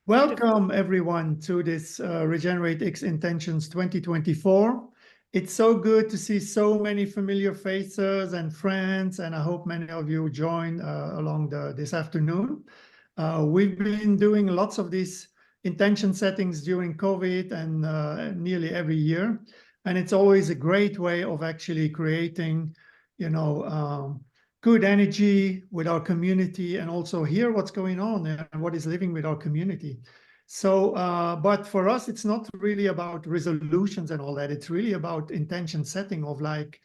Welcome everyone to this RegenerateX Intentions 2024. It's so good to see so many familiar faces and friends, and I hope many of you join along this afternoon. We've been doing lots of these intention settings during COVID and nearly every year, and it's always a great way of actually creating, good energy with our community and also hear what's going on and what is living with our community. So, but for us, it's not really about resolutions and all that. It's really about intention setting of like,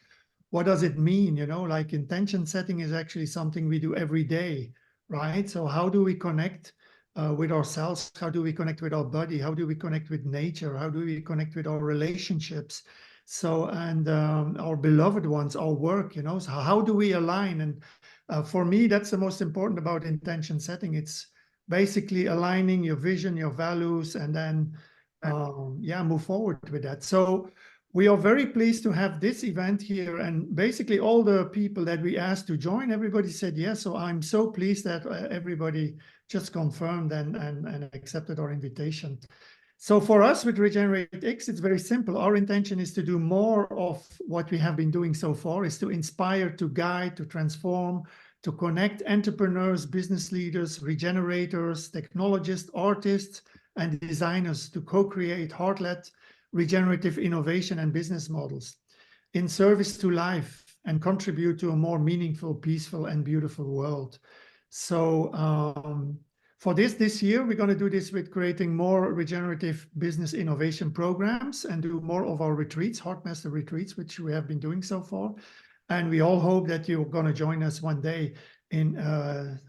what does it mean? Like intention setting is actually something we do every day, right? So how do we connect with ourselves? How do we connect with our body? How do we connect with nature? How do we connect with our relationships? So, and our beloved ones, our work, so how do we align? And for me, that's the most important about intention setting. It's basically aligning your vision, your values, and then, move forward with that. So we are very pleased to have this event here. And basically all the people that we asked to join, everybody said yes. So I'm so pleased that everybody just confirmed and accepted our invitation. So for us with RegenerateX, it's very simple. Our intention is to do more of what we have been doing so far, is to inspire, to guide, to transform, to connect entrepreneurs, business leaders, regenerators, technologists, artists, and designers to co-create heart-led regenerative innovation and business models in service to life and contribute to a more meaningful, peaceful, and beautiful world. So for this year, we're going to do this with creating more regenerative business innovation programs and do more of our retreats, Heartmaster retreats, which we have been doing so far. And we all hope that you're going to join us one day in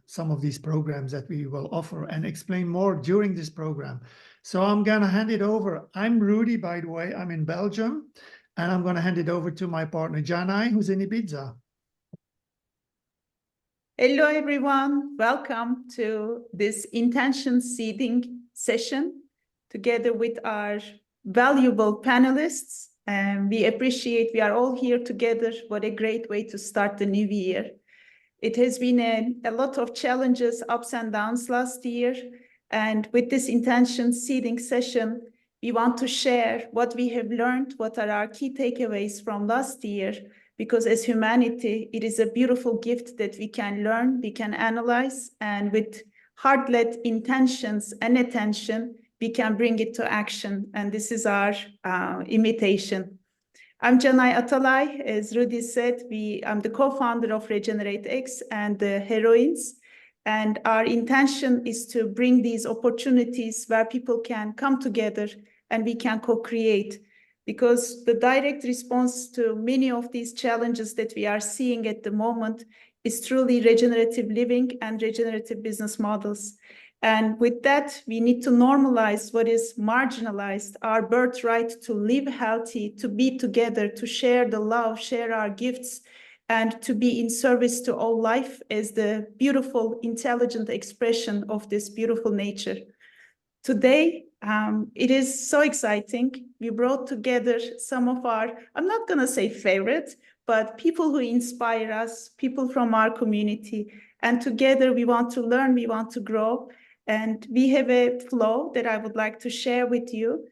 some of these programs that we will offer and explain more during this program. So I'm going to hand it over. I'm Rudy, by the way. I'm in Belgium. And I'm going to hand it over to my partner, Janai, who's in Ibiza. Hello, everyone. Welcome to this intention seeding session together with our valuable panelists. We appreciate we are all here together. What a great way to start the new year. It has been a lot of challenges, ups and downs last year. And with this intention seeding session, we want to share what we have learned, what are our key takeaways from last year. Because as humanity, it is a beautiful gift that we can learn, we can analyze, and with heart-led intentions and attention, we can bring it to action. And this is our imitation. I'm Janai Atalay. As Rudy said, I'm the co-founder of RegenerateX and the Heroines. And our intention is to bring these opportunities where people can come together and we can co-create. Because the direct response to many of these challenges that we are seeing at the moment is truly regenerative living and regenerative business models. And with that, we need to normalize what is marginalized, our birthright to live healthy, to be together, to share the love, share our gifts, and to be in service to all life as the beautiful, intelligent expression of this beautiful nature. Today, it is so exciting. We brought together some of our, I'm not going to say favorite, but people who inspire us, people from our community. And together we want to learn, we want to grow. And we have a flow that I would like to share with you.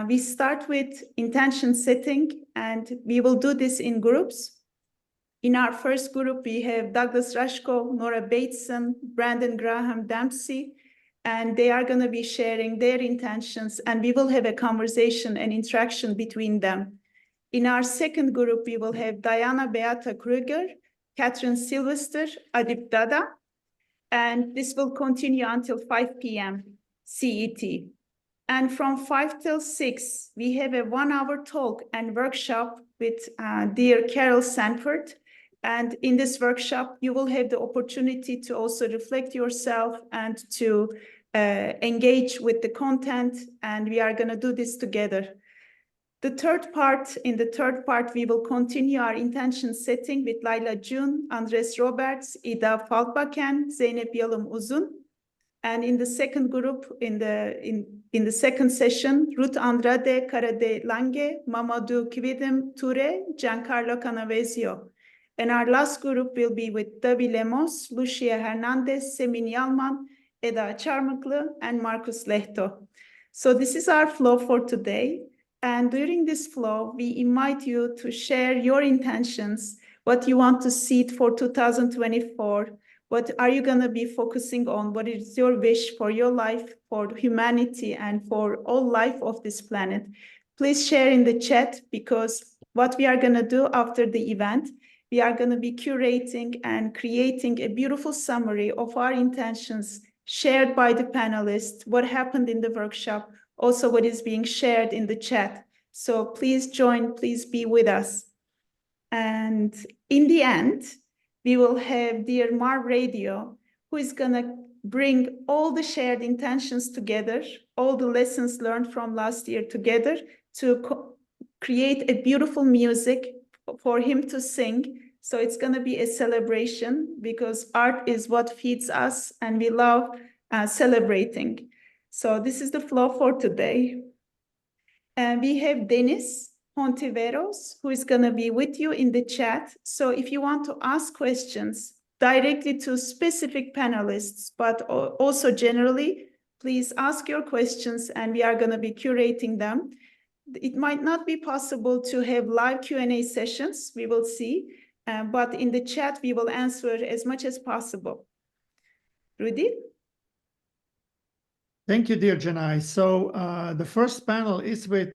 We start with intention setting, and we will do this in groups. In our first group, we have Douglas Rushkoff, Nora Bateson, Brandon Graham Dempsey, and they are going to be sharing their intentions, and we will have a conversation and interaction between them. In our second group, we will have Diana Beata Krueger, Catherine Sylvester, Adib Dada, and this will continue until 5 p.m. CET. And from 5 till 6, we have a 1-hour talk and workshop with dear Carol Sanford. And in this workshop, you will have the opportunity to also reflect yourself and to engage with the content. And we are going to do this together. In the third part, we will continue our intention setting with Layla June, Andres Roberts, Ida Faldbakken, Zeynep Yalım Uzun. And in the second group, in the second session, Ruth Andrade, Cara Lange, Mamadou Kwidjim, Toure, Giancarlo Canavezio. And our last group will be with Davi Lemos, Lucia Hernandez, Semin Yalman, Eda Çarmıklı, and Marcus Lehto. So this is our flow for today. And during this flow, we invite you to share your intentions, what you want to see for 2024. What are you going to be focusing on? What is your wish for your life, for humanity, and for all life of this planet? Please share in the chat, because what we are going to do after the event, we are going to be curating and creating a beautiful summary of our intentions shared by the panelists, what happened in the workshop, also what is being shared in the chat. So please join, please be with us. And in the end, we will have dear Mar Radio, who is going to bring all the shared intentions together, all the lessons learned from last year together to create a beautiful music for him to sing. So it's going to be a celebration, because art is what feeds us and we love celebrating. So this is the flow for today. And we have Dennis Hontiveros, who is going to be with you in the chat. So if you want to ask questions directly to specific panelists, but also generally, please ask your questions and we are going to be curating them. It might not be possible to have live Q&A sessions, we will see, but in the chat, we will answer as much as possible. Rudy? Thank you, dear Janai. So the first panel is with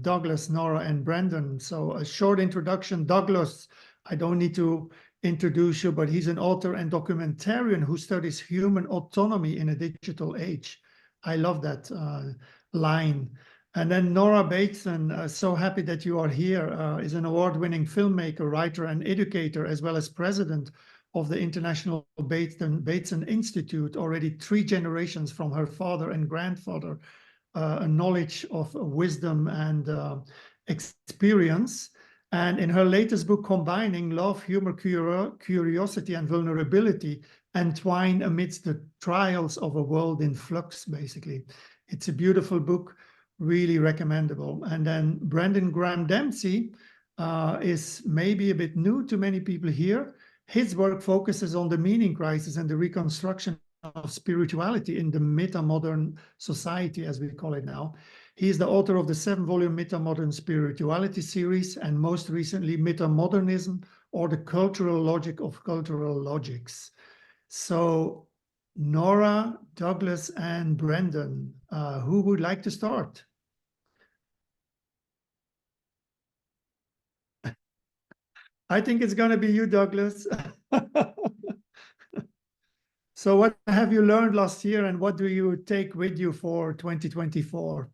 Douglas, Nora, and Brandon. So a short introduction. Douglas, I don't need to introduce you, but he's an author and documentarian who studies human autonomy in a digital age. I love that line. And then Nora Bateson, so happy that you are here, is an award-winning filmmaker, writer, and educator, as well as president of the International Bateson Institute, already 3 generations from her father and grandfather, a knowledge of wisdom and experience. And in her latest book, Combining Love, Humor, Curiosity, and Vulnerability, Entwined Amidst the Trials of a World in Flux, basically. It's a beautiful book, really recommendable. And then Brandon Graham Dempsey is maybe a bit new to many people here. His work focuses on the meaning crisis and the reconstruction of spirituality in the metamodern society, as we call it now. He is the author of the 7-volume Metamodern Spirituality series, and most recently, Metamodernism, or the Cultural Logic of Cultural Logics. So, Nora, Douglas, and Brendan, who would like to start? I think it's going to be you, Douglas. So what have you learned last year, and what do you take with you for 2024?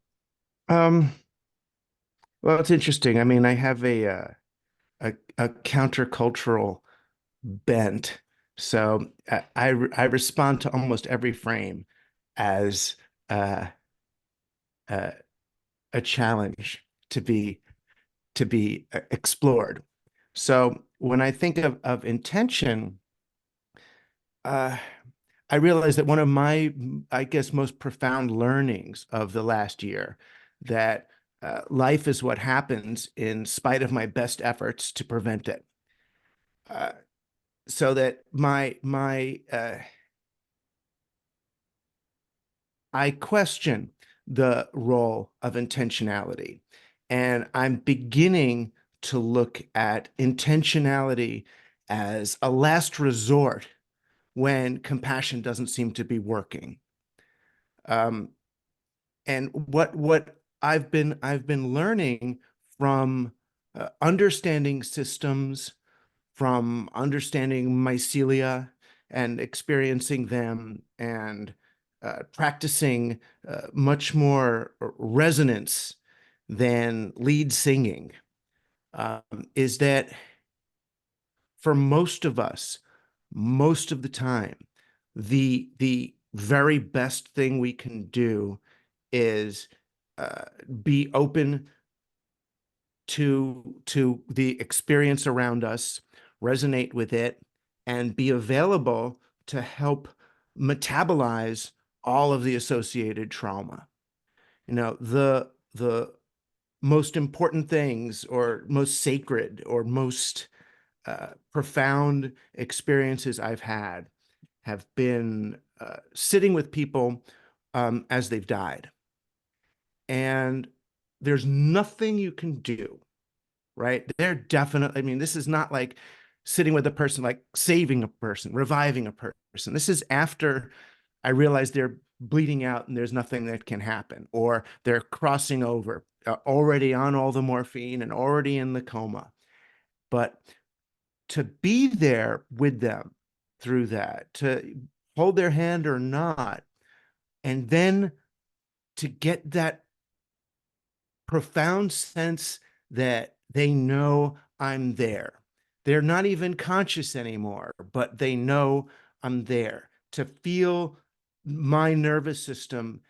Well, it's interesting. I mean, I have a countercultural bent, so I respond to almost every frame as a challenge to be explored. So when I think of intention, I realized that one of my, I guess, most profound learnings of the last year, that life is what happens in spite of my best efforts to prevent it. So that I question the role of intentionality, and I'm beginning to look at intentionality as a last resort when compassion doesn't seem to be working. And what I've been learning from understanding systems, from understanding mycelia and experiencing them, and practicing much more resonance than lead singing, is that for most of us, most of the time, the very best thing we can do is be open to the experience around us, resonate with it, and be available to help metabolize all of the associated trauma. You know, the most important things, or most sacred, or most profound experiences I've had have been sitting with people as they've died. And there's nothing you can do, right? They're definitely, I mean, this is not like sitting with a person, like saving a person, reviving a person. This is after I realize they're bleeding out and there's nothing that can happen, or they're crossing over, already on all the morphine and already in the coma. But to be there with them through that, to hold their hand or not, and then to get that profound sense that they know I'm there. They're not even conscious anymore, but they know I'm there. To feel my nervous system,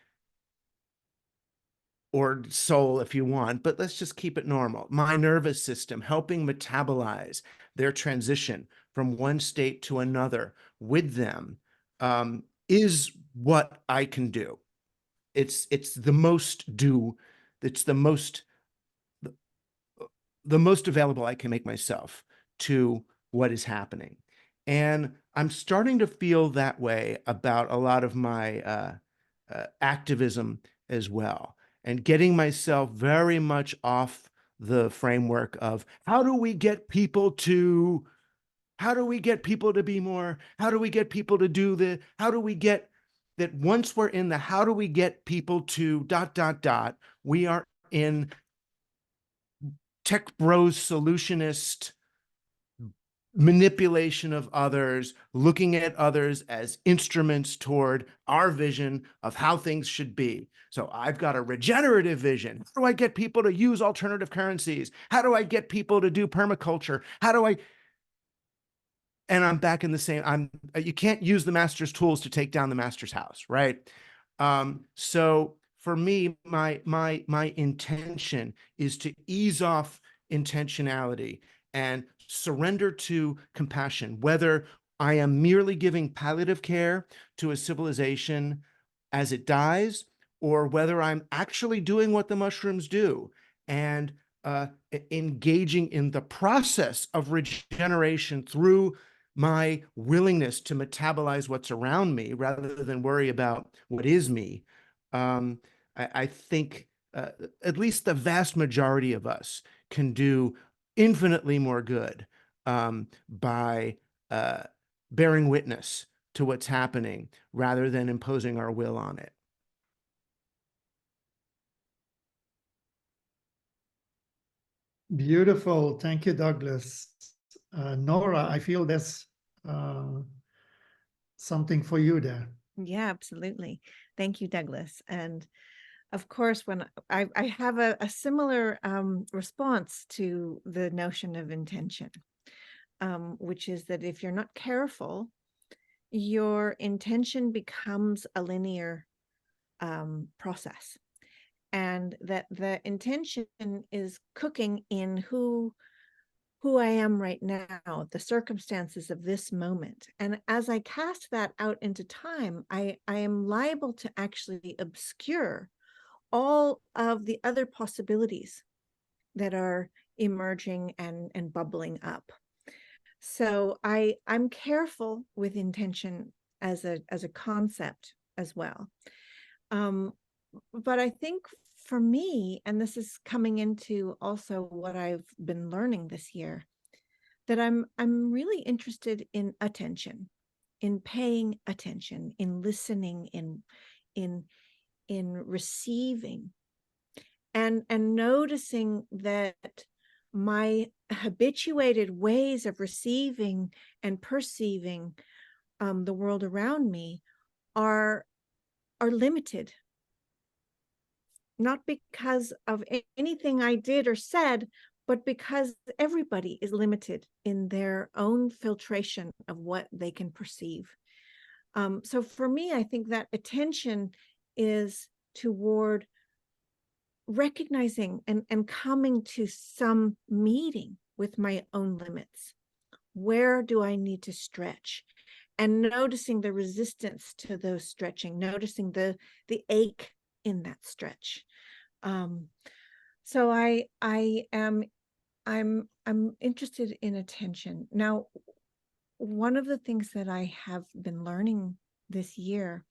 or soul if you want, but let's just keep it normal, my nervous system helping metabolize their transition from one state to another with them, is what I can do. It's the most due, it's the most available I can make myself to what is happening. And I'm starting to feel that way about a lot of my activism as well, and getting myself very much off the framework of how do we get people to be more, how do we get people to do the, how do we get that, once we're in the how do we get people to ... we are in tech bros solutionist manipulation of others, looking at others as instruments toward our vision of how things should be. So I've got a regenerative vision. How do I get people to use alternative currencies? How do I get people to do permaculture? How do I... And I'm back in the same, you can't use the master's tools to take down the master's house, right? So for me, my intention is to ease off intentionality and surrender to compassion, whether I am merely giving palliative care to a civilization as it dies, or whether I'm actually doing what the mushrooms do and engaging in the process of regeneration through my willingness to metabolize what's around me rather than worry about what is me. I think at least the vast majority of us can do infinitely more good by bearing witness to what's happening rather than imposing our will on it. Beautiful. Thank you, Douglas. Nora, I feel there's something for you there. Yeah, absolutely. Thank you, Douglas. And of course, when I have a similar response to the notion of intention, which is that if you're not careful, your intention becomes a linear process, and that the intention is cooking in who I am right now, the circumstances of this moment. And as I cast that out into time, I am liable to actually obscure all of the other possibilities that are emerging and bubbling up. So I'm careful with intention as a concept as well. But I think for me, and this is coming into also what I've been learning this year, that I'm really interested in attention, in paying attention, in listening, in receiving, and noticing that my habituated ways of receiving and perceiving the world around me are limited. Not because of anything I did or said, but because everybody is limited in their own filtration of what they can perceive. So for me, I think that attention is toward recognizing and coming to some meeting with my own limits. Where do I need to stretch? And noticing the resistance to those stretching, noticing the ache in that stretch. So I'm interested in attention. Now, one of the things that I have been learning this year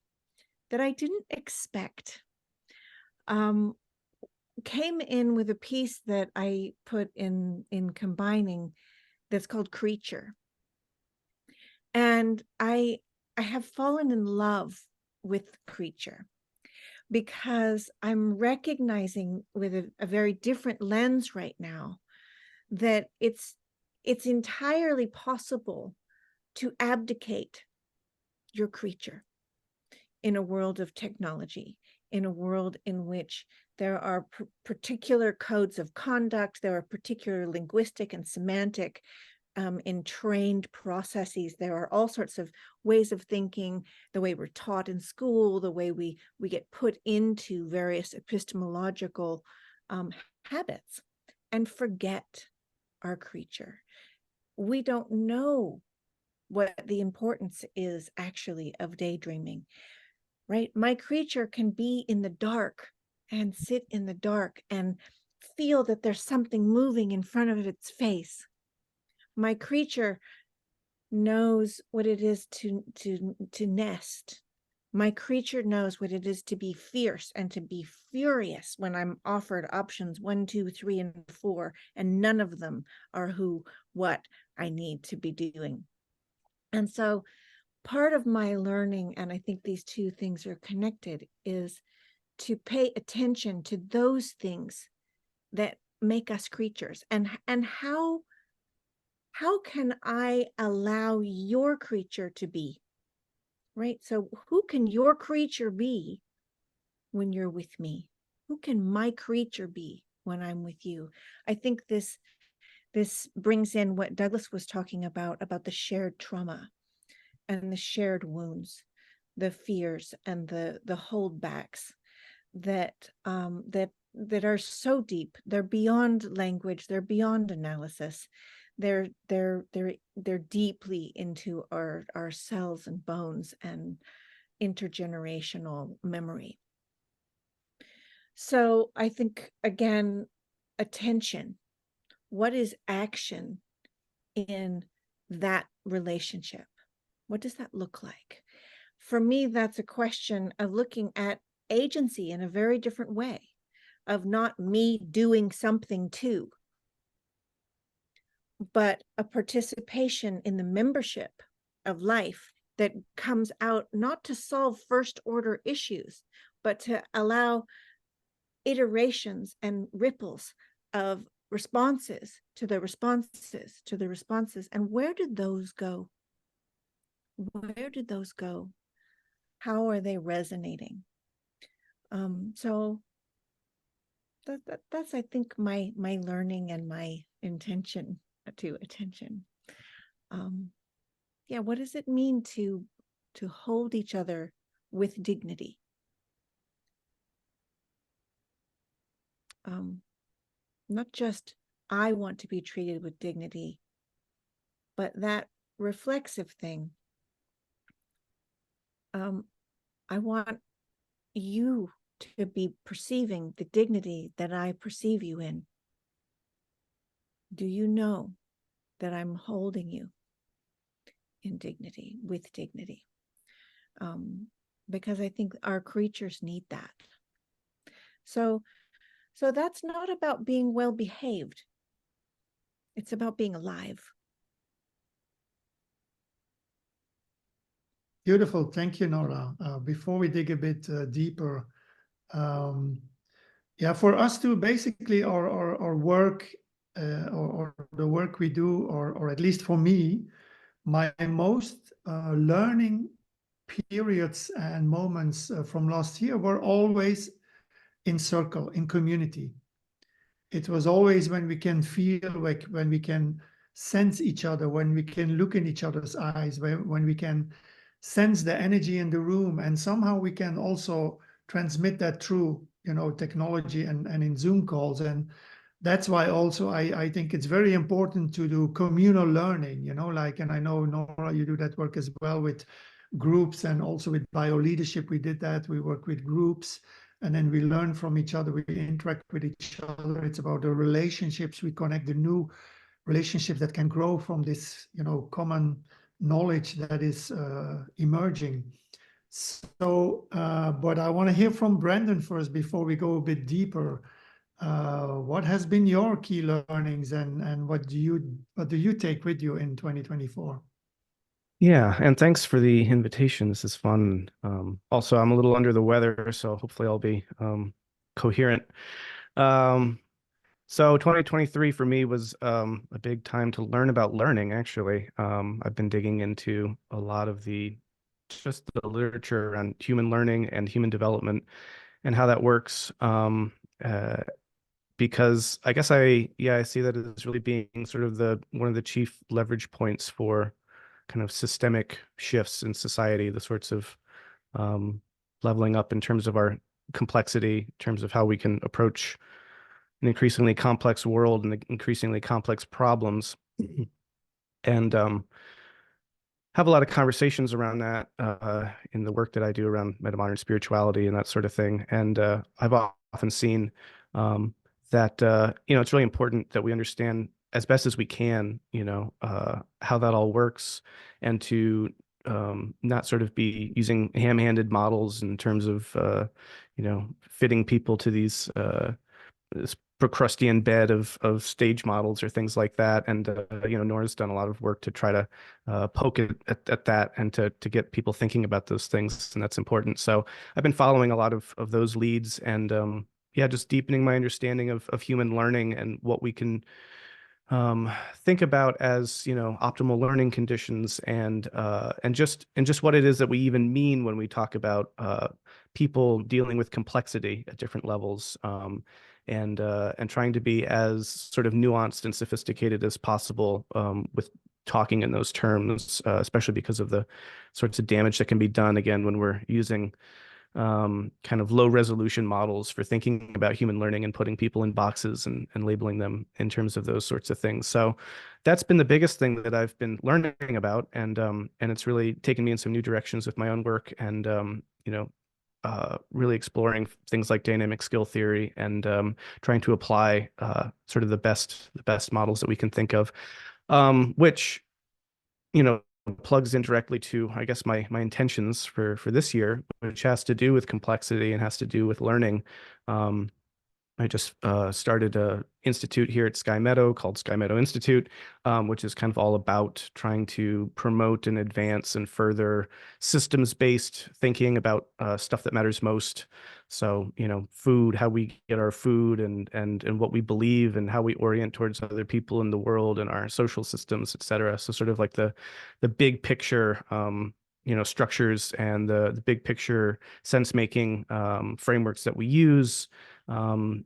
that I didn't expect came in with a piece that I put in combining that's called Creature. And I have fallen in love with Creature because I'm recognizing with a very different lens right now that it's entirely possible to abdicate your creature in a world of technology, in a world in which there are particular codes of conduct, there are particular linguistic and semantic entrained processes. There are all sorts of ways of thinking, the way we're taught in school, the way we get put into various epistemological habits, and forget our creature. We don't know what the importance is actually of daydreaming, right? My creature can be in the dark and sit in the dark and feel that there's something moving in front of its face. My creature knows what it is to nest. My creature knows what it is to be fierce and to be furious when I'm offered options 1, 2, 3, and 4, and none of them are what I need to be doing. And so part of my learning, and I think these two things are connected, is to pay attention to those things that make us creatures, and how can I allow your creature to be, right? So who can your creature be when you're with me? Who can my creature be when I'm with you? I think this brings in what Douglas was talking about the shared trauma and the shared wounds, the fears and the holdbacks that are so deep. They're beyond language, they're beyond analysis. They're deeply into our cells and bones and intergenerational memory. So I think, again, attention. What is action in that relationship? What does that look like? For me, that's a question of looking at agency in a very different way, of not me doing something too, but a participation in the membership of life that comes out not to solve first order issues, but to allow iterations and ripples of responses to the responses to the responses. And where did those go? Where did those go? How are they resonating? So that's I think my learning and my intention to attention. Yeah, what does it mean to hold each other with dignity? Not just I want to be treated with dignity, but that reflexive thing. I want you to be perceiving the dignity that I perceive you in. Do you know that I'm holding you in dignity, with dignity? Because I think our creatures need that. So that's not about being well behaved. It's about being alive. Beautiful. Thank you, Nora. Before we dig a bit deeper, yeah, for us to basically our work or the work we do, or at least for me, my most learning periods and moments from last year were always in circle, in community. It was always when we can feel, like when we can sense each other, when we can look in each other's eyes, when we can sense the energy in the room, and somehow we can also transmit that through, technology and in Zoom calls. And that's why also I think it's very important to do communal learning, and I know, Nora, you do that work as well with groups, and also with bio-leadership. We did that. We work with groups, and then we learn from each other. We interact with each other. It's about the relationships. We connect the new relationships that can grow from this, common knowledge that is emerging. So, but I want to hear from Brandon first before we go a bit deeper. What has been your key learnings, and what do you take with you in 2024? Yeah, and thanks for the invitation. This is fun. Also, I'm a little under the weather, so hopefully I'll be coherent. So 2023 for me was a big time to learn about learning, actually. I've been digging into a lot of just the literature around human learning and human development and how that works. Because I guess I see that as really being sort of one of the chief leverage points for kind of systemic shifts in society, the sorts of leveling up in terms of our complexity, in terms of how we can approach an increasingly complex world and increasingly complex problems, and have a lot of conversations around that in the work that I do around metamodern spirituality and that sort of thing. And I've often seen that it's really important that we understand as best as we can, how that all works, and to not sort of be using ham-handed models in terms of fitting people to this Procrustean bed of stage models or things like that. And Nora's done a lot of work to try to poke at that and to get people thinking about those things, and that's important. So I've been following a lot of those leads, and just deepening my understanding of human learning and what we can think about as optimal learning conditions, and just what it is that we even mean when we talk about people dealing with complexity at different levels, and trying to be as sort of nuanced and sophisticated as possible with talking in those terms, especially because of the sorts of damage that can be done, again, when we're using kind of low resolution models for thinking about human learning and putting people in boxes and labeling them in terms of those sorts of things. So that's been the biggest thing that I've been learning about, and it's really taken me in some new directions with my own work, and really exploring things like dynamic skill theory, and trying to apply sort of the best models that we can think of, which plugs in directly to, I guess, my intentions for this year, which has to do with complexity and has to do with learning. I just started an institute here at Sky Meadow called Sky Meadow Institute, which is kind of all about trying to promote and advance and further systems-based thinking about stuff that matters most. So, food, how we get our food, and what we believe, and how we orient towards other people in the world and our social systems, et cetera. So sort of like the big picture structures and the big picture sense-making frameworks that we use, and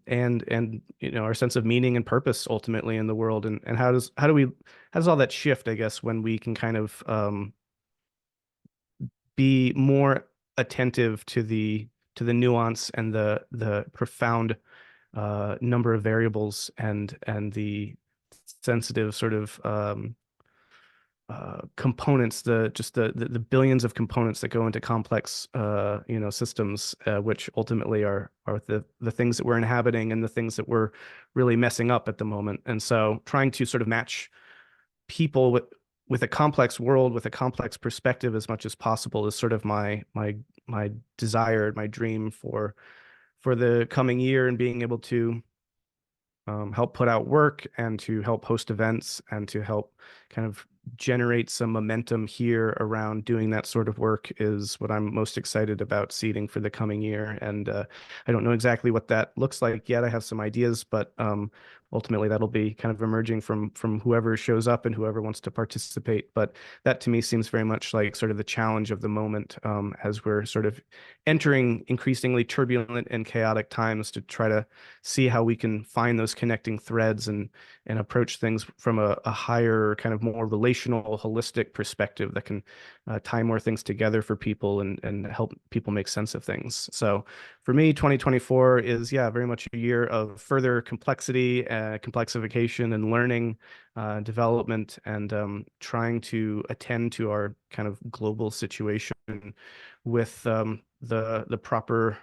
our sense of meaning and purpose ultimately in the world, and how does all that shift, I guess, when we can kind of be more attentive to the nuance and the profound number of variables, and the sensitive sort of components, the billions of components that go into complex systems, which ultimately are the things that we're inhabiting and the things that we're really messing up at the moment. And so trying to sort of match people with a complex world, with a complex perspective as much as possible, is sort of my desire, my dream for the coming year, and being able to help put out work, and to help host events, and to help kind of generate some momentum here around doing that sort of work is what I'm most excited about seeding for the coming year. And I don't know exactly what that looks like yet. I have some ideas, but ultimately that'll be kind of emerging from whoever shows up and whoever wants to participate. But that to me seems very much like sort of the challenge of the moment, as we're sort of entering increasingly turbulent and chaotic times, to try to see how we can find those connecting threads and approach things from a higher, kind of more relational, holistic perspective that can tie more things together for people, and help people make sense of things. So for me, 2024 is very much a year of further complexity, complexification, and learning, development, and trying to attend to our kind of global situation with the proper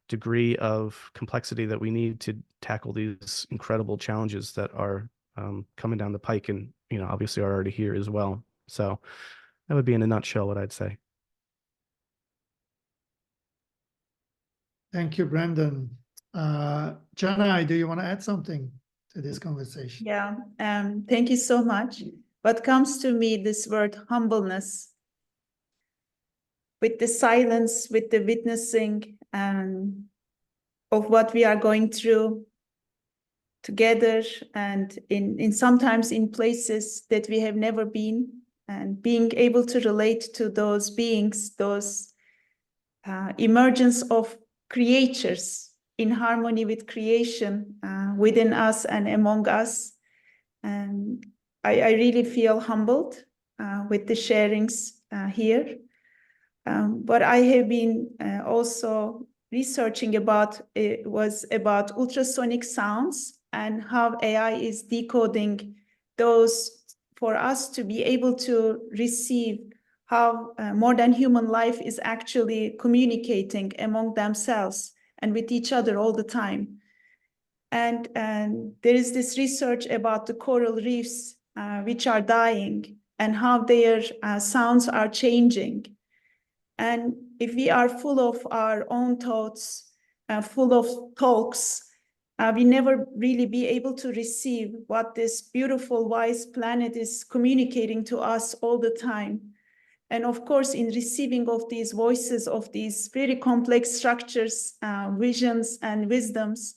degree of complexity that we need to tackle these incredible challenges that are coming down the pike, and obviously are already here as well. So That would be in a nutshell what I'd say. Thank you, Brendan. Janai, do you want to add something to this conversation? Yeah, thank you so much. What comes to me, this word humbleness, with the silence, with the witnessing of what we are going through together, and in sometimes in places that we have never been, and being able to relate to those beings, those emergence of creatures in harmony with creation within us and among us. And I really feel humbled with the sharings here. What I have been also researching about was about ultrasonic sounds and how AI is decoding those for us to be able to receive how more than human life is actually communicating among themselves and with each other all the time. And there is this research about the coral reefs which are dying and how their sounds are changing. And if we are full of our own thoughts, full of talks, we never really be able to receive what this beautiful, wise planet is communicating to us all the time. And of course, in receiving of these voices, of these very complex structures, visions, and wisdoms,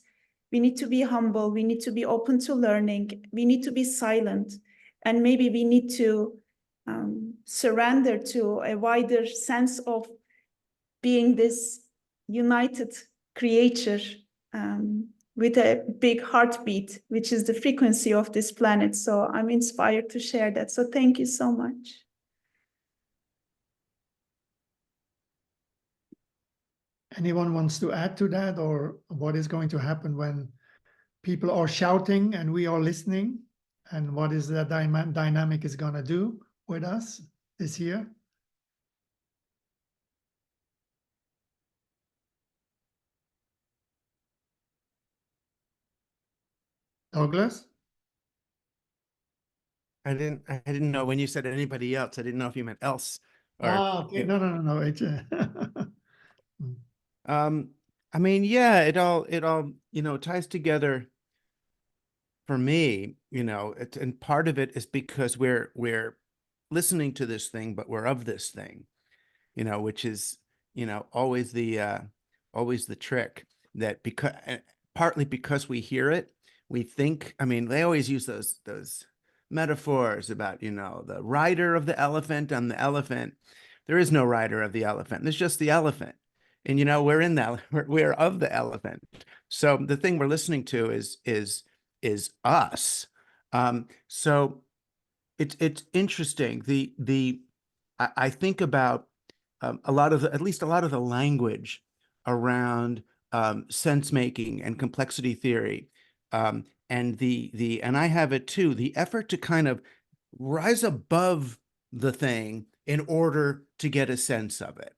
we need to be humble, we need to be open to learning, we need to be silent, and maybe we need to surrender to a wider sense of being this united creature with a big heartbeat, which is the frequency of this planet. So I'm inspired to share that. So thank you so much. Anyone wants to add to that, or what is going to happen when people are shouting and we are listening, and what is that dynamic is going to do with us this year? Douglas? I didn't know when you said anybody else. I didn't know if you meant else. Or, Okay. No. I mean, yeah, it all, ties together for me, and part of it is because we're listening to this thing, but we're of this thing, which is, always the trick, that because partly because we hear it, we think, I mean, they always use those metaphors about, the rider of the elephant and the elephant. There is no rider of the elephant. There's just the elephant. And, we're in that, we're of the elephant. So the thing we're listening to is us. So it's interesting. I think about at least a lot of the language around sense making and complexity theory, and and I have it too, the effort to kind of rise above the thing in order to get a sense of it.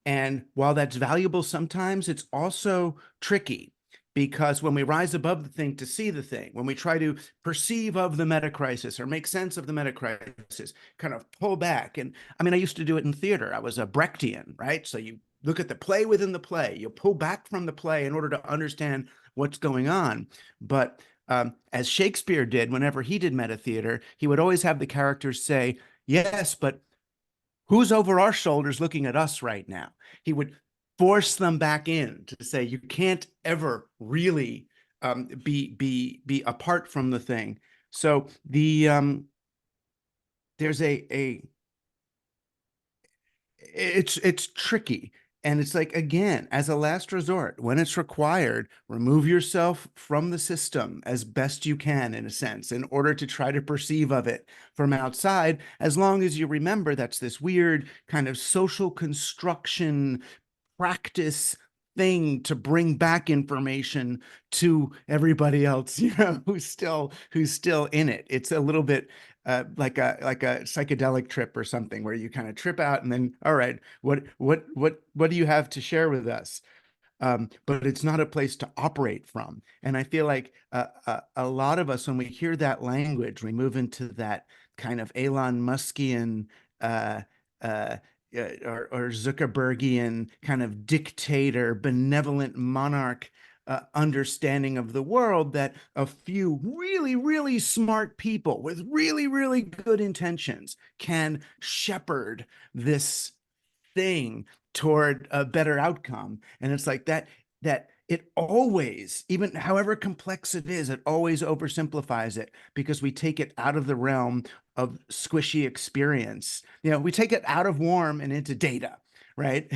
And while that's valuable sometimes, it's also tricky, because when we rise above the thing to see the thing, when we try to perceive of the meta crisis or make sense of the meta crisis, kind of pull back. And I mean, I used to do it in theater. I was a Brechtian, right? So you look at the play within the play, you pull back from the play in order to understand what's going on. But as Shakespeare did, whenever he did meta theater, he would always have the characters say, yes, but who's over our shoulders looking at us right now? He would force them back in to say, you can't ever really be apart from the thing. So there's it's tricky. And it's like, again, as a last resort, when it's required, remove yourself from the system as best you can, in a sense, in order to try to perceive of it from outside, as long as you remember that's this weird kind of social construction practice thing to bring back information to everybody else, who's still in it. It's a little bit like a psychedelic trip or something, where you kind of trip out and then, all right, what do you have to share with us? But it's not a place to operate from. And I feel like a lot of us, when we hear that language, we move into that kind of Elon Muskian or Zuckerbergian kind of dictator, benevolent monarch understanding of the world, that a few really, really smart people with really, really good intentions can shepherd this thing toward a better outcome. And it's like that it always, even however complex it is, it always oversimplifies it, because we take it out of the realm of squishy experience. We take it out of warm and into data, right?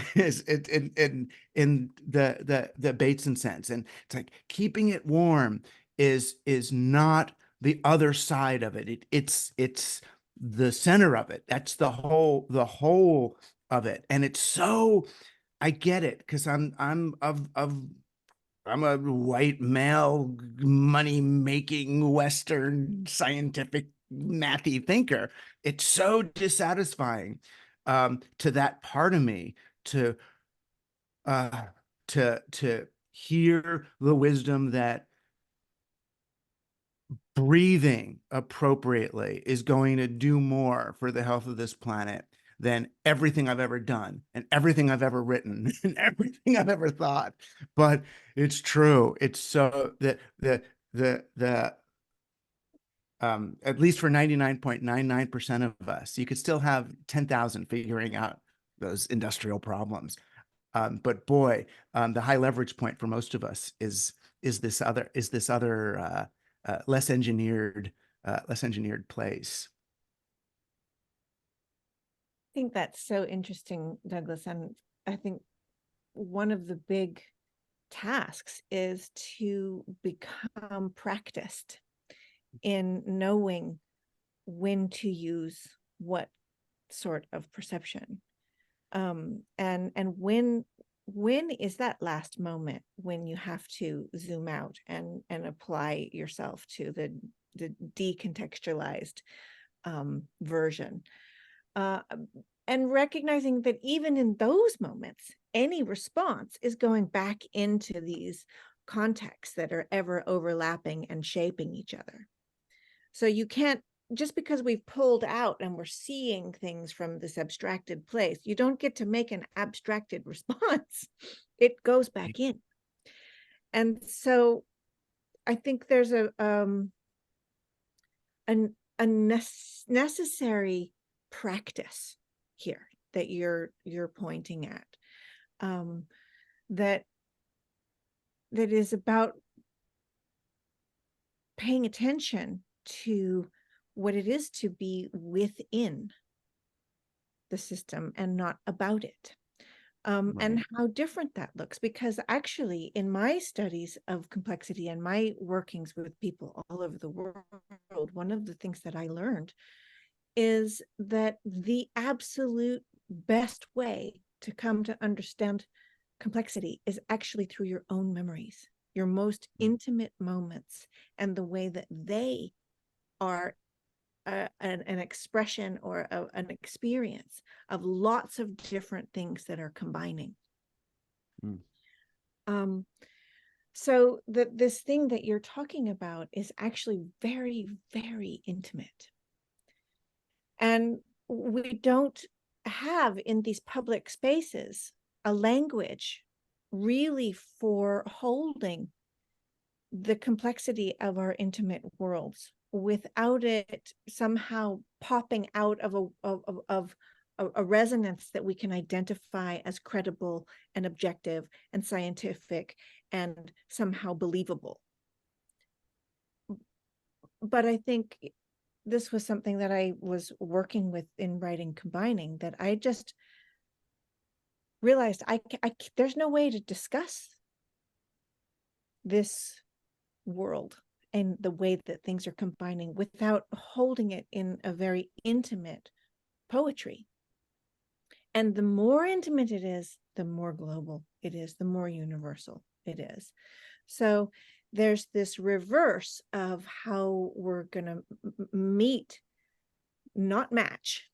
in the Bateson sense. And it's like keeping it warm is not the other side of it. It's the center of it. That's the whole of it. And it's so, I get it, because I'm a white male, money-making Western scientific mathy thinker. It's so dissatisfying to that part of me to hear the wisdom that breathing appropriately is going to do more for the health of this planet than everything I've ever done and everything I've ever written and everything I've ever thought. But it's true. It's so that at least for 99.99% of us, you could still have 10,000 figuring out those industrial problems. But boy, the high leverage point for most of us is this other less engineered place. I think that's so interesting, Douglas. And I think one of the big tasks is to become practiced in knowing when to use what sort of perception. And when is that last moment when you have to zoom out and apply yourself to the decontextualized version, and recognizing that even in those moments, any response is going back into these contexts that are ever overlapping and shaping each other. So you can't, just because we've pulled out and we're seeing things from this abstracted place, you don't get to make an abstracted response. It goes back in. And so I think there's a necessary practice here that you're pointing at, that is about paying attention to what it is to be within the system and not about it, Right. and how different that looks. Because actually, in my studies of complexity and my workings with people all over the world, one of the things that I learned is that the absolute best way to come to understand complexity is actually through your own memories, your most intimate moments, and the way that they are an expression or an experience of lots of different things that are combining. So this thing that you're talking about is actually very, very intimate. And we don't have in these public spaces a language really for holding the complexity of our intimate worlds without it somehow popping out of a resonance that we can identify as credible and objective and scientific and somehow believable. But I think this was something that I was working with in writing Combining, that I just realized there's no way to discuss this world and the way that things are combining without holding it in a very intimate poetry. And the more intimate it is, the more global it is, the more universal it is. So there's this reverse of how we're going to meet, not match,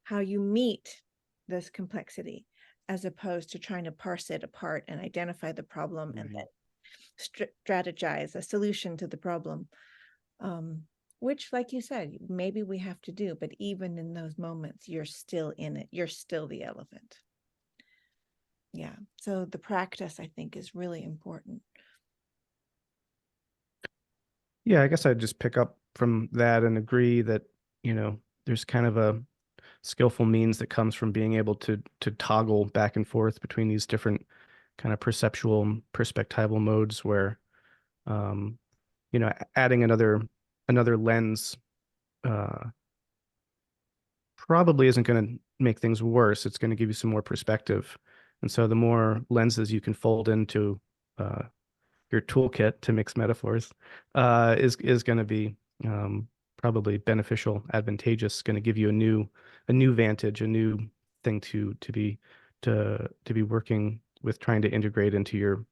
how you meet this complexity, as opposed to trying to parse it apart and identify the problem and then strategize a solution to the problem. which, like you said, maybe we have to do, but even in those moments, you're still in it. You're still the elephant. Yeah. So the practice, I think, is really important. Yeah, I guess I'd just pick up from that and agree that, there's kind of a skillful means that comes from being able to toggle back and forth between these different kind of perspectival modes where, adding another lens probably isn't going to make things worse. It's going to give you some more perspective. And so the more lenses you can fold into your toolkit, to mix metaphors, is going to be probably beneficial, advantageous, going to give you a new vantage, a new thing to be working with, trying to integrate into your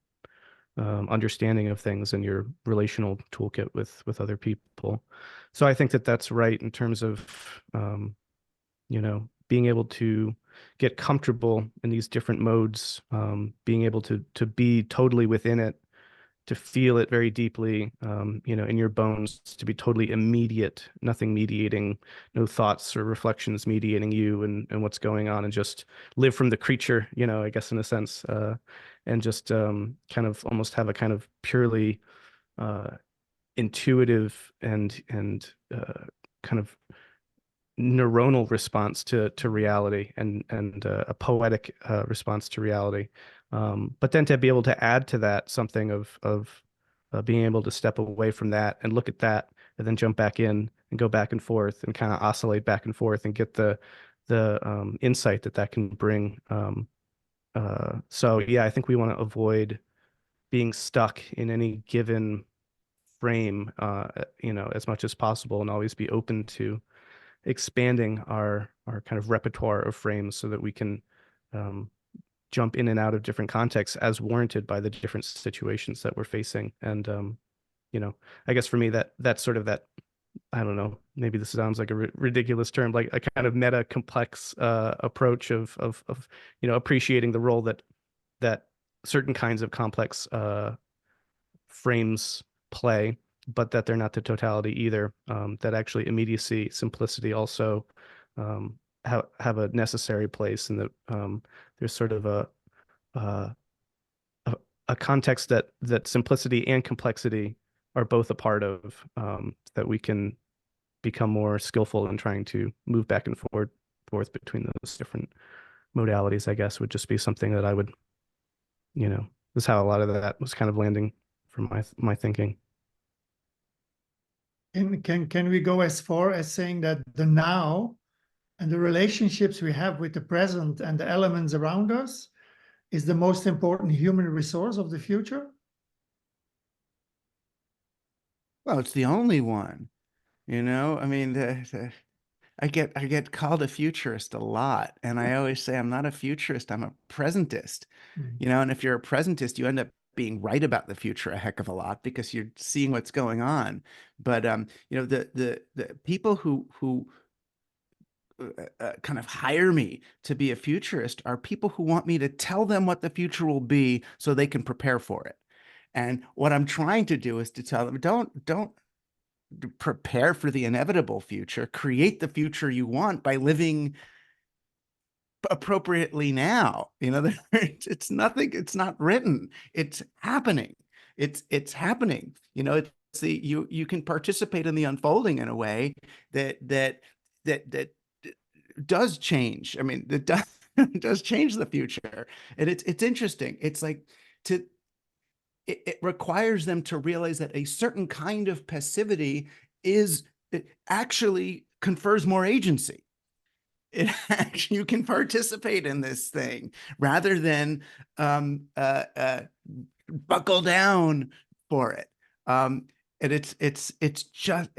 understanding of things and your relational toolkit with other people. So I think that that's right in terms of being able to get comfortable in these different modes, being able to be totally within it, to feel it very deeply, in your bones, to be totally immediate, nothing mediating, no thoughts or reflections mediating you and what's going on, and just live from the creature, I guess, in a sense, and just kind of almost have a kind of purely intuitive and kind of neuronal response to reality, and a poetic response to reality. But then to be able to add to that something of being able to step away from that and look at that, and then jump back in and go back and forth and kind of oscillate back and forth and get the insight that can bring. So yeah, I think we want to avoid being stuck in any given frame, as much as possible, and always be open to expanding our kind of repertoire of frames so that we can jump in and out of different contexts as warranted by the different situations that we're facing. And I guess for me, that's sort of that, I don't know, maybe this sounds like a ridiculous term, like a kind of meta complex approach of appreciating the role that certain kinds of complex frames play, but that they're not the totality either. That actually immediacy, simplicity also have a necessary place, and that there's sort of a context that simplicity and complexity are both a part of, that we can become more skillful in trying to move back and forth between those different modalities, I guess, would just be something that I would, this is how a lot of that was kind of landing from my thinking. Can we go as far as saying that the now and the relationships we have with the present and the elements around us is the most important human resource of the future? Well, it's the only one, I mean, I get called a futurist a lot, and I always say I'm not a futurist, I'm a presentist. And if you're a presentist, you end up being right about the future a heck of a lot because you're seeing what's going on. But the people who kind of hire me to be a futurist are people who want me to tell them what the future will be so they can prepare for it. And what I'm trying to do is to tell them, don't prepare for the inevitable future. Create the future you want by living appropriately now. It's nothing, it's not written, it's happening. It's happening. It's you can participate in the unfolding in a way that does change. I mean, that does change the future. And it's interesting. It's like it requires them to realize that a certain kind of passivity it actually confers more agency. You can participate in this thing rather than buckle down for it. And it's just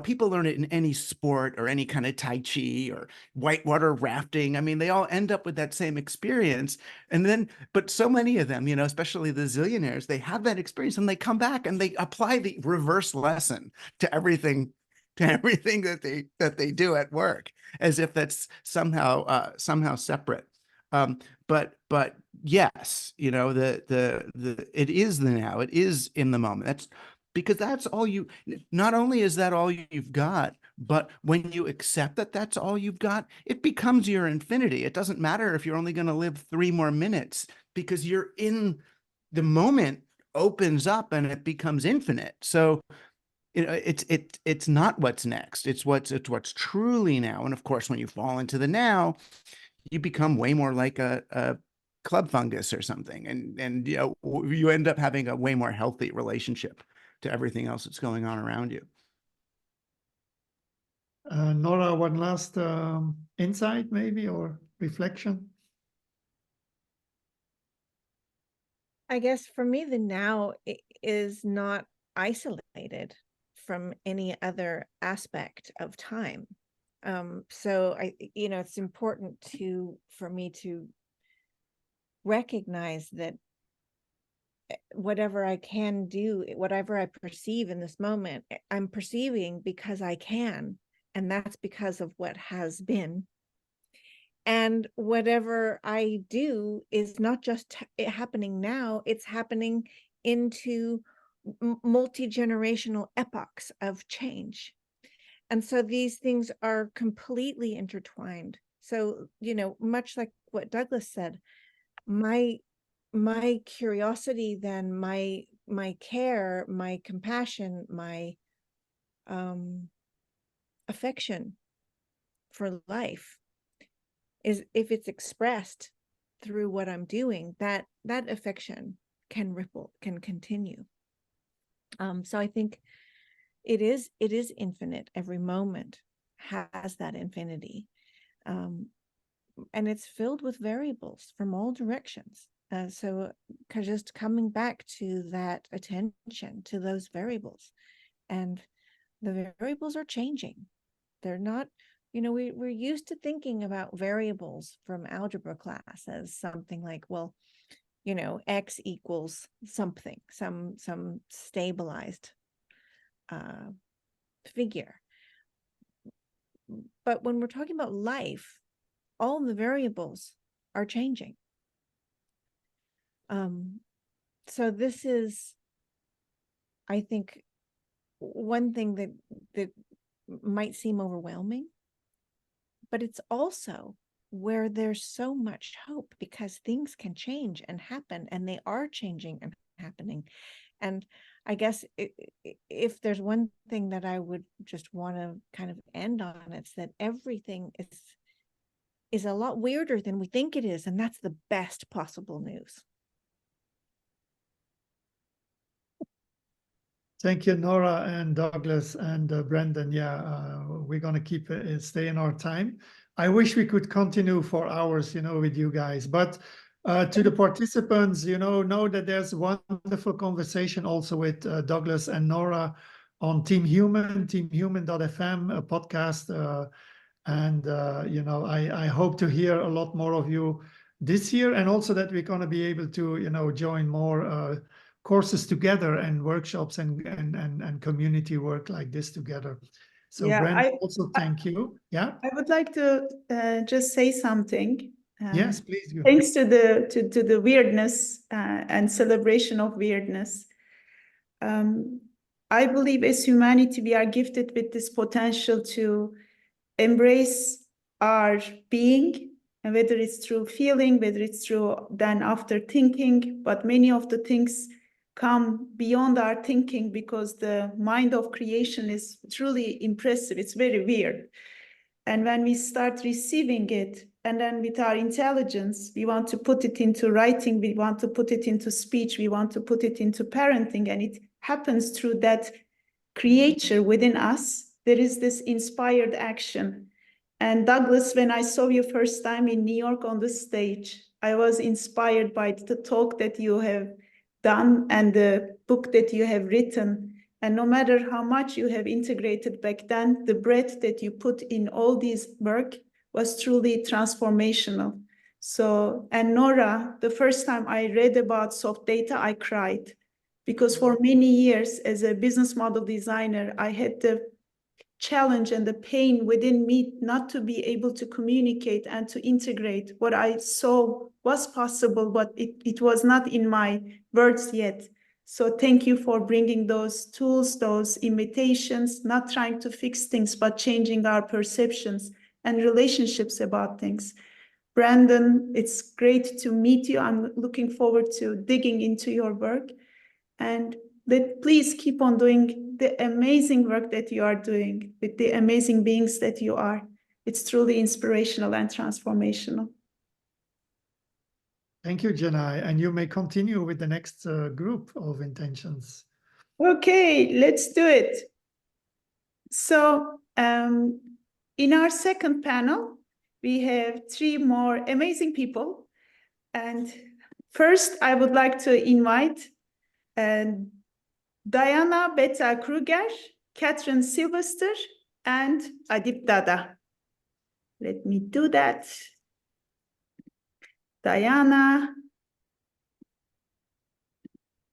people learn it in any sport or any kind of Tai Chi or whitewater rafting. I mean, they all end up with that same experience. And then, but so many of them, especially the zillionaires, they have that experience and they come back and they apply the reverse lesson to everything that they do at work, as if that's somehow separate. But yes, it is the now, it is in the moment. That's because that's all you, not only is that all you've got, but when you accept that that's all you've got, it becomes your infinity. It doesn't matter if you're only going to live 3 more minutes, because you're in the moment opens up and it becomes infinite. So it's not what's next. It's what's truly now. And of course, when you fall into the now, you become way more like a club fungus or something, and you know, you end up having a way more healthy relationship to everything else that's going on around you. Nora, one last insight maybe, or reflection? I guess for me, the now is not isolated from any other aspect of time. So it's important for me to recognize that whatever I can do, whatever I perceive in this moment, I'm perceiving because I can, and that's because of what has been. And whatever I do is not just happening now, it's happening into multi-generational epochs of change. And so these things are completely intertwined. So, much like what Douglas said, my curiosity, then my care, my compassion, my affection for life is, if it's expressed through what I'm doing, that affection can ripple, can continue. So I think it is infinite. Every moment has that infinity. And it's filled with variables from all directions. So just coming back to that attention to those variables, and the variables are changing. They're not, we're used to thinking about variables from algebra class as something like, well, X equals something, some stabilized figure. But when we're talking about life, all the variables are changing. So this is, I think, one thing that might seem overwhelming, but it's also where there's so much hope, because things can change and happen, and they are changing and happening. And I guess if there's one thing that I would just want to kind of end on, it's that everything is a lot weirder than we think it is, and that's the best possible news. Thank you, Nora and Douglas and Brendan. Yeah, we're going to keep stay in our time. I wish we could continue for hours, with you guys. But to the participants, know that there's wonderful conversation also with Douglas and Nora on Team Human, teamhuman.fm, a podcast. And I hope to hear a lot more of you this year, and also that we're going to be able to, join more courses together, and workshops and community work like this together. So Yeah, Brent, also thank you. Yeah. I would like to just say something. Yes, please do. Thanks to the weirdness and celebration of weirdness. I believe as humanity, we are gifted with this potential to embrace our being, and whether it's through feeling, whether it's through then after thinking, but many of the things come beyond our thinking, because the mind of creation is truly impressive. It's very weird. And when we start receiving it, and then with our intelligence, we want to put it into writing, we want to put it into speech, we want to put it into parenting, and it happens through that creature within us. There is this inspired action. And Douglas, when I saw you first time in New York on the stage, I was inspired by the talk that you have done and the book that you have written. And no matter how much you have integrated back then, the breath that you put in all these work was truly transformational. So, and Nora, the first time I read about soft data, I cried, because for many years as a business model designer, I had the challenge and the pain within me not to be able to communicate and to integrate what I saw was possible, but it was not in my words yet. So thank you for bringing those tools, those invitations, not trying to fix things, but changing our perceptions and relationships about things. Brandon, it's great to meet you. I'm looking forward to digging into your work. And please keep on doing the amazing work that you are doing with the amazing beings that you are. It's truly inspirational and transformational. Thank you, Janai. And you may continue with the next group of intentions. Okay, let's do it. So in our second panel, we have 3 more amazing people. And first, I would like to invite Diana Beta Krueger, Catherine Sylvester, and Adib Dada. Let me do that. Diana,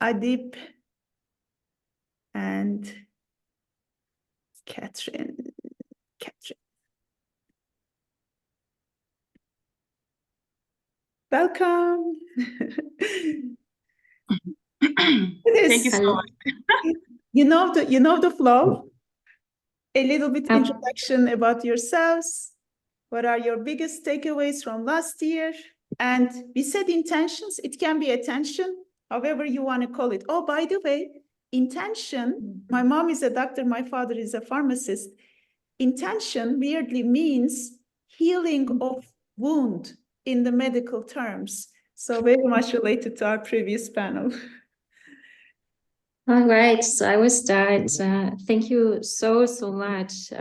Adib, and Catherine. Welcome. Thank you so much. You know the flow. A little bit introduction about yourselves. What are your biggest takeaways from last year? And we said intentions. It can be attention, however you want to call it. Oh, by the way, intention. My mom is a doctor. My father is a pharmacist. Intention weirdly means healing of wound in the medical terms. So very much related to our previous panel. All right, so I will start. Thank you so much.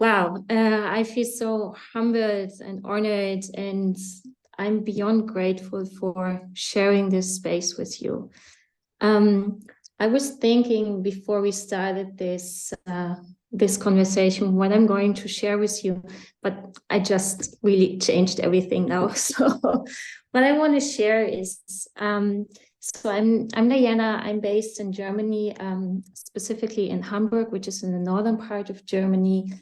Wow, I feel so humbled and honored, and I'm beyond grateful for sharing this space with you. I was thinking before we started this conversation what I'm going to share with you, but I just really changed everything now. So what I want to share is, so I'm Diana. I'm based in Germany, specifically in Hamburg, which is in the northern part of Germany.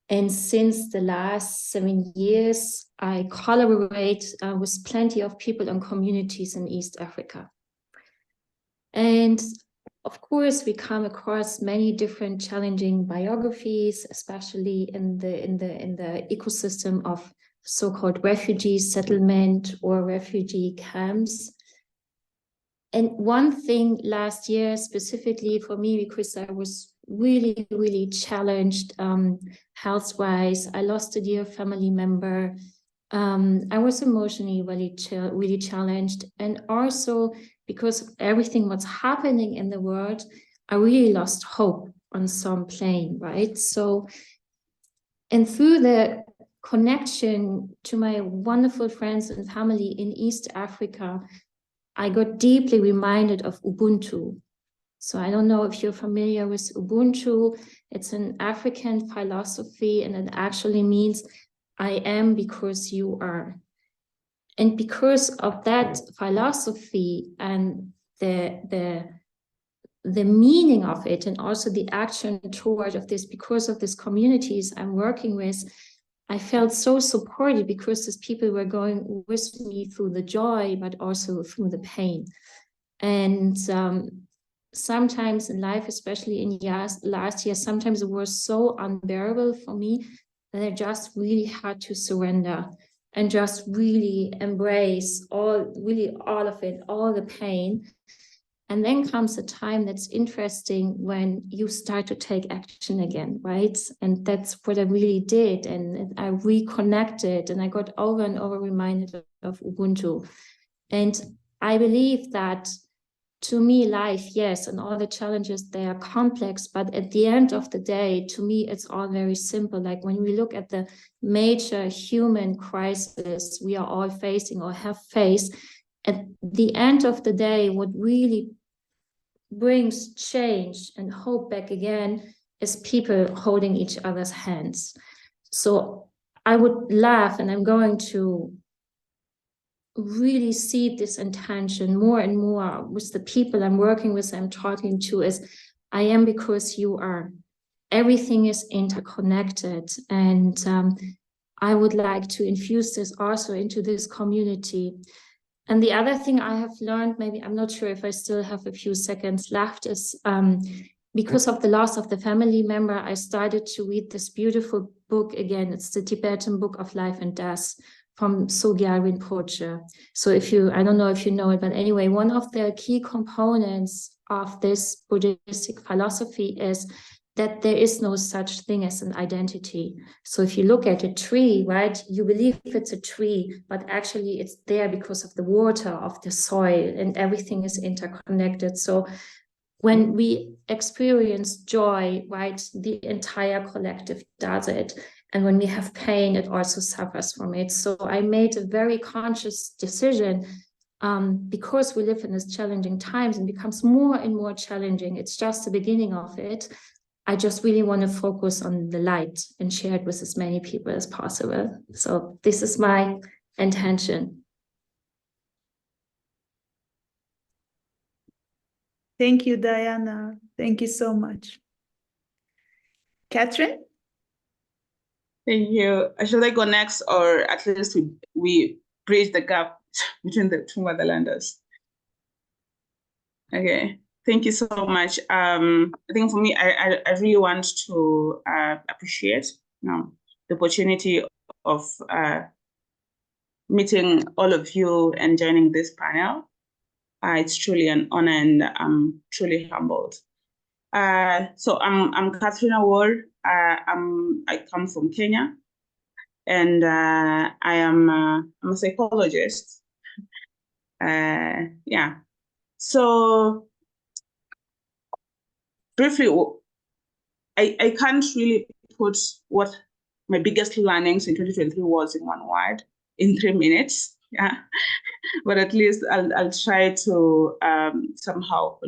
And since the last 7 years, I collaborate with plenty of people and communities in East Africa. And of course, we come across many different challenging biographies, especially in the ecosystem of so-called refugee settlement or refugee camps. And one thing last year, specifically for me, because I was really challenged health-wise. I lost a dear family member. I was emotionally really challenged, and also because of everything what's happening in the world, I really lost hope on some plane, right? So, and through the connection to my wonderful friends and family in East Africa, I got deeply reminded of Ubuntu. So I don't know if you're familiar with Ubuntu. It's an African philosophy, and it actually means I am because you are. And because of that philosophy and the meaning of it, and also the action toward of this, because of these communities I'm working with, I felt so supported because these people were going with me through the joy, but also through the pain. And sometimes in life, especially in last year, sometimes it was so unbearable for me that I just really had to surrender and just really embrace all of it, all the pain. And then comes a time that's interesting when you start to take action again, right? And that's what I really did. And I reconnected, and I got over and over reminded of Ubuntu. And I believe that, to me, life, yes, and all the challenges, they are complex, but at the end of the day, to me, it's all very simple. Like when we look at the major human crisis we are all facing or have faced, at the end of the day, what really brings change and hope back again is people holding each other's hands. So I would love, and I'm going to really see this intention more and more with the people I'm working with, I'm talking to, is I am because you are. Everything is interconnected, and I would like to infuse this also into this community. And the other thing I have learned, maybe I'm not sure if I still have a few seconds left, is because of the loss of the family member, I started to read this beautiful book again. It's the Tibetan Book of Life and Death from Sogyal Rinpoche. So I don't know if you know it, but anyway, one of the key components of this Buddhistic philosophy is that there is no such thing as an identity. So if you look at a tree, right, you believe it's a tree, but actually it's there because of the water, of the soil, and everything is interconnected. So when we experience joy, right, the entire collective does it. And when we have pain, it also suffers from it. So I made a very conscious decision, because we live in these challenging times and becomes more and more challenging. It's just the beginning of it. I just really want to focus on the light and share it with as many people as possible. So this is my intention. Thank you, Diana. Thank you so much. Catherine? Thank you. Should I go next, or at least we bridge the gap between the two motherlanders? Okay. Thank you so much. I think for me, I really want to appreciate the opportunity of meeting all of you and joining this panel. It's truly an honor, and I'm truly humbled. So I'm Catherine Award. I come from Kenya, and I'm a psychologist. Yeah. So briefly, I can't really put what my biggest learnings in 2023 was in one word, in 3 minutes. Yeah, but at least I'll try to somehow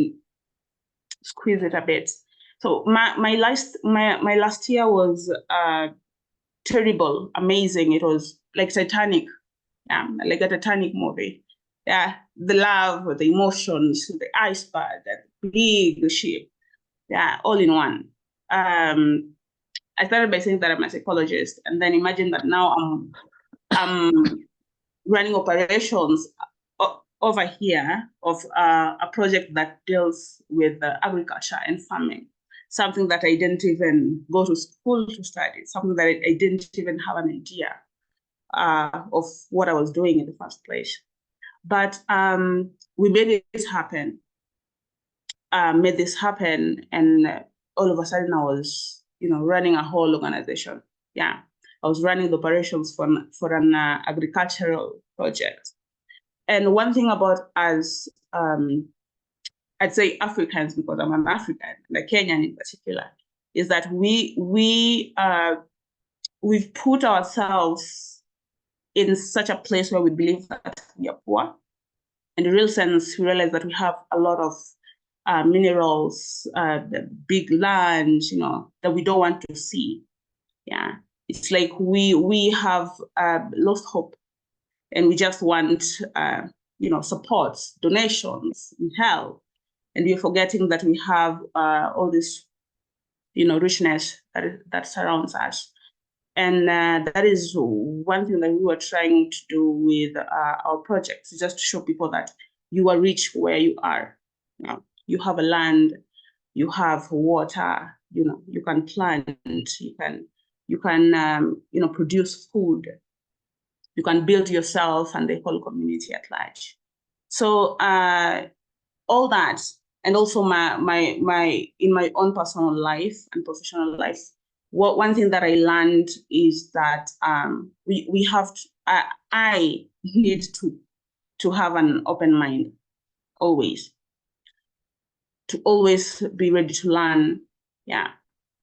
squeeze it a bit. So my last year was terrible, amazing. It was like Titanic, yeah, like a Titanic movie. Yeah, the love, the emotions, the iceberg, the big ship, yeah, all in one. I started by saying that I'm a psychologist, and then imagine that now I'm running operations over here of a project that deals with agriculture and farming, something that I didn't even go to school to study, something that I didn't even have an idea of what I was doing in the first place. But we made this happen, and all of a sudden I was, running a whole organization. Yeah, I was running the operations for an agricultural project. And one thing about us, I'd say Africans, because I'm an African, like Kenyan in particular, is that we've put ourselves in such a place where we believe that we are poor. In the real sense, we realize that we have a lot of minerals, the big land, that we don't want to see. Yeah, it's like we have lost hope, and we just want support, donations, and help, and we're forgetting that we have all this richness that surrounds us. And that is one thing that we were trying to do with our projects, just to show people that you are rich where you are. You have a land, you have water, you can plant, you can produce food, you can build yourself and the whole community at large. So all that, and also my in my own personal life and professional life, one thing that I learned is that we have I need to have an open mind, always be ready to learn. Yeah,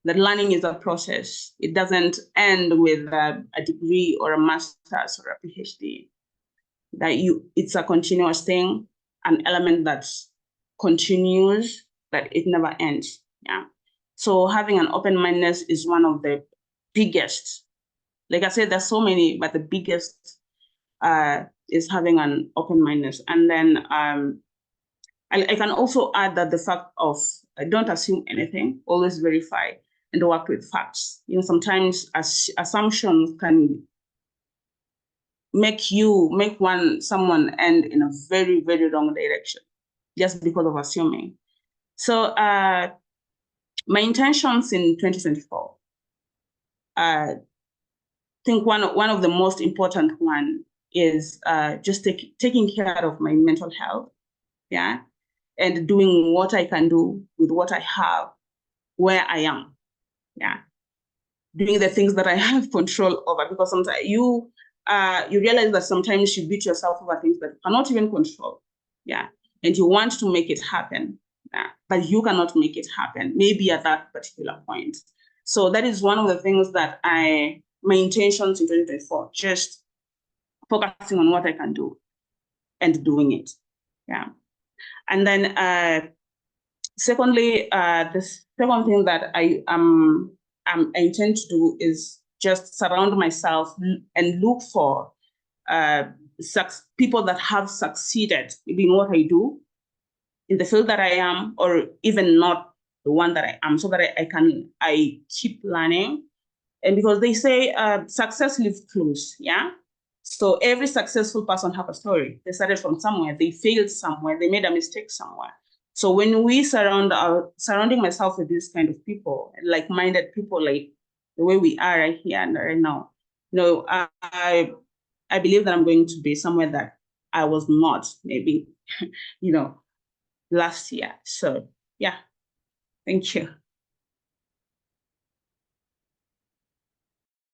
that learning is a process. It doesn't end with a degree or a master's or a PhD. It's a continuous thing, an element that continues, that it never ends. Yeah. So having an open-mindedness is one of the biggest. Like I said, there's so many, but the biggest is having an open-mindedness. And then I can also add that the fact of don't assume anything, always verify and work with facts. Sometimes assumptions can make someone end in a very, very wrong direction just because of assuming. So my intentions in 2024, I think one of the most important one is just taking care of my mental health, yeah, and doing what I can do with what I have, where I am, yeah, doing the things that I have control over, because sometimes you realize that sometimes you beat yourself over things that you cannot even control, yeah, and you want to make it happen, yeah, but you cannot make it happen, maybe at that particular point. So that is one of the things that my intentions in 2024, just focusing on what I can do and doing it, yeah. And then secondly, the second thing that I intend to do is just surround myself and look for people that have succeeded in what I do, in the field that I am, or even not the one that I am, so that I keep learning. And because they say success leaves clues, yeah? So every successful person have a story. They started from somewhere, they failed somewhere, they made a mistake somewhere. So when we surrounding myself with these kind of people, like-minded people, like the way we are right here and right now, I believe that I'm going to be somewhere that I was not, maybe, last year. So yeah, thank you.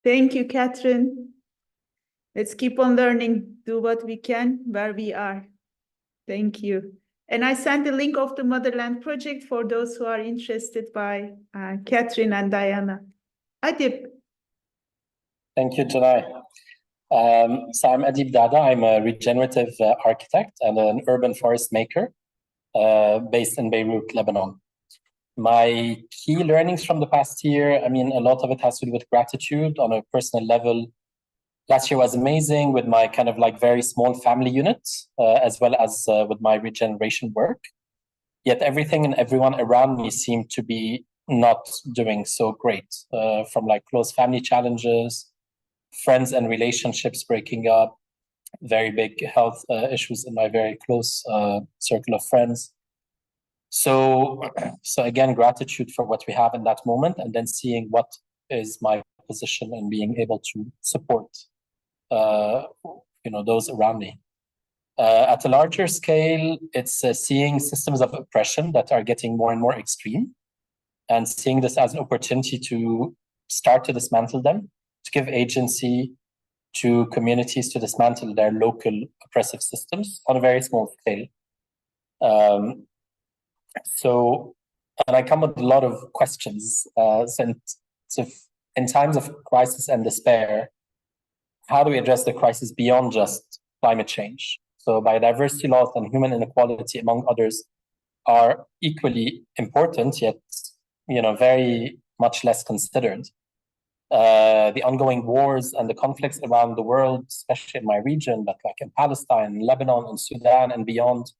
Thank you, Catherine. Let's keep on learning, do what we can where we are. Thank you. And I sent the link of the Motherland project for those who are interested by Catherine and Diana. Adib. Thank you, Janai. So I'm Adib Dada. I'm a regenerative architect and an urban forest maker based in Beirut, Lebanon. My key learnings from the past year, a lot of it has to do with gratitude on a personal level. Last year was amazing with my kind of very small family unit, as well as with my regeneration work. Yet everything and everyone around me seemed to be not doing so great, from close family challenges, friends and relationships breaking up, very big health issues in my very close circle of friends. So again, gratitude for what we have in that moment, and then seeing what is my position and being able to support those around me. At a larger scale, it's seeing systems of oppression that are getting more and more extreme, and seeing this as an opportunity to start to dismantle them, to give agency to communities to dismantle their local oppressive systems on a very small scale. And I come with a lot of questions. So in times of crisis and despair, how do we address the crisis beyond just climate change? So biodiversity loss and human inequality, among others, are equally important, yet very much less considered. The ongoing wars and the conflicts around the world, especially in my region, but in Palestine, Lebanon, and Sudan and beyond,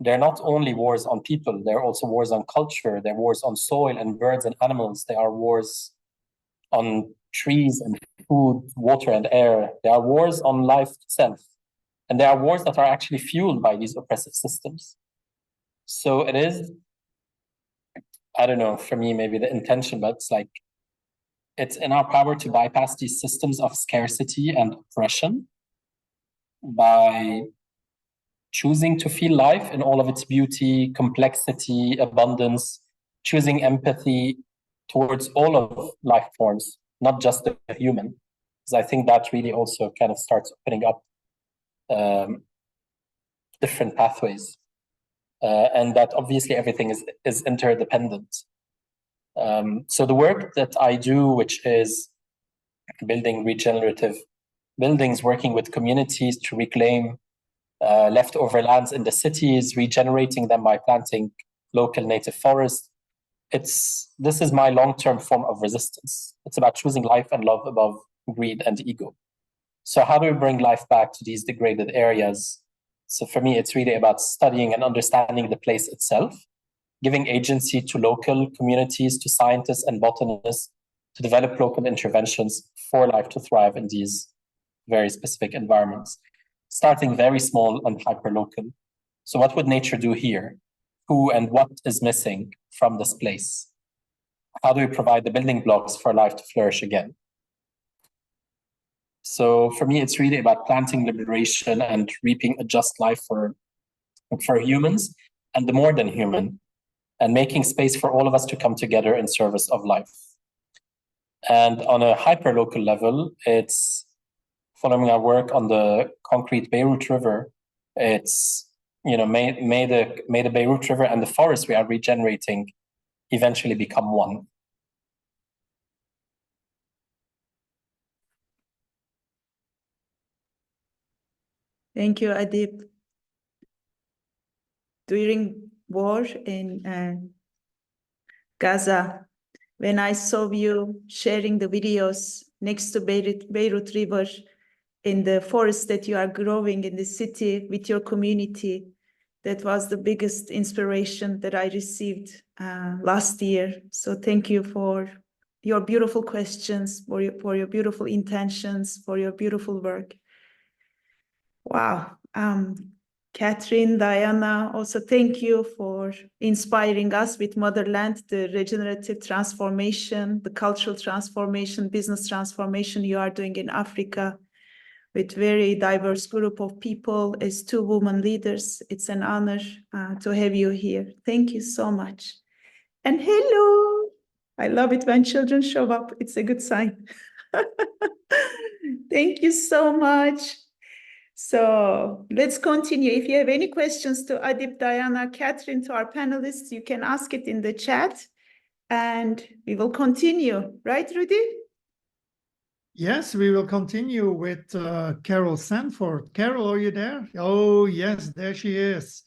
they're not only wars on people, they're also wars on culture, they're wars on soil and birds and animals, they are wars on trees and food, water and air, there are wars on life itself. And there are wars that are actually fueled by these oppressive systems. So it is, I don't know, for me, maybe the intention, but it's in our power to bypass these systems of scarcity and oppression by choosing to feel life in all of its beauty, complexity, abundance, choosing empathy towards all of life forms, not just the human. Because I think that really also kind of starts opening up different pathways. And that obviously everything is interdependent. So the work that I do, which is building regenerative buildings, working with communities to reclaim leftover lands in the cities, regenerating them by planting local native forests. This is my long-term form of resistance. It's about choosing life and love above greed and ego. So how do we bring life back to these degraded areas? So for me, it's really about studying and understanding the place itself, giving agency to local communities, to scientists and botanists, to develop local interventions for life to thrive in these very specific environments, starting very small and hyperlocal. So what would nature do here? Who and what is missing from this place? How do we provide the building blocks for life to flourish again? So for me, it's really about planting liberation and reaping a just life for humans and the more than human, and making space for all of us to come together in service of life. And on a hyperlocal level, it's following our work on the concrete Beirut River. It's, you know, may the Beirut River and the forest we are regenerating eventually become one. Thank you, Adib. During war in Gaza, when I saw you sharing the videos next to Beirut River in the forest that you are growing in the city with your community, that was the biggest inspiration that I received last year. So thank you for your beautiful questions, for your beautiful intentions, for your beautiful work. Wow. Catherine, Diana, also thank you for inspiring us with Motherland, the regenerative transformation, the cultural transformation, business transformation you are doing in Africa with very diverse group of people as 2 women leaders. It's an honor to have you here. Thank you so much. And hello. I love it when children show up. It's a good sign. Thank you so much. So let's continue. If you have any questions to Adib, Diana, Catherine, to our panelists, you can ask it in the chat and we will continue. Right, Rudy? Yes, we will continue with Carol Sanford. Carol, are you there? Oh, yes, there she is.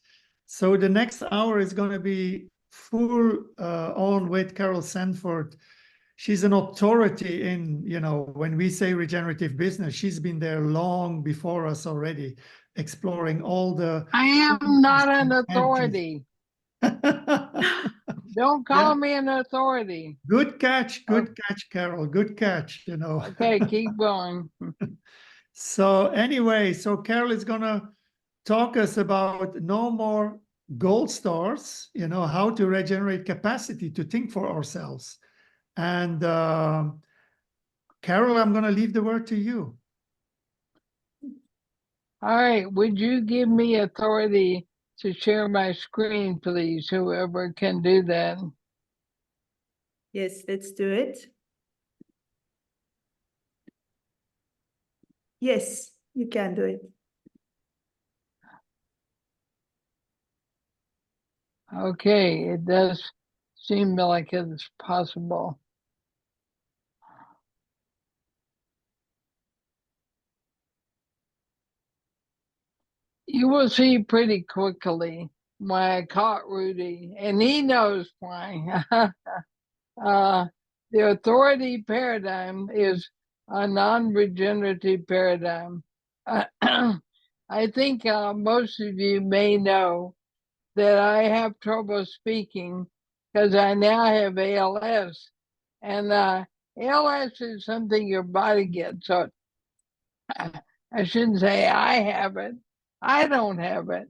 So the next hour is going to be full on with Carol Sanford. She's an authority in, you know, when we say regenerative business, she's been there long before us already, exploring all the... I am not an authority. Don't call me an authority. Good catch, Carol. Good catch, you know. Okay, keep going. So anyway, so Carol is going to talk us about no more gold stars, you know, how to regenerate capacity to think for ourselves. And Carol, I'm going to leave the word to you. All right. Would you give me authority to share my screen, please, whoever can do that? Yes, let's do it. Yes, you can do it. Okay, it does seem like it's possible. You will see pretty quickly why I caught Rudy, and he knows why. The authority paradigm is a non-regenerative paradigm. I think most of you may know that I have trouble speaking because I now have ALS, and ALS is something your body gets. So I shouldn't say I have it. I don't have it,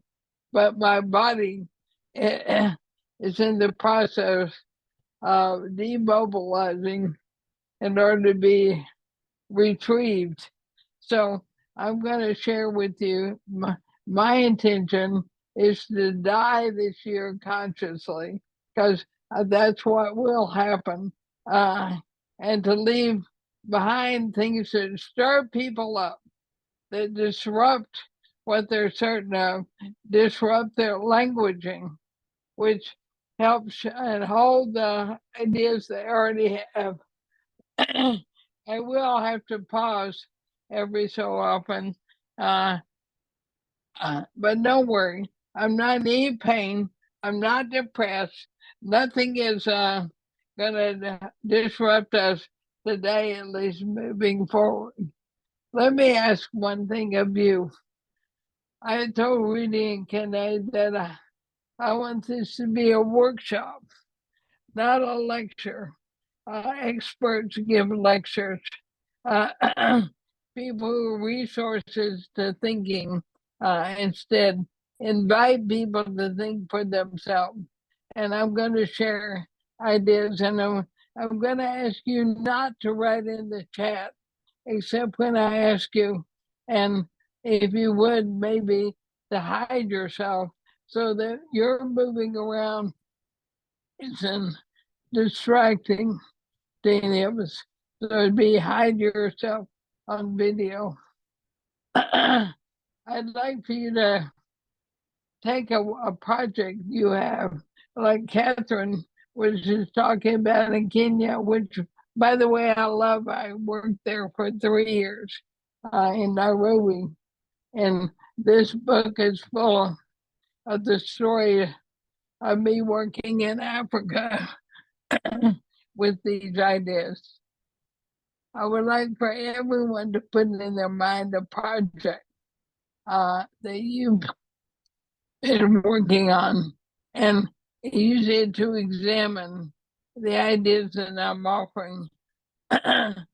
but my body is in the process of demobilizing in order to be retrieved. So I'm going to share with you my intention is to die this year consciously, because that's what will happen, and to leave behind things that stir people up, that disrupt what they're certain of, disrupt their languaging, which helps and hold the ideas they already have. I will have to pause every so often, but don't worry, I'm not in any pain, I'm not depressed, nothing is going to disrupt us today, at least moving forward. Let me ask one thing of you. I told Rudy and Kenneth that I want this to be a workshop, not a lecture. Experts give lectures. people who are resources to thinking, instead invite people to think for themselves. And I'm going to share ideas, and I'm going to ask you not to write in the chat, except when I ask you. And if you would, maybe to hide yourself so that you're moving around isn't distracting to any of us. So it'd be hide yourself on video. I'd like for you to take a project you have, like Catherine was just talking about in Kenya, which, by the way, I love. I worked there for 3 years in Nairobi. And this book is full of the story of me working in Africa with these ideas. I would like for everyone to put in their mind a project that you've been working on and use it to examine the ideas that I'm offering. In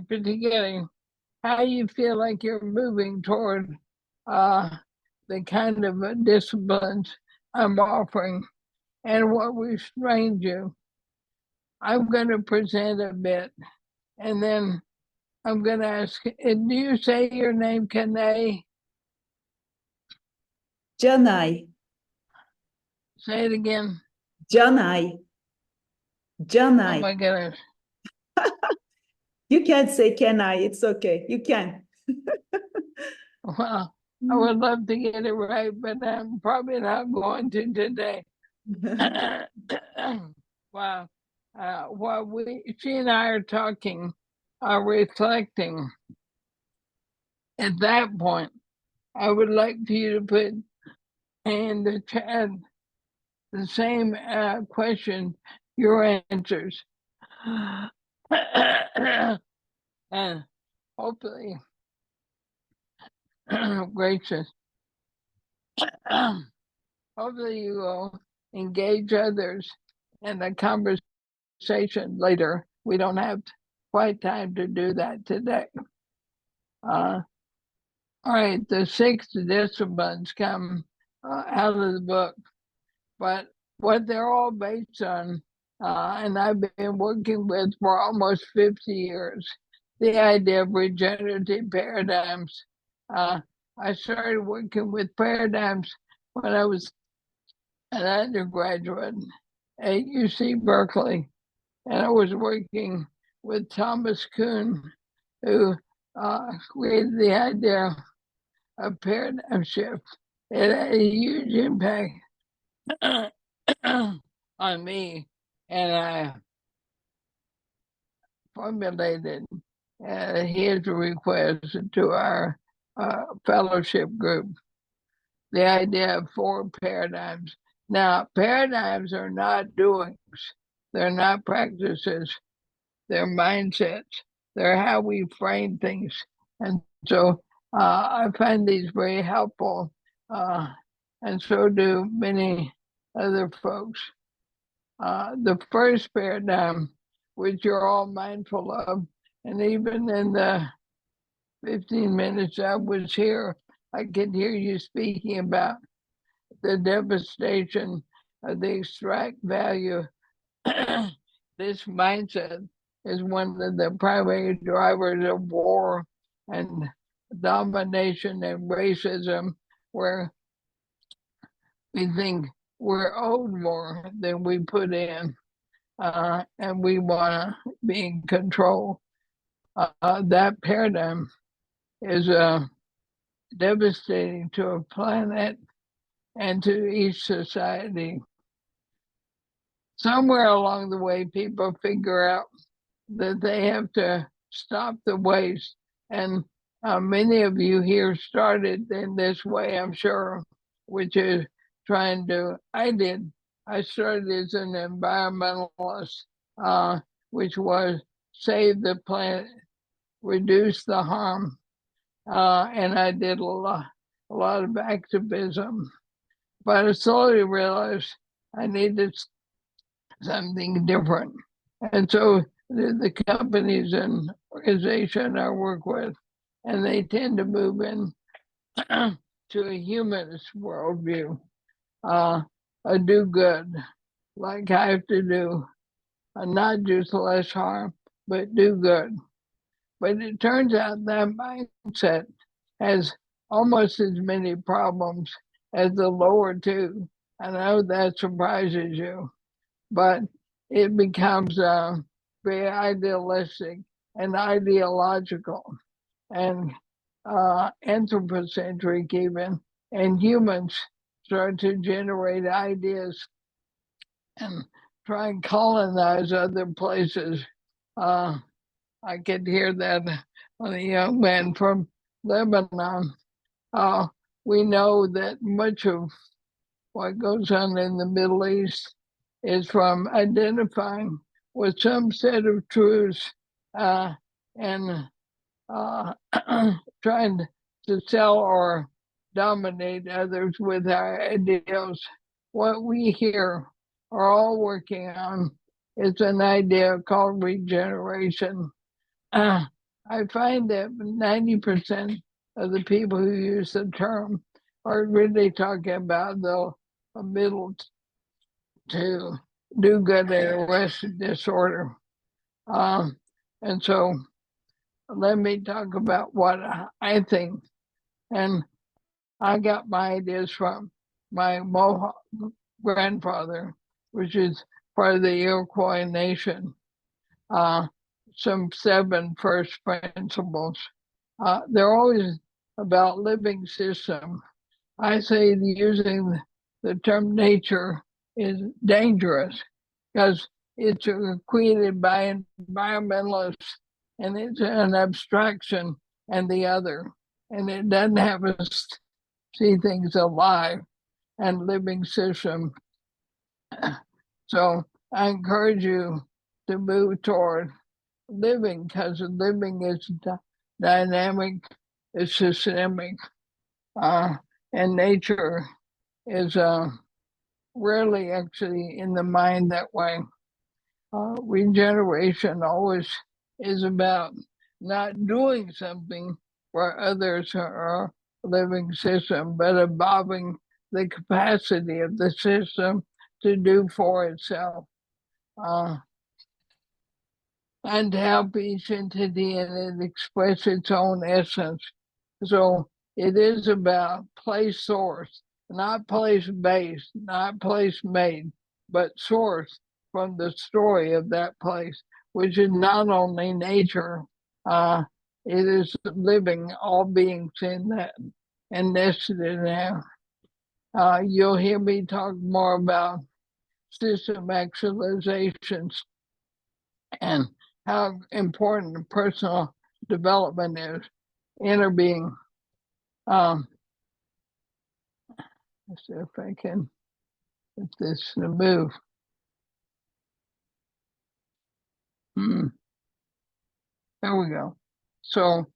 particular, how you feel like you're moving toward the kind of disciplines I'm offering and what restrained you. I'm going to present a bit, and then I'm going to ask, do you say your name, Kane? Janai. Say it again. Janai. Janai. Oh my goodness. You can't say can I, it's okay. You can. Well, I would love to get it right, but I'm probably not going to today. Wow. While she and I are talking, reflecting, at that point, I would like for you to put in the chat the same question, your answers. And hopefully, gracious, hopefully you will engage others in the conversation later. We don't have quite time to do that today. All right, the 6 disciplines come out of the book, but what they're all based on, and I've been working with for almost 50 years, the idea of regenerative paradigms. I started working with paradigms when I was an undergraduate at UC Berkeley, and I was working with Thomas Kuhn, who created the idea of paradigm shift. It had a huge impact on me, and I formulated his request to our fellowship group, the idea of 4 paradigms. Now, paradigms are not doings, they're not practices, they're mindsets, they're how we frame things. And so I find these very helpful, and so do many other folks. The first paradigm, which you're all mindful of, and even in the 15 minutes I was here, I could hear you speaking about the devastation of the extract value. This mindset is one of the primary drivers of war and domination and racism, where we think we're owed more than we put in, and we want to be in control. That paradigm is devastating to a planet and to each society. Somewhere along the way, people figure out that they have to stop the waste. And many of you here started in this way, I'm sure, which is trying to, I started as an environmentalist, which was save the planet, reduce the harm. And I did a lot of activism. But I slowly realized I needed something different. And so the companies and organization I work with, and they tend to move in to a humanist worldview, a do good, like I have to do, not just less harm, but do good. But it turns out that mindset has almost as many problems as the lower two. I know that surprises you, but it becomes very idealistic and ideological and anthropocentric even, and humans start to generate ideas and try and colonize other places. I could hear that on a young man from Lebanon. We know that much of what goes on in the Middle East is from identifying with some set of truths and trying to sell or dominate others with our ideals. What we here are all working on is an idea called regeneration. I find that 90% of the people who use the term are really talking about the middle to do good and arrest disorder. And so let me talk about what I think. And I got my ideas from my Mohawk grandfather, which is part of the Iroquois Nation. Some 7 first principles. They're always about living system. I say using the term nature is dangerous because it's created by environmentalists and it's an abstraction and the other. And it doesn't have us see things alive and living system. So I encourage you to move toward living, because living is dynamic, it's systemic, and nature is rarely actually in the mind that way. Regeneration always is about not doing something for others or living system, but evolving the capacity of the system to do for itself. And help each entity in it express its own essence. So it is about place source, not place based, not place made, but source from the story of that place, which is not only nature, it is living, all beings in that and nested in there. You'll hear me talk more about system actualizations and how important personal development is, inner being. Let's see if I can get this to move. There we go. So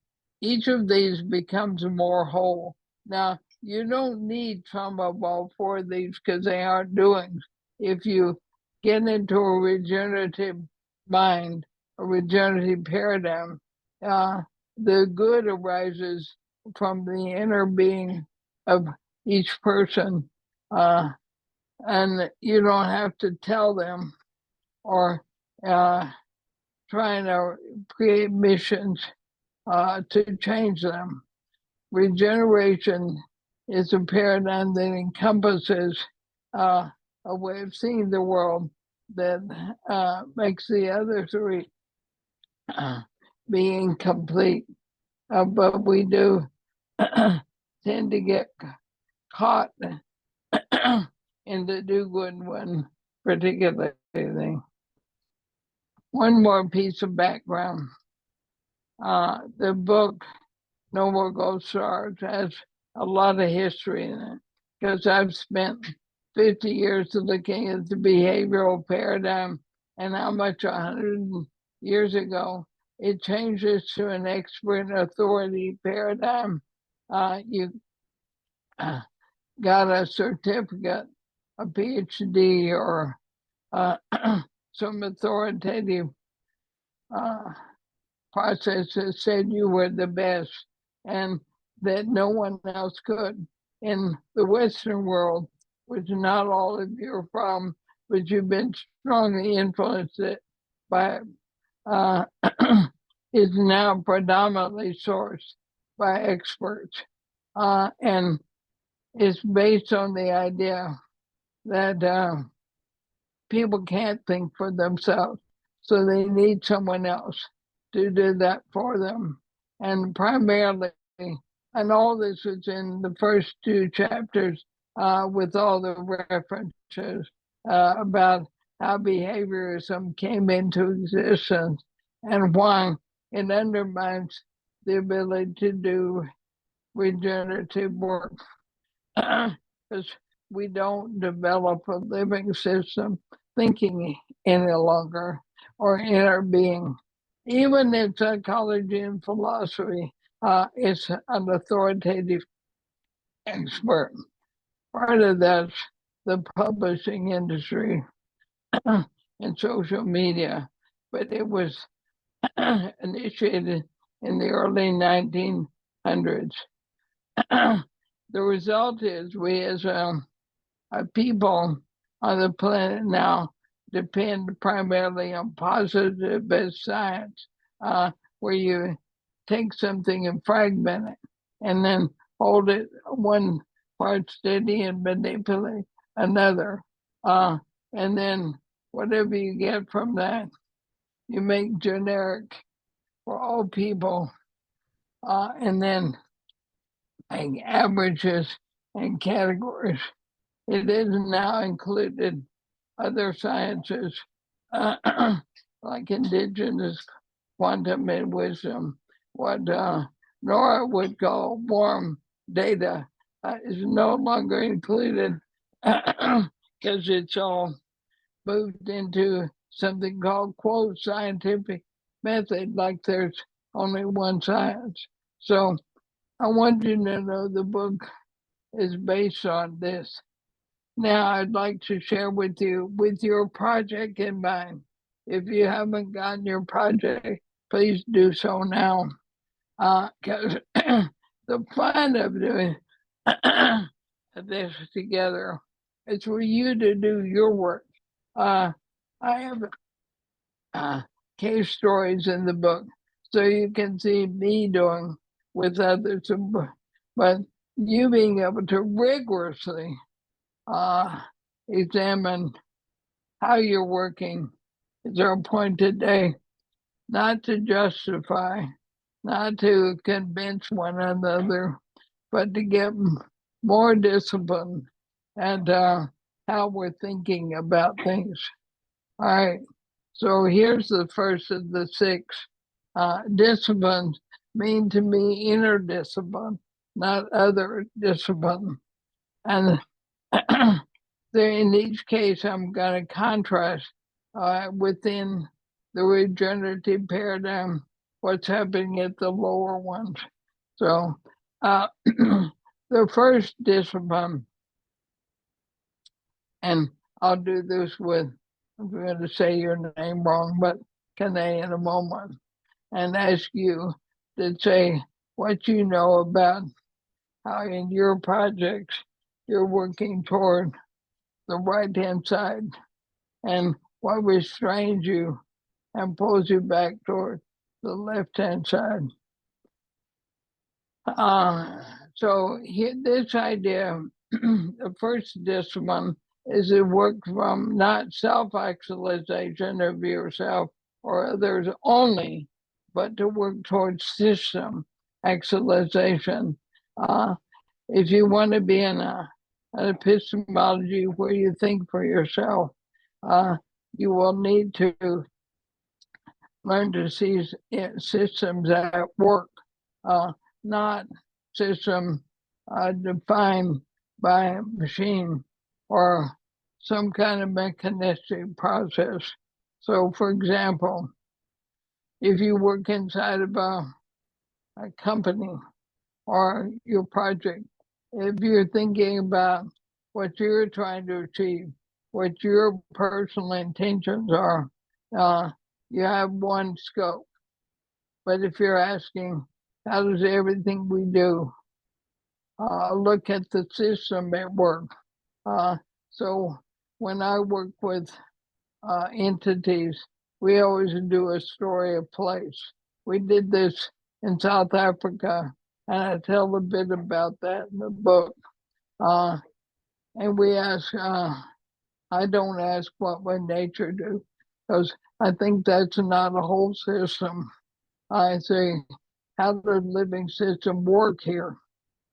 each of these becomes more whole. Now, you don't need trauma of all 4 of these because they aren't doings. If you get into a regenerative mind, a regenerative paradigm, the good arises from the inner being of each person, and you don't have to tell them or trying to create missions to change them. Regeneration is a paradigm that encompasses a way of seeing the world that makes the other 3 be incomplete. But we do tend to get caught in the do-good one particular thing. One more piece of background. The book, No More Gold Stars, has a lot of history in it because I've spent 50 years looking at the behavioral paradigm and how much 100 years ago it changes to an expert authority paradigm. You got a certificate, a PhD, or some authoritative process that said you were the best and that no one else could. In the Western world, which not all of you are from, but you've been strongly influenced by is now predominantly sourced by experts. And it's based on the idea that people can't think for themselves, so they need someone else to do that for them. And primarily, and all this is in the first 2 chapters with all the references about how behaviorism came into existence and why it undermines the ability to do regenerative work. Because we don't develop a living system thinking any longer or inner being. Even in psychology and philosophy, it's an authoritative expert. Part of that's the publishing industry and social media, but it was initiated in the early 1900s. The result is we as people on the planet now depend primarily on positivist science, where you take something and fragment it and then hold it one part steady and manipulate another. And then whatever you get from that, you make generic for all people, and then like averages and categories. It is now included other sciences like indigenous quantum and wisdom, what Nora would call warm data is no longer included because it's all moved into something called quote scientific method, like there's only one science. So I want you to know the book is based on this. Now I'd like to share with you with your project in mind. If you haven't gotten your project, please do so now. Because the fun of doing this together is for you to do your work. I have case stories in the book, so you can see me doing with others, but you being able to rigorously examine how you're working is our point today, not to justify, not to convince one another, but to get more discipline and how we're thinking about things. All right, so here's the first of the 6. Disciplines mean to me inner discipline, not other discipline. And in each case, I'm going to contrast within the regenerative paradigm what's happening at the lower ones. So the first discipline, and I'll do this with, I'm going to say your name wrong, but can I in a moment, and ask you to say what you know about how in your projects you're working toward the right-hand side and what restrains you and pulls you back toward the left-hand side. So here, this idea, the first discipline is to work from not self-actualization of yourself or others only, but to work towards system actualization. If you want to be in an epistemology where you think for yourself, you will need to learn to see systems at work, not system defined by a machine or some kind of mechanistic process. So for example, if you work inside of a company or your project, if you're thinking about what you're trying to achieve, what your personal intentions are, you have one scope. But if you're asking, how does everything we do look at the system at work? So when I work with entities, we always do a story of place. We did this in South Africa, and I tell a bit about that in the book. And we ask, I don't ask what would nature do, because I think that's not a whole system. I say, how does living system work here?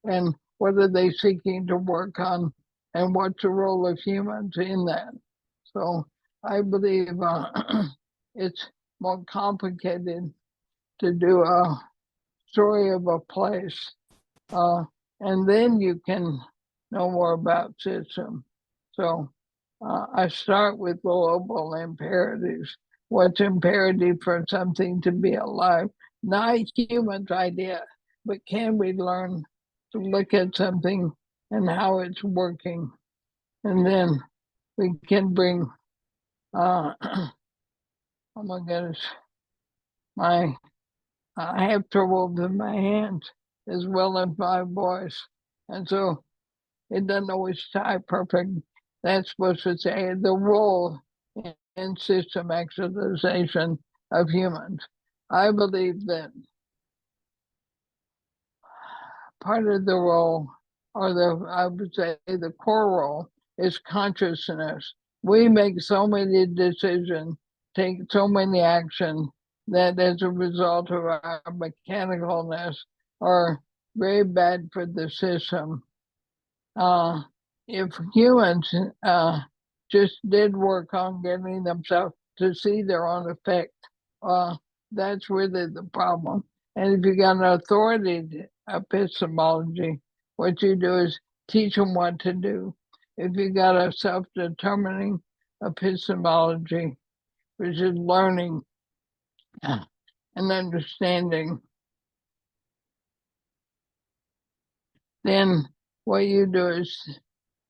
And what are they seeking to work on? And what's the role of humans in that? So I believe it's more complicated to do a story of a place. And then you can know more about system. So I start with global imperatives. What's imperative for something to be alive? Not humans' idea, but can we learn to look at something and how it's working? And then we can bring, oh my goodness, I have trouble with my hands as well as my voice. And so it doesn't always tie perfect. That's supposed to say the role in system actualization of humans. I believe that part of the role, or I would say the core role, is consciousness. We make so many decisions, take so many actions that as a result of our mechanicalness are very bad for the system. If humans just did work on getting themselves to see their own effect, that's really the problem. And if you got an authority epistemology, what you do is teach them what to do. If you got a self-determining epistemology, which is learning and understanding, then what you do is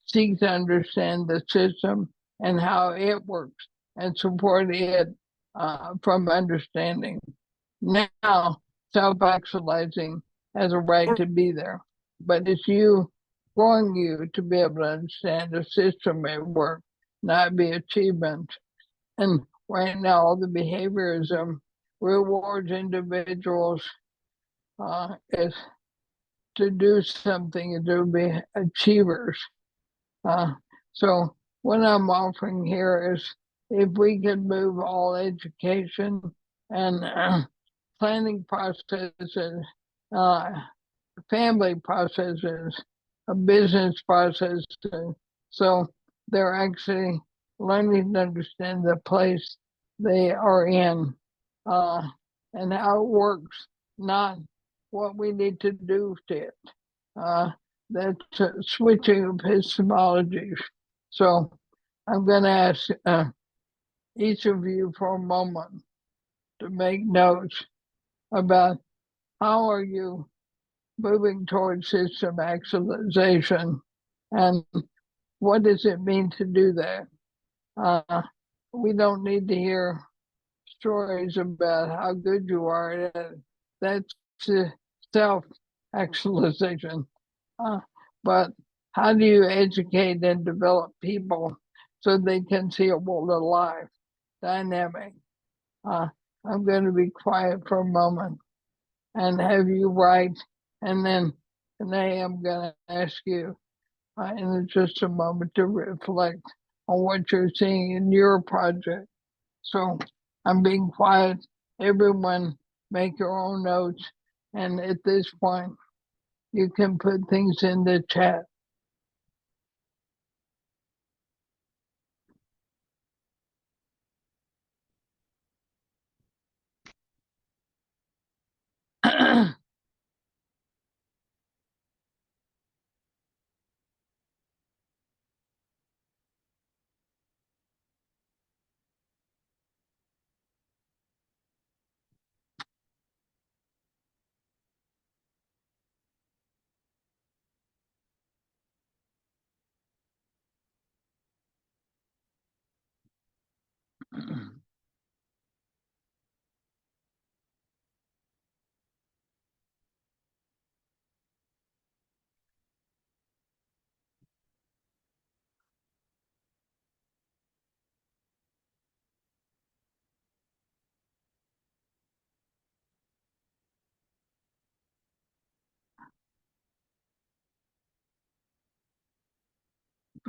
seek to understand the system and how it works and support it from understanding. Now, self-actualizing has a right to be there, but it's you growing you to be able to understand the system at work, not be achievement. And right now, all the behaviorism rewards individuals is to do something and to be achievers. So what I'm offering here is if we can move all education and planning processes, family processes, business processes, so they're actually learning to understand the place they are in and how it works, not what we need to do to it. That's switching epistemologies. So I'm going to ask each of you for a moment to make notes about how are you moving towards system actualization and what does it mean to do that? We don't need to hear stories about how good you are at it. That's self-actualization. But how do you educate and develop people so they can see a world alive, dynamic? I'm going to be quiet for a moment and have you write, and then Renee, I'm going to ask you in just a moment to reflect on what you're seeing in your project. So I'm being quiet. Everyone make your own notes. And at this point, you can put things in the chat.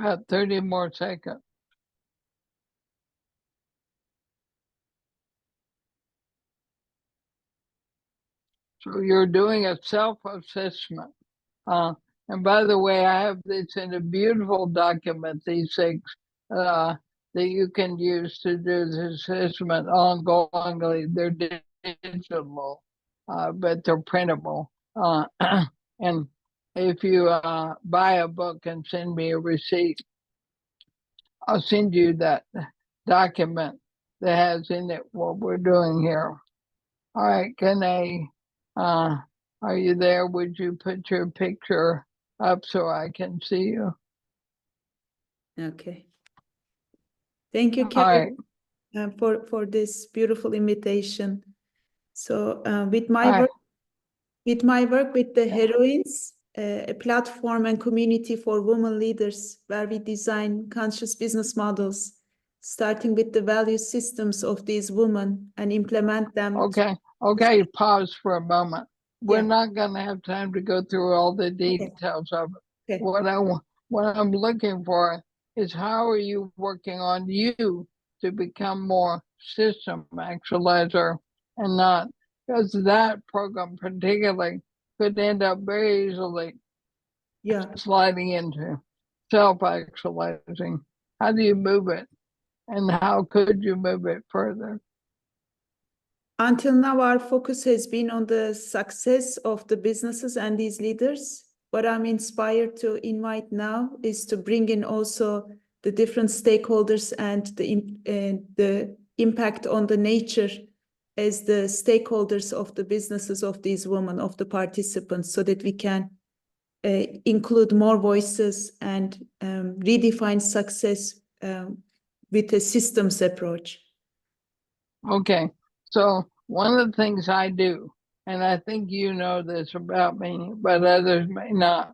About 30 more seconds. So you're doing a self-assessment. And by the way, I have this in a beautiful document, these things that you can use to do this assessment ongoingly. They're digital, but they're printable. And if you buy a book and send me a receipt, I'll send you that document that has in it what we're doing here. All right, are you there? Would you put your picture up so I can see you? Okay. Thank you, All Cara, right. for this beautiful invitation. So with my Hi. work with the heroines, a platform and community for women leaders where we design conscious business models, starting with the value systems of these women and implement them. Okay, pause for a moment. We're Yeah. not going to have time to go through all the details of it. Okay. What I'm looking for is how are you working on you to become more system actualizer and not, because that program particularly could end up very easily sliding into self-actualizing. How do you move it? And how could you move it further? Until now, our focus has been on the success of the businesses and these leaders. What I'm inspired to invite now is to bring in also the different stakeholders and the impact on the nature as the stakeholders of the businesses of these women, of the participants, so that we can include more voices and redefine success with a systems approach. Okay, so one of the things I do, and I think you know this about me, but others may not.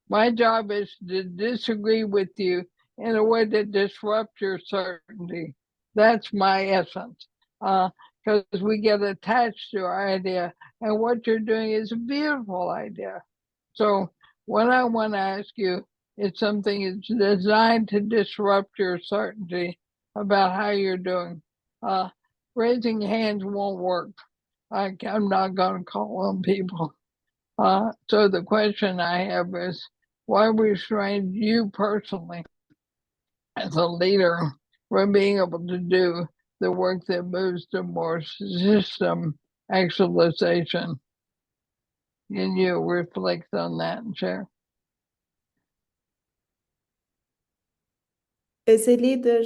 My job is to disagree with you in a way that disrupts your certainty. That's my essence. Because we get attached to our idea, and what you're doing is a beautiful idea. So what I want to ask you is something that's designed to disrupt your certainty about how you're doing. Raising hands won't work. I'm not going to call on people. So the question I have is, why restrain you personally as a leader from being able to do the work that moves to more system actualization? Can you reflect on that and share? As a leader,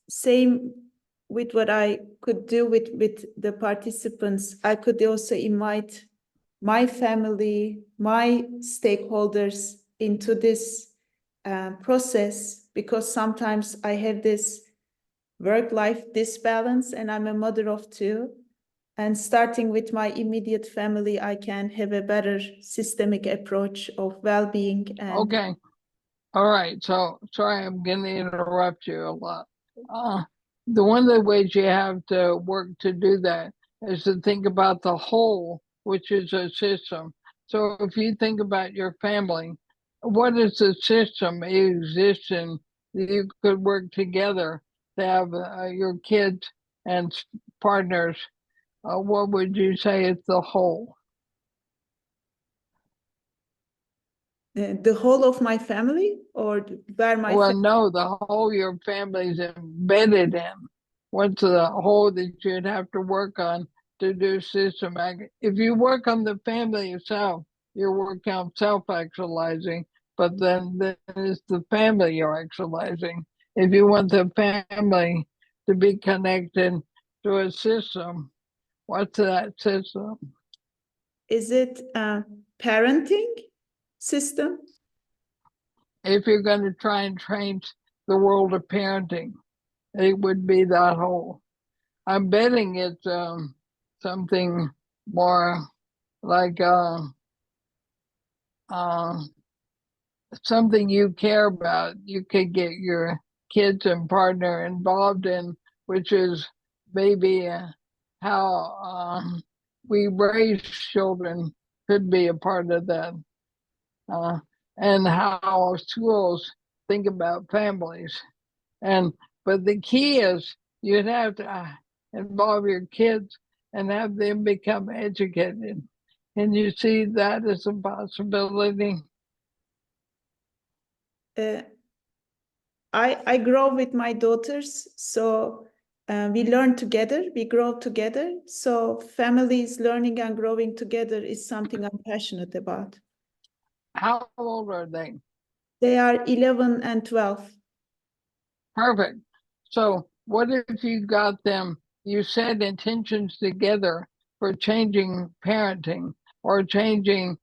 same with what I could do with the participants, I could also invite my family, my stakeholders into this process, because sometimes I have this work-life disbalance and I'm a mother of two. And starting with my immediate family, I can have a better systemic approach of well-being. And okay. All right. So sorry, I'm going to interrupt you a lot. One of the ways you have to work to do that is to think about the whole, which is a system. So if you think about your family, what is the system exists in that you could work together to have your kids and partners? What would you say is the whole? the whole of my family, or where my no, the whole your family's embedded in. What's the whole that you'd have to work on to do system? If you work on the family yourself, you're working on self-actualizing, but then it's the family you're actualizing. If you want the family to be connected to a system, what's that system? Is it a parenting system? If you're going to try and train the world of parenting, it would be that whole. I'm betting it's something more like something you care about. You could get your kids and partner involved in, which is maybe how we raise children could be a part of that. and how schools think about families. But the key is you'd have to involve your kids and have them become educated. Can you see that as a possibility? I grow with my daughters, so we learn together, we grow together. So families learning and growing together is something I'm passionate about. How old are they? They are 11 and 12. Perfect. So what if you got them, you set intentions together for changing parenting or changing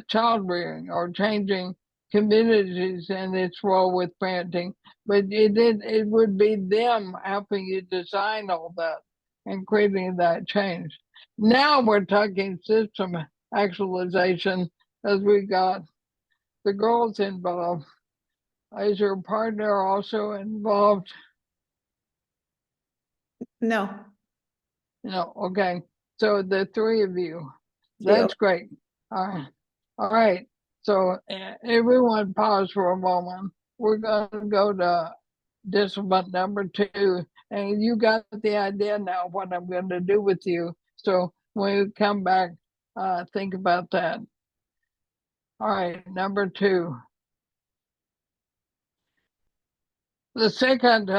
child rearing or changing communities and its role with parenting, but it would be them helping you design all that and creating that change. Now we're talking system actualization as we got the girls involved. Is your partner also involved? No. No, okay. So the three of you, that's great. All right. So everyone pause for a moment. We're going to go to discipline number 2. And you got the idea now what I'm going to do with you. So when we come back, think about that. All right, number 2. The second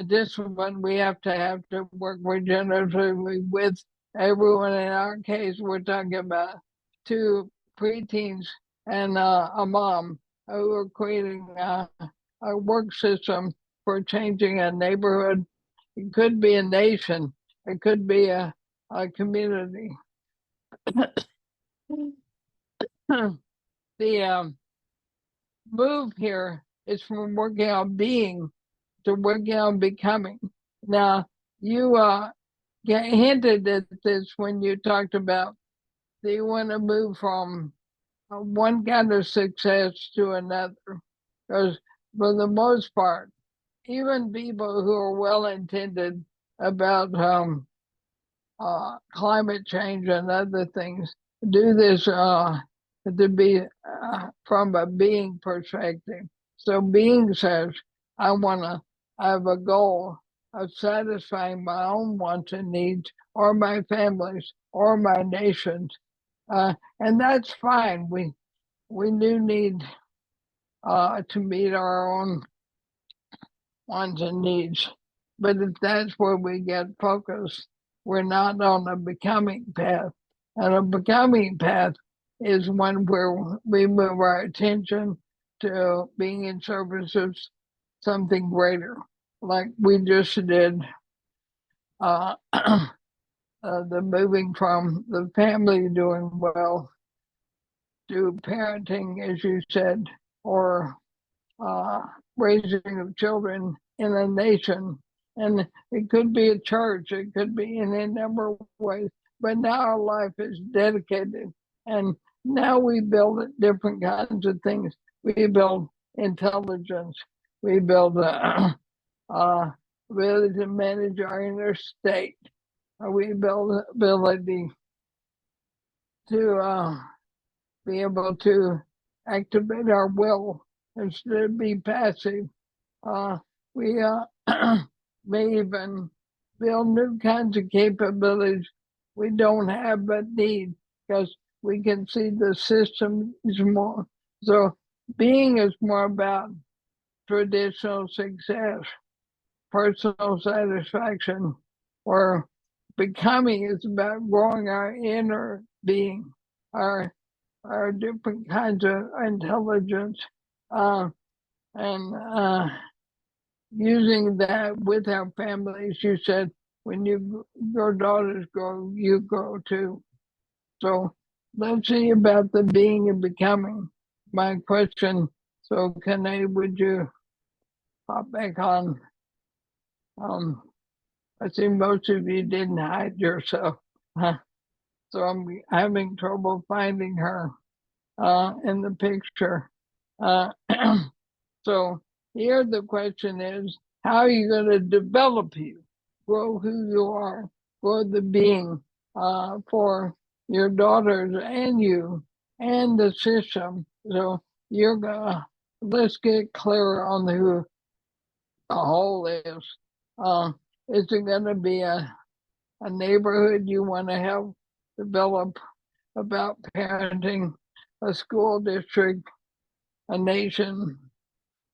discipline we have to work regeneratively with everyone. In our case, we're talking about 2 preteens and a mom who are creating a work system for changing a neighborhood. It could be a nation. It could be a community. The move here is from working on being to working on becoming. Now, you hinted at this when you talked about that you want to move from one kind of success to another. Because for the most part, even people who are well-intended about climate change and other things do this to be from a being perspective. So being says, I want to have a goal of satisfying my own wants and needs, or my family's, or my nation's, and that's fine. We do need to meet our own wants and needs, but if that's where we get focused, we're not on a becoming path. And a becoming path is one where we move our attention to being in service of something greater, like we just did the moving from the family doing well to parenting, as you said, or raising of children in a nation. And it could be a church, it could be in a number of ways, but now our life is dedicated. And now we build different kinds of things. We build intelligence, we build ability to manage our inner state, we build ability to be able to activate our will instead of be passive. We may even build new kinds of capabilities we don't have but need, because we can see the system is more. So being is more about traditional success, personal satisfaction, or becoming is about growing our inner being, our different kinds of intelligence, and using that with our families. You said when your daughters grow, you grow too. So let's see about the being and becoming. My question, so Kane, would you pop back on? I see most of you didn't hide yourself. So I'm having trouble finding her in the picture. So here the question is, how are you going to develop you, grow who you are, grow the being for your daughters and you and the system? So you're gonna, let's get clear on who the whole is. Is it gonna be a neighborhood you want to help develop about parenting, a school district, a nation,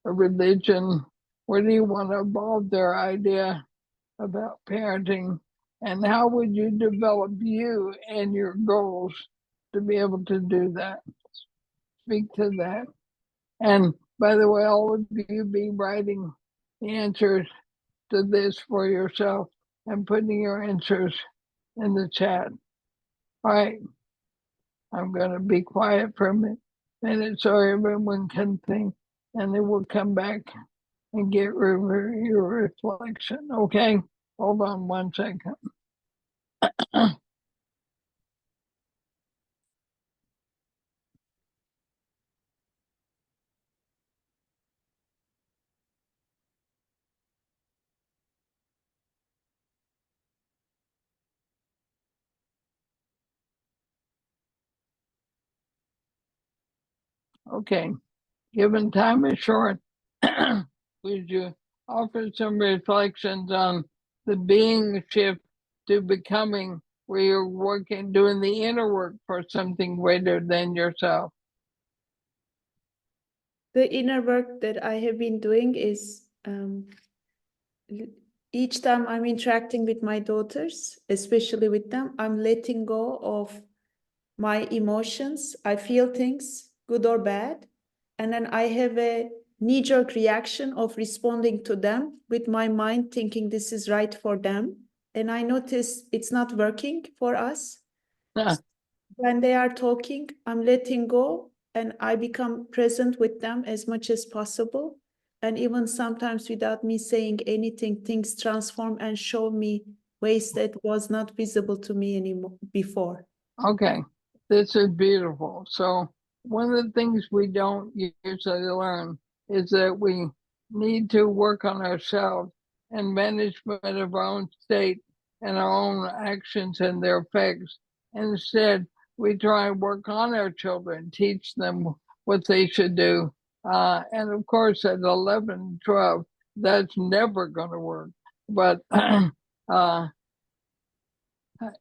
a religion? Where do you want to evolve their idea about parenting? And how would you develop you and your goals to be able to do that? Speak to that. And by the way, all of you be writing the answers to this for yourself and putting your answers in the chat. All right, I'm going to be quiet for a minute so everyone can think, and then we'll come back and get your reflection. Okay, hold on 1 second. Okay, given time is short, would you offer some reflections on the being shift to becoming, where you're working, doing the inner work for something greater than yourself? The inner work that I have been doing is each time I'm interacting with my daughters, especially with them, I'm letting go of my emotions. I feel things, good or bad, and then I have a knee-jerk reaction of responding to them with my mind thinking this is right for them. And I notice it's not working for us. When they are talking, I'm letting go and I become present with them as much as possible. And even sometimes without me saying anything, things transform and show me ways that was not visible to me anymore before. Okay, this is beautiful. So one of the things we don't usually learn is that we need to work on ourselves and management of our own state and our own actions and their effects. Instead, we try and work on our children, teach them what they should do. And of course, at 11, 12, that's never going to work. But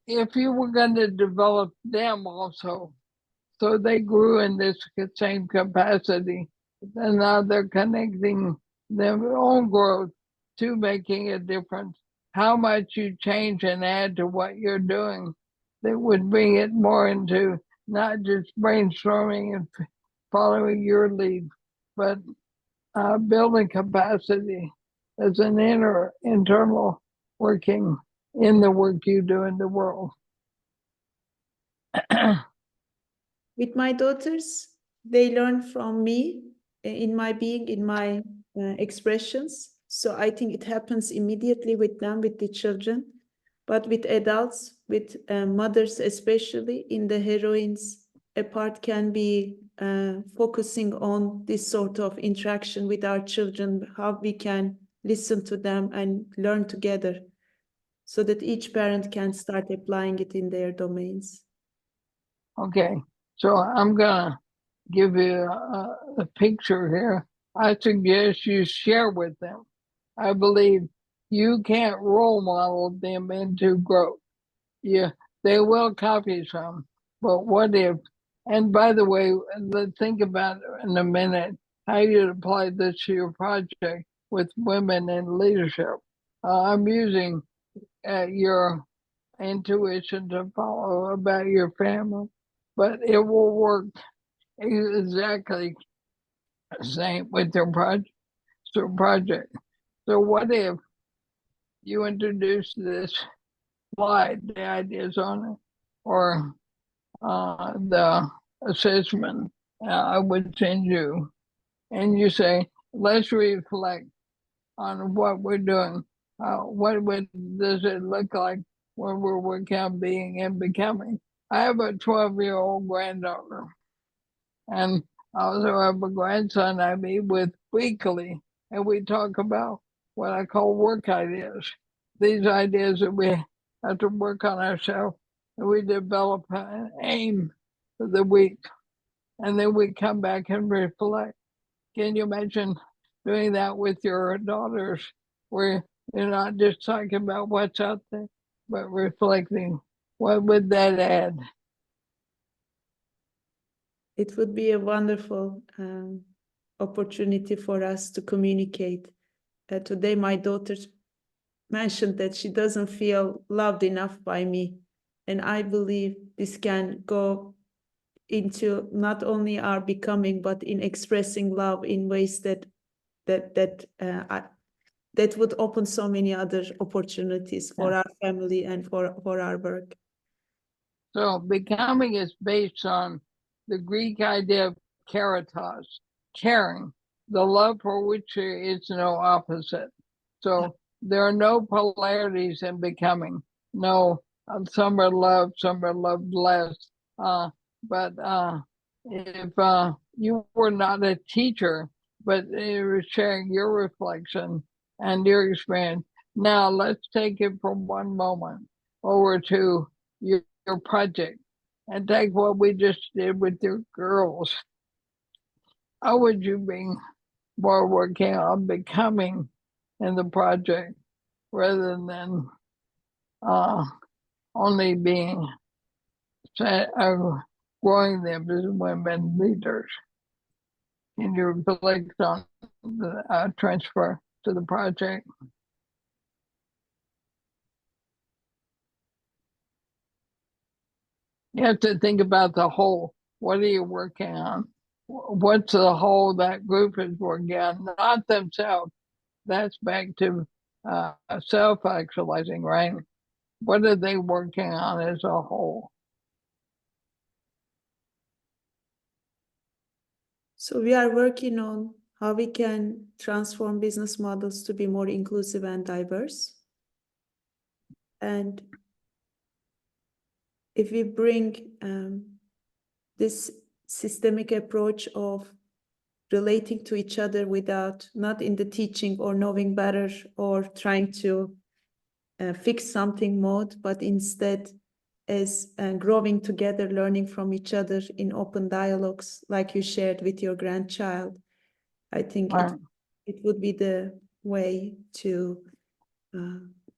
if you were going to develop them also, so they grew in this same capacity, and now they're connecting their own growth to making a difference. How much you change and add to what you're doing that would bring it more into not just brainstorming and following your lead, but building capacity as an internal working in the work you do in the world. With my daughters, they learn from me in my being, in my expressions. So I think it happens immediately with them, with the children. But with adults, with mothers especially, in the heroines, a part can be focusing on this sort of interaction with our children, how we can listen to them and learn together, so that each parent can start applying it in their domains. Okay, so I'm gonna give you a picture here. I suggest you share with them. I believe you can't role model them into growth. Yeah, they will copy some, but what if, and by the way, let's think about in a minute how you apply this to your project with women in leadership. I'm using your intuition to follow about your family, but it will work exactly the same with your project. So what if you introduce this slide, the ideas on it, or the assessment I would send you, and you say, let's reflect on what we're doing. Does it look like when we're working on being and becoming? I have a 12-year-old granddaughter, and I also have a grandson I meet with weekly, and we talk about what I call work ideas. These ideas that we have to work on ourselves, and we develop an aim for the week. and then we come back and reflect. Can you imagine doing that with your daughters, where you're not just talking about what's out there, but reflecting? What would that add? It would be a wonderful opportunity for us to communicate. Today, my daughter mentioned that she doesn't feel loved enough by me. And I believe this can go into not only our becoming, but in expressing love in ways that would open so many other opportunities for our family and for our work. So becoming is based on the Greek idea of karatos, caring, the love for which there is no opposite. So there are no polarities in becoming. No, some are loved, some are loved less. But if you were not a teacher, but you were sharing your reflection and your experience, now let's take it from one moment over to your project and take what we just did with your girls. How would you be more working on becoming in the project rather than only being growing them as women leaders? Can you reflect on the transfer to the project? You have to think about the whole. What are you working on? What's the whole that group is working on? Not themselves. That's back to self-actualizing, right? What are they working on as a whole? So we are working on how we can transform business models to be more inclusive and diverse. And if we bring this systemic approach of relating to each other without, not in the teaching or knowing better or trying to fix something mode, but instead as growing together, learning from each other in open dialogues, like you shared with your grandchild, I think it would be the way to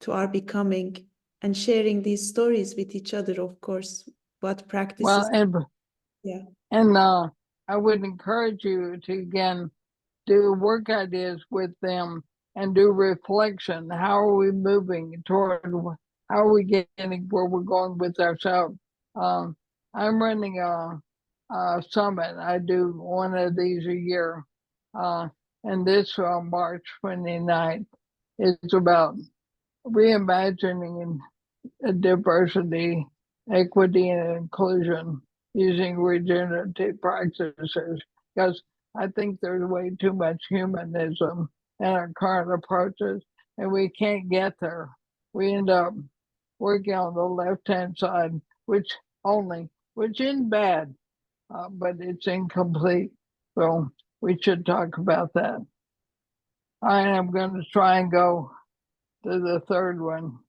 our becoming and sharing these stories with each other, of course, what practices. And I would encourage you to, again, do work ideas with them and do reflection. How are we moving toward, how are we getting where we're going with ourselves? I'm running a summit. I do one of these a year. And this March 29th is about reimagining diversity, equity, and inclusion using regenerative practices, because I think there's way too much humanism in our current approaches, and we can't get there. We end up working on the left-hand side, which isn't bad, but it's incomplete. So we should talk about that. I am going to try and go to the third one.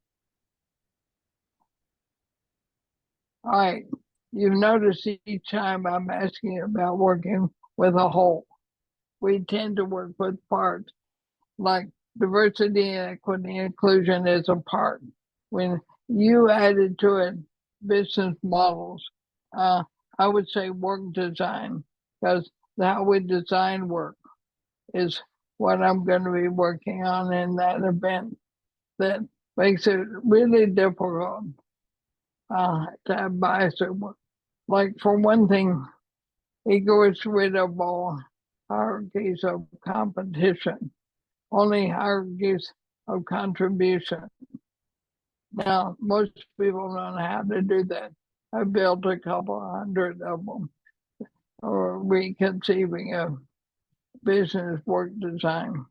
All right, you've noticed each time I'm asking about working with a whole. We tend to work with parts, like diversity, equity, inclusion is a part. When you added to it business models, I would say work design, because how we design work is what I'm going to be working on in that event. That makes it really difficult to have bias at work. Like, for one thing, it gets rid of all hierarchies of competition, only hierarchies of contribution. Now, most people don't know how to do that. I built a couple hundred of them, or reconceiving of business work design,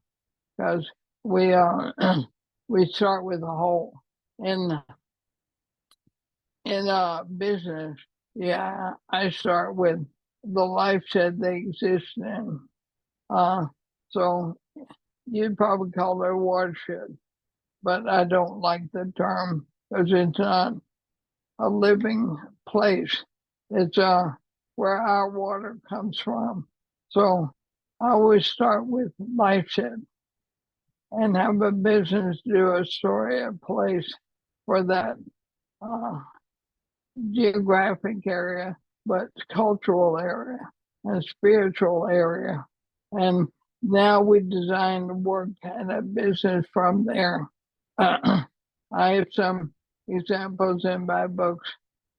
because we we start with a whole. In business, I start with the life set they exist in. So you'd probably call it a watershed, but I don't like the term because it's not a living place. It's where our water comes from. So I always start with LifeShed and have a business do a story, a place for that geographic area, but cultural area and spiritual area. And now we design the work and a business from there. I have some examples in my books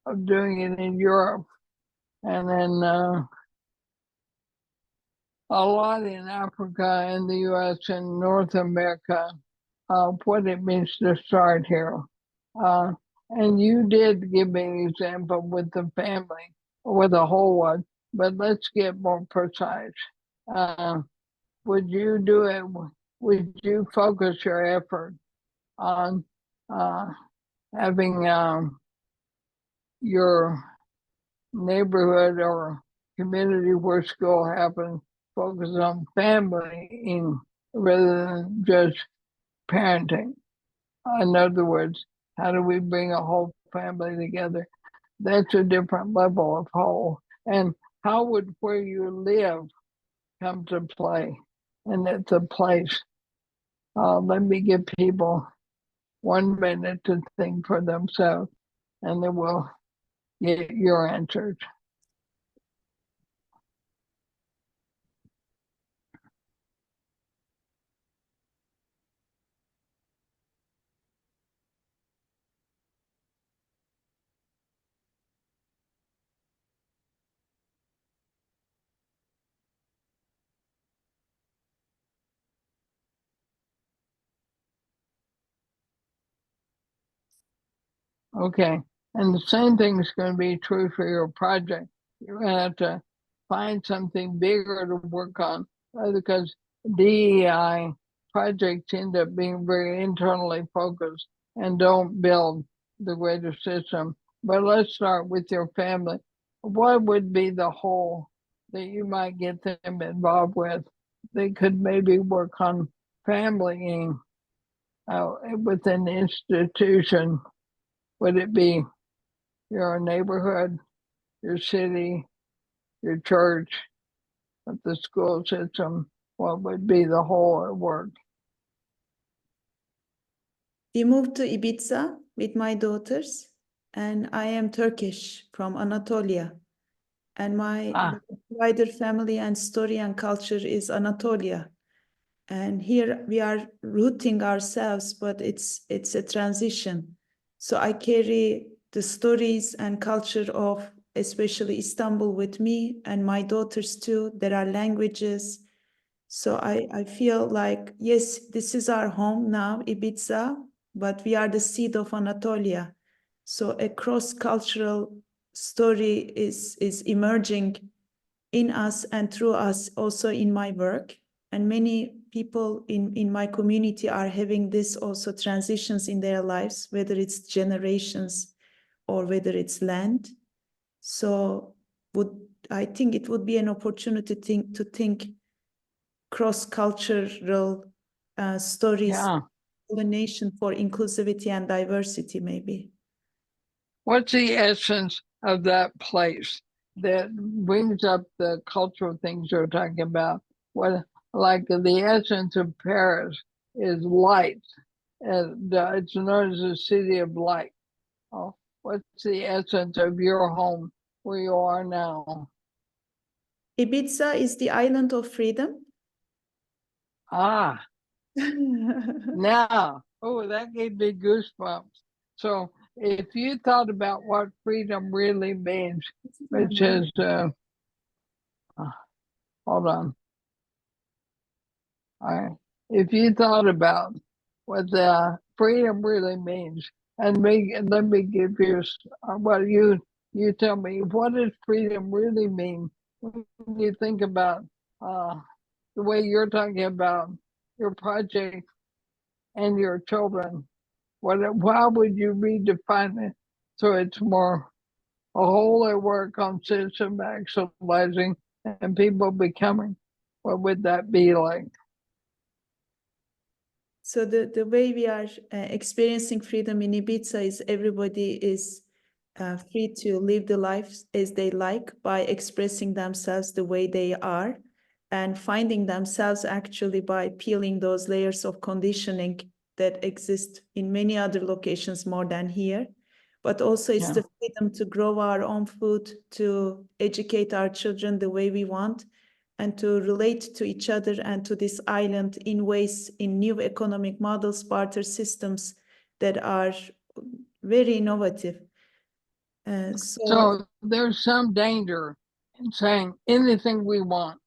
of doing it in Europe and then a lot in Africa and the US and North America, what it means to start here. And you did give me an example with the family, with the whole one, but let's get more precise. Would you do it? Would you focus your effort on having your neighborhood or community where school happens focus on family rather than just parenting? In other words, how do we bring a whole family together? That's a different level of whole. And how would where you live come to play? And it's a place. Let me give people 1 minute to think for themselves, and then we'll get your answers. Okay, and the same thing is going to be true for your project. You're going to have to find something bigger to work on because DEI projects end up being very internally focused and don't build the greater system. But let's start with your family. What would be the whole that you might get them involved with? They could maybe work on family within the institution. Would it be your neighborhood, your city, your church, the school system? What would be the whole at work? We moved to Ibiza with my daughters, and I am Turkish from Anatolia. And my wider family and story and culture is Anatolia. And here we are rooting ourselves, but it's a transition. So I carry the stories and culture of especially Istanbul with me and my daughters too. There are languages. So I feel like, yes, this is our home now, Ibiza, but we are the seed of Anatolia. So a cross-cultural story is emerging in us and through us also in my work. And many people in my community are having this also transitions in their lives, whether it's generations or whether it's land. So I think it would be an opportunity to think cross-cultural stories, the nation for inclusivity and diversity, maybe. What's the essence of that place that brings up the cultural things you're talking about? What, like the essence of Paris is light. It's known as the city of light. Oh, what's the essence of your home where you are now? Ibiza is the island of freedom. Now, that gave me goosebumps. So if you thought about what freedom really means, which is, hold on. All right. If you thought about what the freedom really means, and let me give you what you tell me, what does freedom really mean when you think about the way you're talking about your project and your children? How would you redefine it so it's more a whole at work on system actualizing and people becoming? What would that be like? So the way we are experiencing freedom in Ibiza is everybody is free to live the life as they like by expressing themselves the way they are and finding themselves actually by peeling those layers of conditioning that exist in many other locations more than here. But also it's the freedom to grow our own food, to educate our children the way we want, and to relate to each other and to this island in ways, in new economic models, barter systems that are very innovative. So there's some danger in saying anything we want,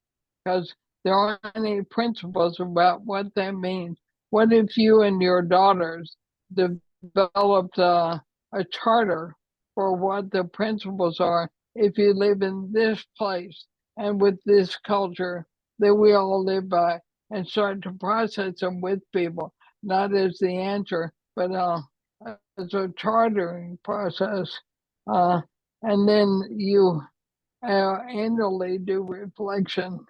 because there aren't any principles about what that means. What if you and your daughters developed a charter for what the principles are if you live in this place and with this culture that we all live by, and start to process them with people, not as the answer, but as a chartering process. And then you annually do reflection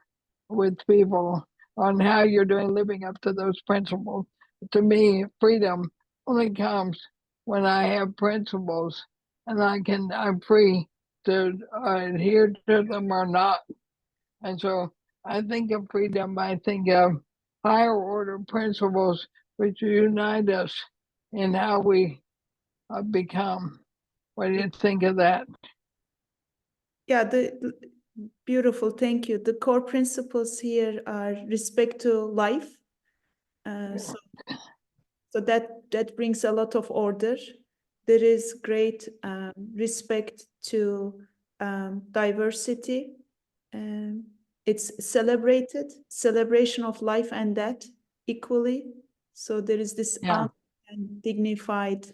with people on how you're doing living up to those principles. To me, freedom only comes when I have principles and I'm free to adhere to them or not. And so I think of freedom, I think of higher order principles which unite us in how we become. What do you think of that? Yeah, beautiful, thank you. The core principles here are respect to life. So that brings a lot of order. There is great respect to diversity. It's celebration of life and death equally. So there is this and dignified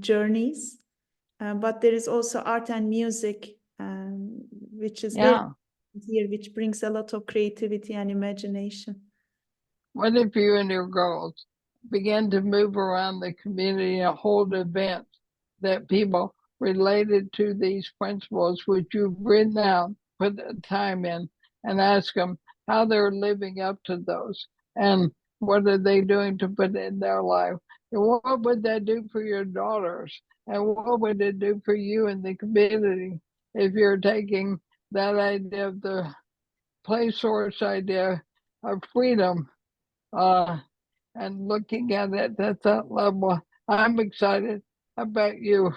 journeys. But there is also art and music, which is here, which brings a lot of creativity and imagination. What if you and your girls began to move around the community and hold events that people related to these principles, which you've written out, put the time in, and ask them how they're living up to those and what are they doing to put in their life? And what would that do for your daughters? And what would it do for you in the community if you're taking that idea of the play source idea of freedom and looking at it at that level? I'm excited. How about you?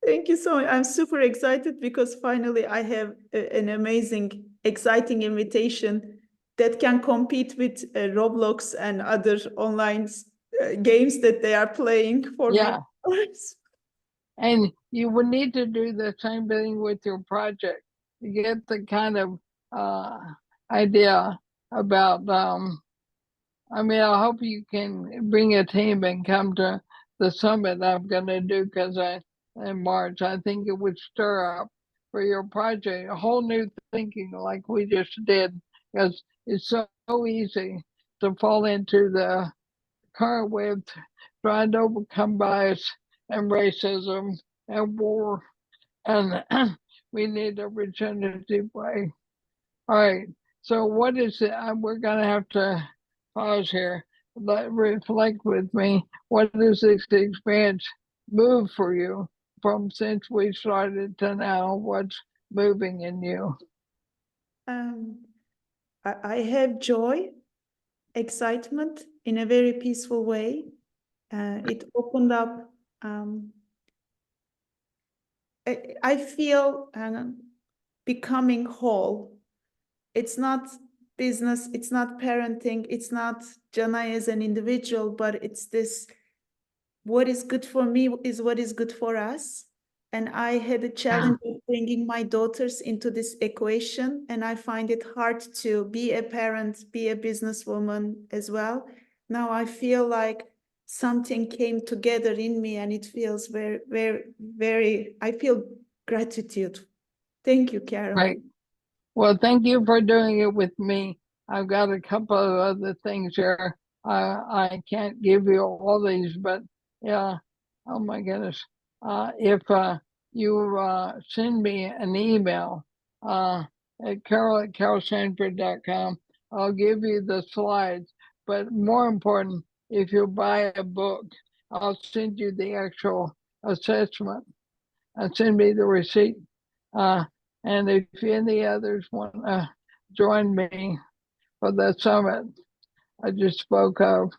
Thank you so much. I'm super excited because finally I have an amazing, exciting invitation that can compete with Roblox and other online games that they are playing for me. And you would need to do the same thing with your project. You get the kind of idea about, I mean, I hope you can bring a team and come to the summit I'm going to do in March. I think it would stir up for your project a whole new thinking like we just did, because it's so easy to fall into the current way of trying to overcome bias and racism and war. And we need a regenerative way. All right. So what is it? We're going to have to pause here. Reflect with me. What is this experience move for you from since we started to now? What's moving in you? I have joy, excitement in a very peaceful way. It opened up. I feel becoming whole. It's not business, it's not parenting, it's not Jana as an individual, but it's this, what is good for me is what is good for us. And I had a challenge of bringing my daughters into this equation, and I find it hard to be a parent, be a businesswoman as well. Now I feel like something came together in me, and it feels very, very, very, I feel gratitude. Thank you, Cara. Right. Well, thank you for doing it with me. I've got a couple of other things here. I can't give you all these, but yeah, oh my goodness. If you send me an email at carol@sanford.com, I'll give you the slides. But more important, if you buy a book, I'll send you the actual assessment and send me the receipt. And if any others want to join me for the summit I just spoke of,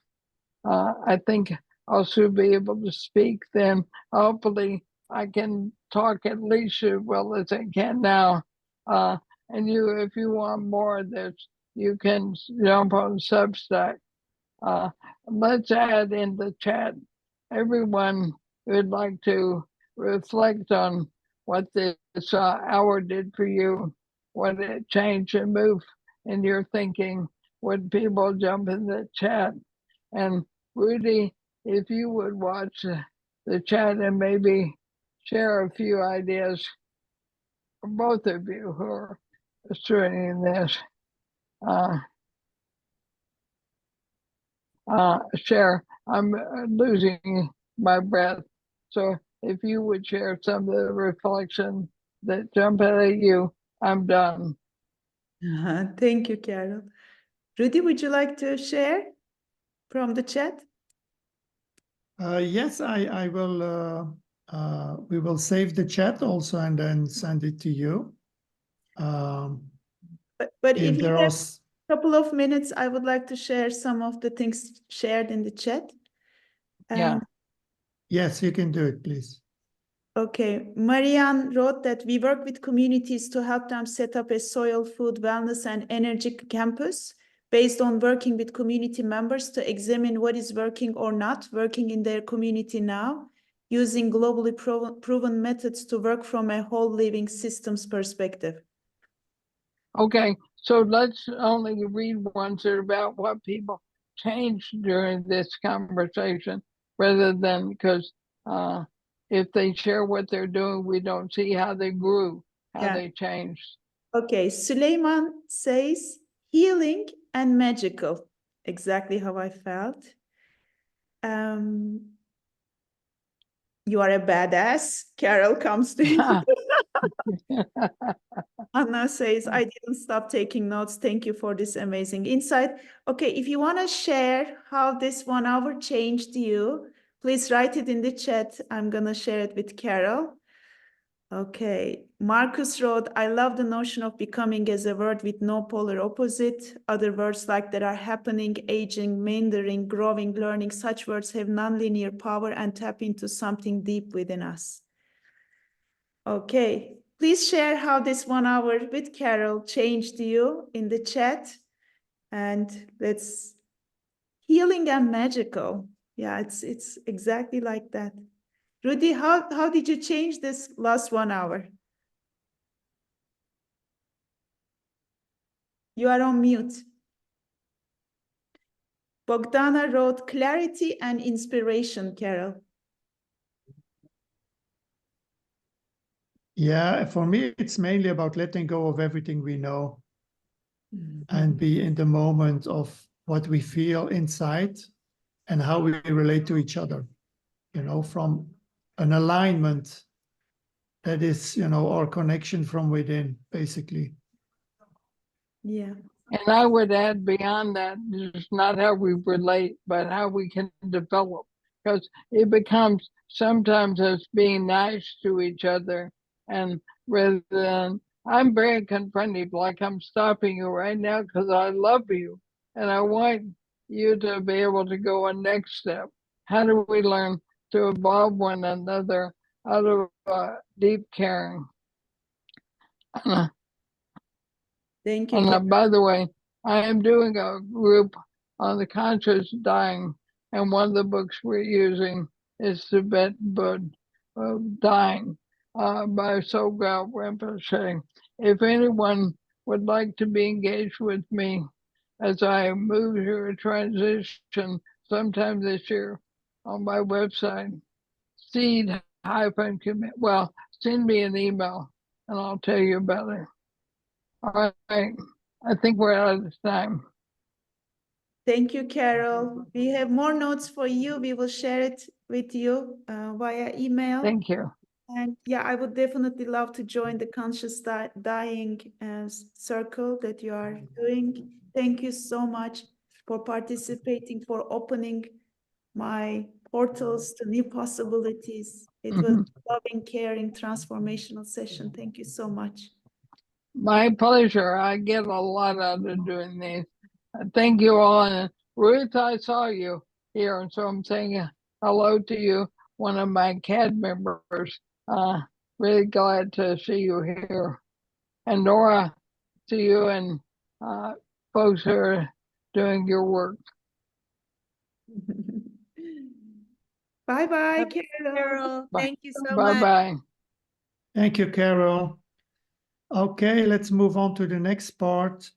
I think I'll soon be able to speak then. Hopefully I can talk at least as well as I can now. And you, if you want more of this, you can jump on Substack. Let's add in the chat everyone who would like to reflect on what this hour did for you, what it changed and moved in your thinking. Would people jump in the chat? And Rudy, if you would watch the chat and maybe share a few ideas for both of you who are studying this. Share, I'm losing my breath. So if you would share some of the reflection that jump out at you, I'm done. Thank you, Carol. Rudy, would you like to share from the chat? Yes, I will. We will save the chat also and then send it to you. But if you have are... a couple of minutes, I would like to share some of the things shared in the chat. Yeah. Yes, you can do it, please. Okay, Marianne wrote that we work with communities to help them set up a soil, food, wellness, and energy campus based on working with community members to examine what is working or not working in their community now, using globally proven methods to work from a whole living systems perspective. Okay, so let's only read ones that are about what people changed during this conversation, rather than because if they share what they're doing, we don't see how they grew, how they changed. Okay, Suleiman says healing and magical. Exactly how I felt. You are a badass. Carol comes to you. Anna says, I didn't stop taking notes. Thank you for this amazing insight. Okay, if you want to share how this 1 hour changed you, please write it in the chat. I'm going to share it with Carol. Okay, Marcus wrote, I love the notion of becoming as a word with no polar opposite. Other words like that are happening, aging, meandering, growing, learning. Such words have nonlinear power and tap into something deep within us. Okay, please share how this 1 hour with Carol changed you in the chat. And let's healing and magical. Yeah, it's exactly like that. Rudy, how did you change this last 1 hour? You are on mute. Bogdana wrote clarity and inspiration, Carol. Yeah, for me, it's mainly about letting go of everything we know and be in the moment of what we feel inside and how we relate to each other, you know, from an alignment that is, you know, our connection from within, basically. Yeah. And I would add beyond that, it's not how we relate, but how we can develop. Because it becomes sometimes us being nice to each other, and rather than, I'm very confrontive, like I'm stopping you right now because I love you and I want you to be able to go a next step. How do we learn to evolve one another out of deep caring? Thank you. And by the way, I am doing a group on the conscious dying, and one of the books we're using is Tibetan Buddha Dying by Sogal Rinpoche. If anyone would like to be engaged with me as I move through a transition sometime this year on my website, well, send me an email and I'll tell you about it. All right, I think we're out of time. Thank you, Carol. We have more notes for you. We will share it with you via email. Thank you. And yeah, I would definitely love to join the conscious dying circle that you are doing. Thank you so much for participating, for opening my portals to new possibilities. It was a loving, caring, transformational session. Thank you so much. My pleasure. I get a lot out of doing these. Thank you all. And Ruth, I saw you here, and so I'm saying hello to you, one of my CAD members. Really glad to see you here. And Nora, to you and folks who are doing your work. Bye-bye, Carol. Carol. Thank you so much. Bye-bye. Thank you, Carol. Okay, let's move on to the next part.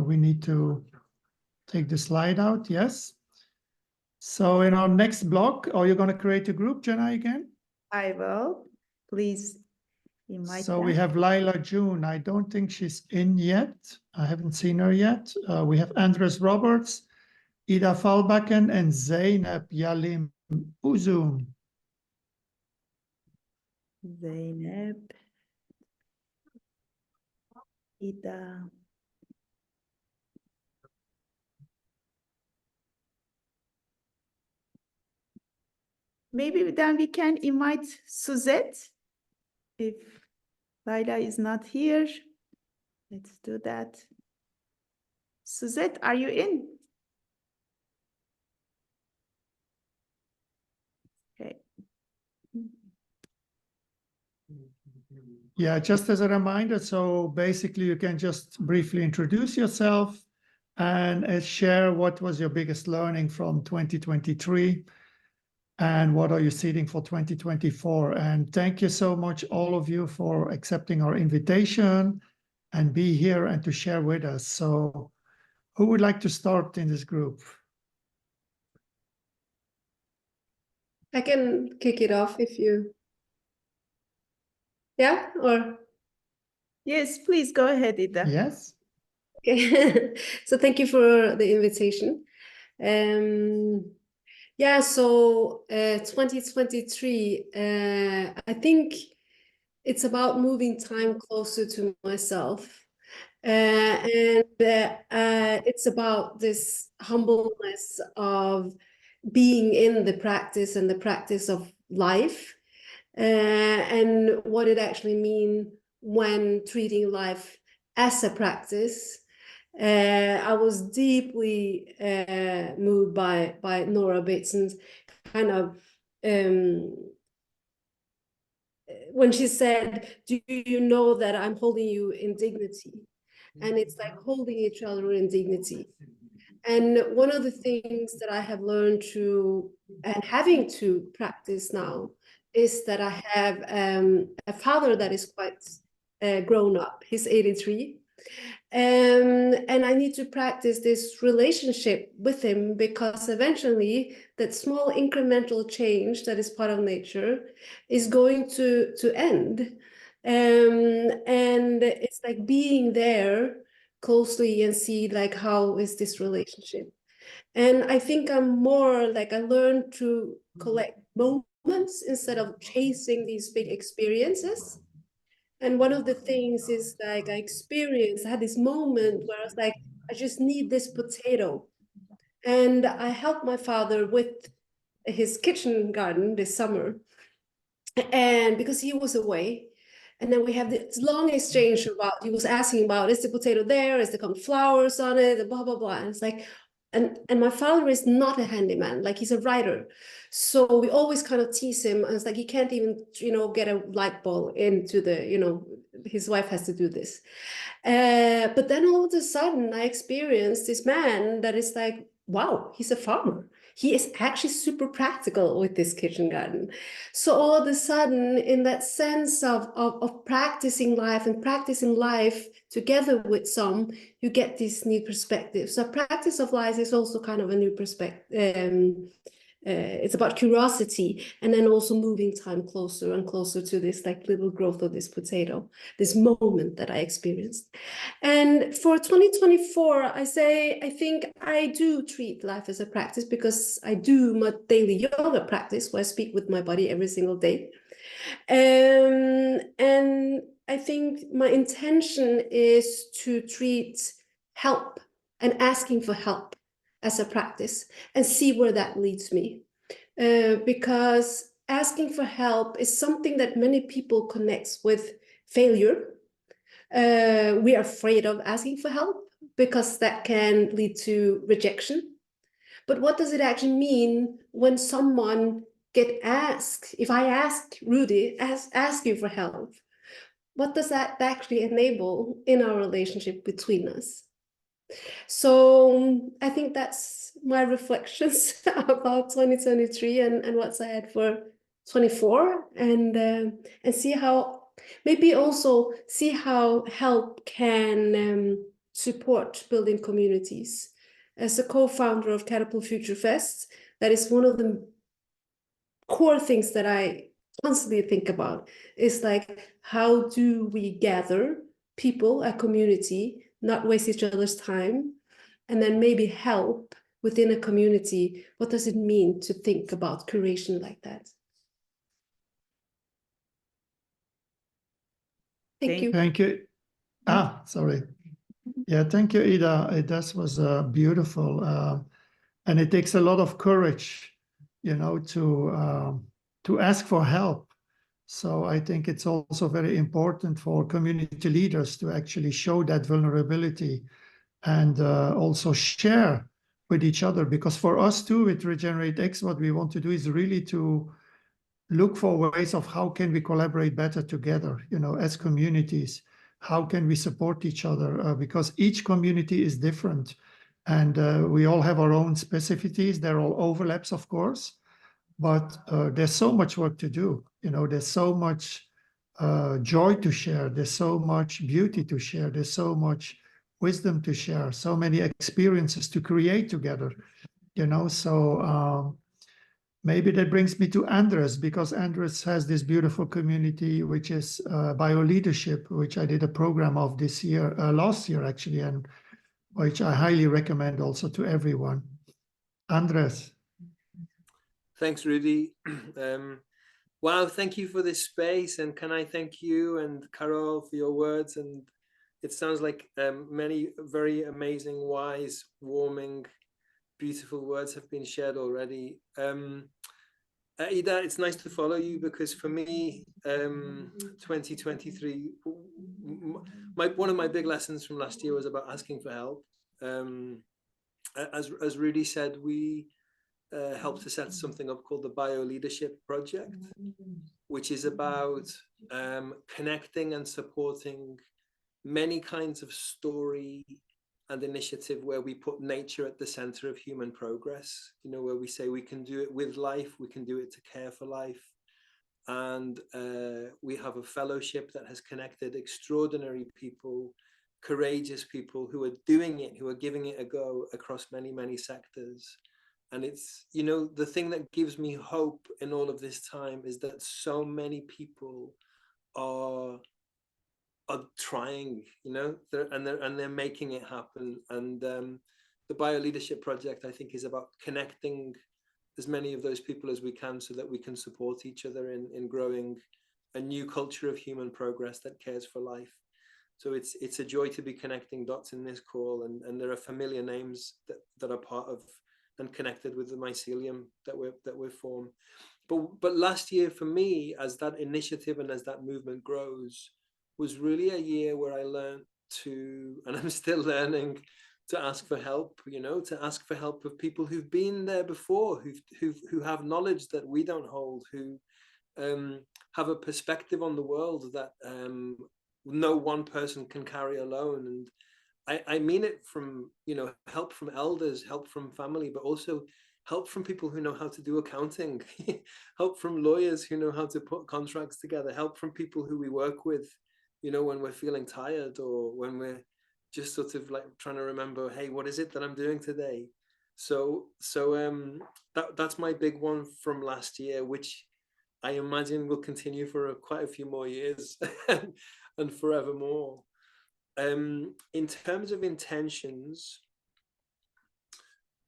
We need to take the slide out, yes. So in our next block, are you going to create a group, Jenna, again? I will. Please invite So we them. have Laila June. I don't think she's in yet. I haven't seen her yet. We have Andres Roberts, Ida Faldbakken, and Zeynep Yalim Uzun. Zeynep. Ida. Maybe then we can invite Suzette if Laila is not here. Let's do that. Suzette, are you in? Okay. Yeah, just as a reminder, so basically you can just briefly introduce yourself and share what was your biggest learning from 2023 and what are you seeding for 2024. And thank you so much, all of you, for accepting our invitation and be here and to share with us. So who would like to start in this group? I can kick it off if you... Yeah, or... Yes, please go ahead, Ida. Yes. Okay. So thank you for the invitation. Yeah, so 2023, I think it's about moving time closer to myself. And it's about this humbleness of being in the practice and the practice of life, and what it actually means when treating life as a practice. I was deeply moved by Nora Bateson's kind of when she said, "Do you know that I'm holding you in dignity?" And it's like holding each other in dignity. And one of the things that I have learned to and having to practice now is that I have a father that is quite grown up. He's 83. And I need to practice this relationship with him, because eventually that small incremental change that is part of nature is going to end. And it's like being there closely and see like, how is this relationship? And I think I'm more like, I learned to collect moments instead of chasing these big experiences. And one of the things is like I had this moment where I was like, I just need this potato. And I helped my father with his kitchen garden this summer. And because he was away, and then we have this long exchange about, he was asking about, is the potato there? Is there flowers on it? Blah, blah, blah. And it's like, and my father is not a handyman, like he's a writer. So we always kind of tease him. And it's like, he can't even, get a light bulb into the, his wife has to do this. But then all of a sudden I experienced this man that is like, wow, he's a farmer. He is actually super practical with this kitchen garden. So all of a sudden, in that sense of practicing life and practicing life together with some, you get this new perspective. So practice of life is also kind of a new perspective. It's about curiosity, and then also moving time closer and closer to this like little growth of this potato, this moment that I experienced. And for 2024, I think I do treat life as a practice, because I do my daily yoga practice where I speak with my body every single day. And I think my intention is to treat help and asking for help as a practice and see where that leads me. Because asking for help is something that many people connect with failure. We are afraid of asking for help because that can lead to rejection. But what does it actually mean when someone get asked? If I ask Rudy, ask you for help, what does that actually enable in our relationship between us? So I think that's my reflections about 2023 and what's ahead for 24, and see how, maybe also see how help can support building communities. As a co-founder of Katapult Future Fest, that is one of the core things that I constantly think about, is like, how do we gather people, a community, not waste each other's time, and then maybe help within a community? What does it mean to think about curation like that? Thank you. Thank you. Sorry. Yeah, thank you, Ida. That was beautiful. And it takes a lot of courage, you know, to ask for help. So I think it's also very important for community leaders to actually show that vulnerability and also share with each other. Because for us too, with RegenerateX, what we want to do is really to look for ways of how can we collaborate better together, you know, as communities. How can we support each other? Because each community is different, and we all have our own specificities. There are all overlaps, of course, but there's so much work to do. You know, there's so much joy to share. There's so much beauty to share. There's so much wisdom to share. So many experiences to create together. You know, so maybe that brings me to Andres, because Andres has this beautiful community, which is bio-leadership, which I did a program of this year, last year actually, and which I highly recommend also to everyone. Andres. Thanks, Rudy. Wow, thank you for this space. And can I thank you and Carol for your words? And it sounds like many very amazing, wise, warming, beautiful words have been shared already. Ida, it's nice to follow you, because for me, 2023, one of my big lessons from last year was about asking for help. As Rudy said, we helped to set something up called the Bio-Leadership Project, which is about connecting and supporting many kinds of story and initiative where we put nature at the center of human progress, you know, where we say we can do it with life, we can do it to care for life. And we have a fellowship that has connected extraordinary people, courageous people who are doing it, who are giving it a go across many, many sectors. And it's, you know, the thing that gives me hope in all of this time is that so many people are trying, you know, they're making it happen. And the Bio-Leadership Project, I think, is about connecting as many of those people as we can, so that we can support each other in growing a new culture of human progress that cares for life. So it's a joy to be connecting dots in this call, and there are familiar names that are part of and connected with the mycelium that we're formed. But last year for me, as that initiative and as that movement grows, was really a year where I learned to, and I'm still learning, to ask for help, you know, to ask for help of people who've been there before, who have knowledge that we don't hold, who have a perspective on the world that no one person can carry alone. And I mean it from, you know, help from elders, help from family, but also help from people who know how to do accounting, help from lawyers who know how to put contracts together, help from people who we work with, you know, when we're feeling tired, or when we're just sort of like trying to remember, hey, what is it that I'm doing today? So that's my big one from last year, which I imagine will continue for quite a few more years and forevermore. In terms of intentions,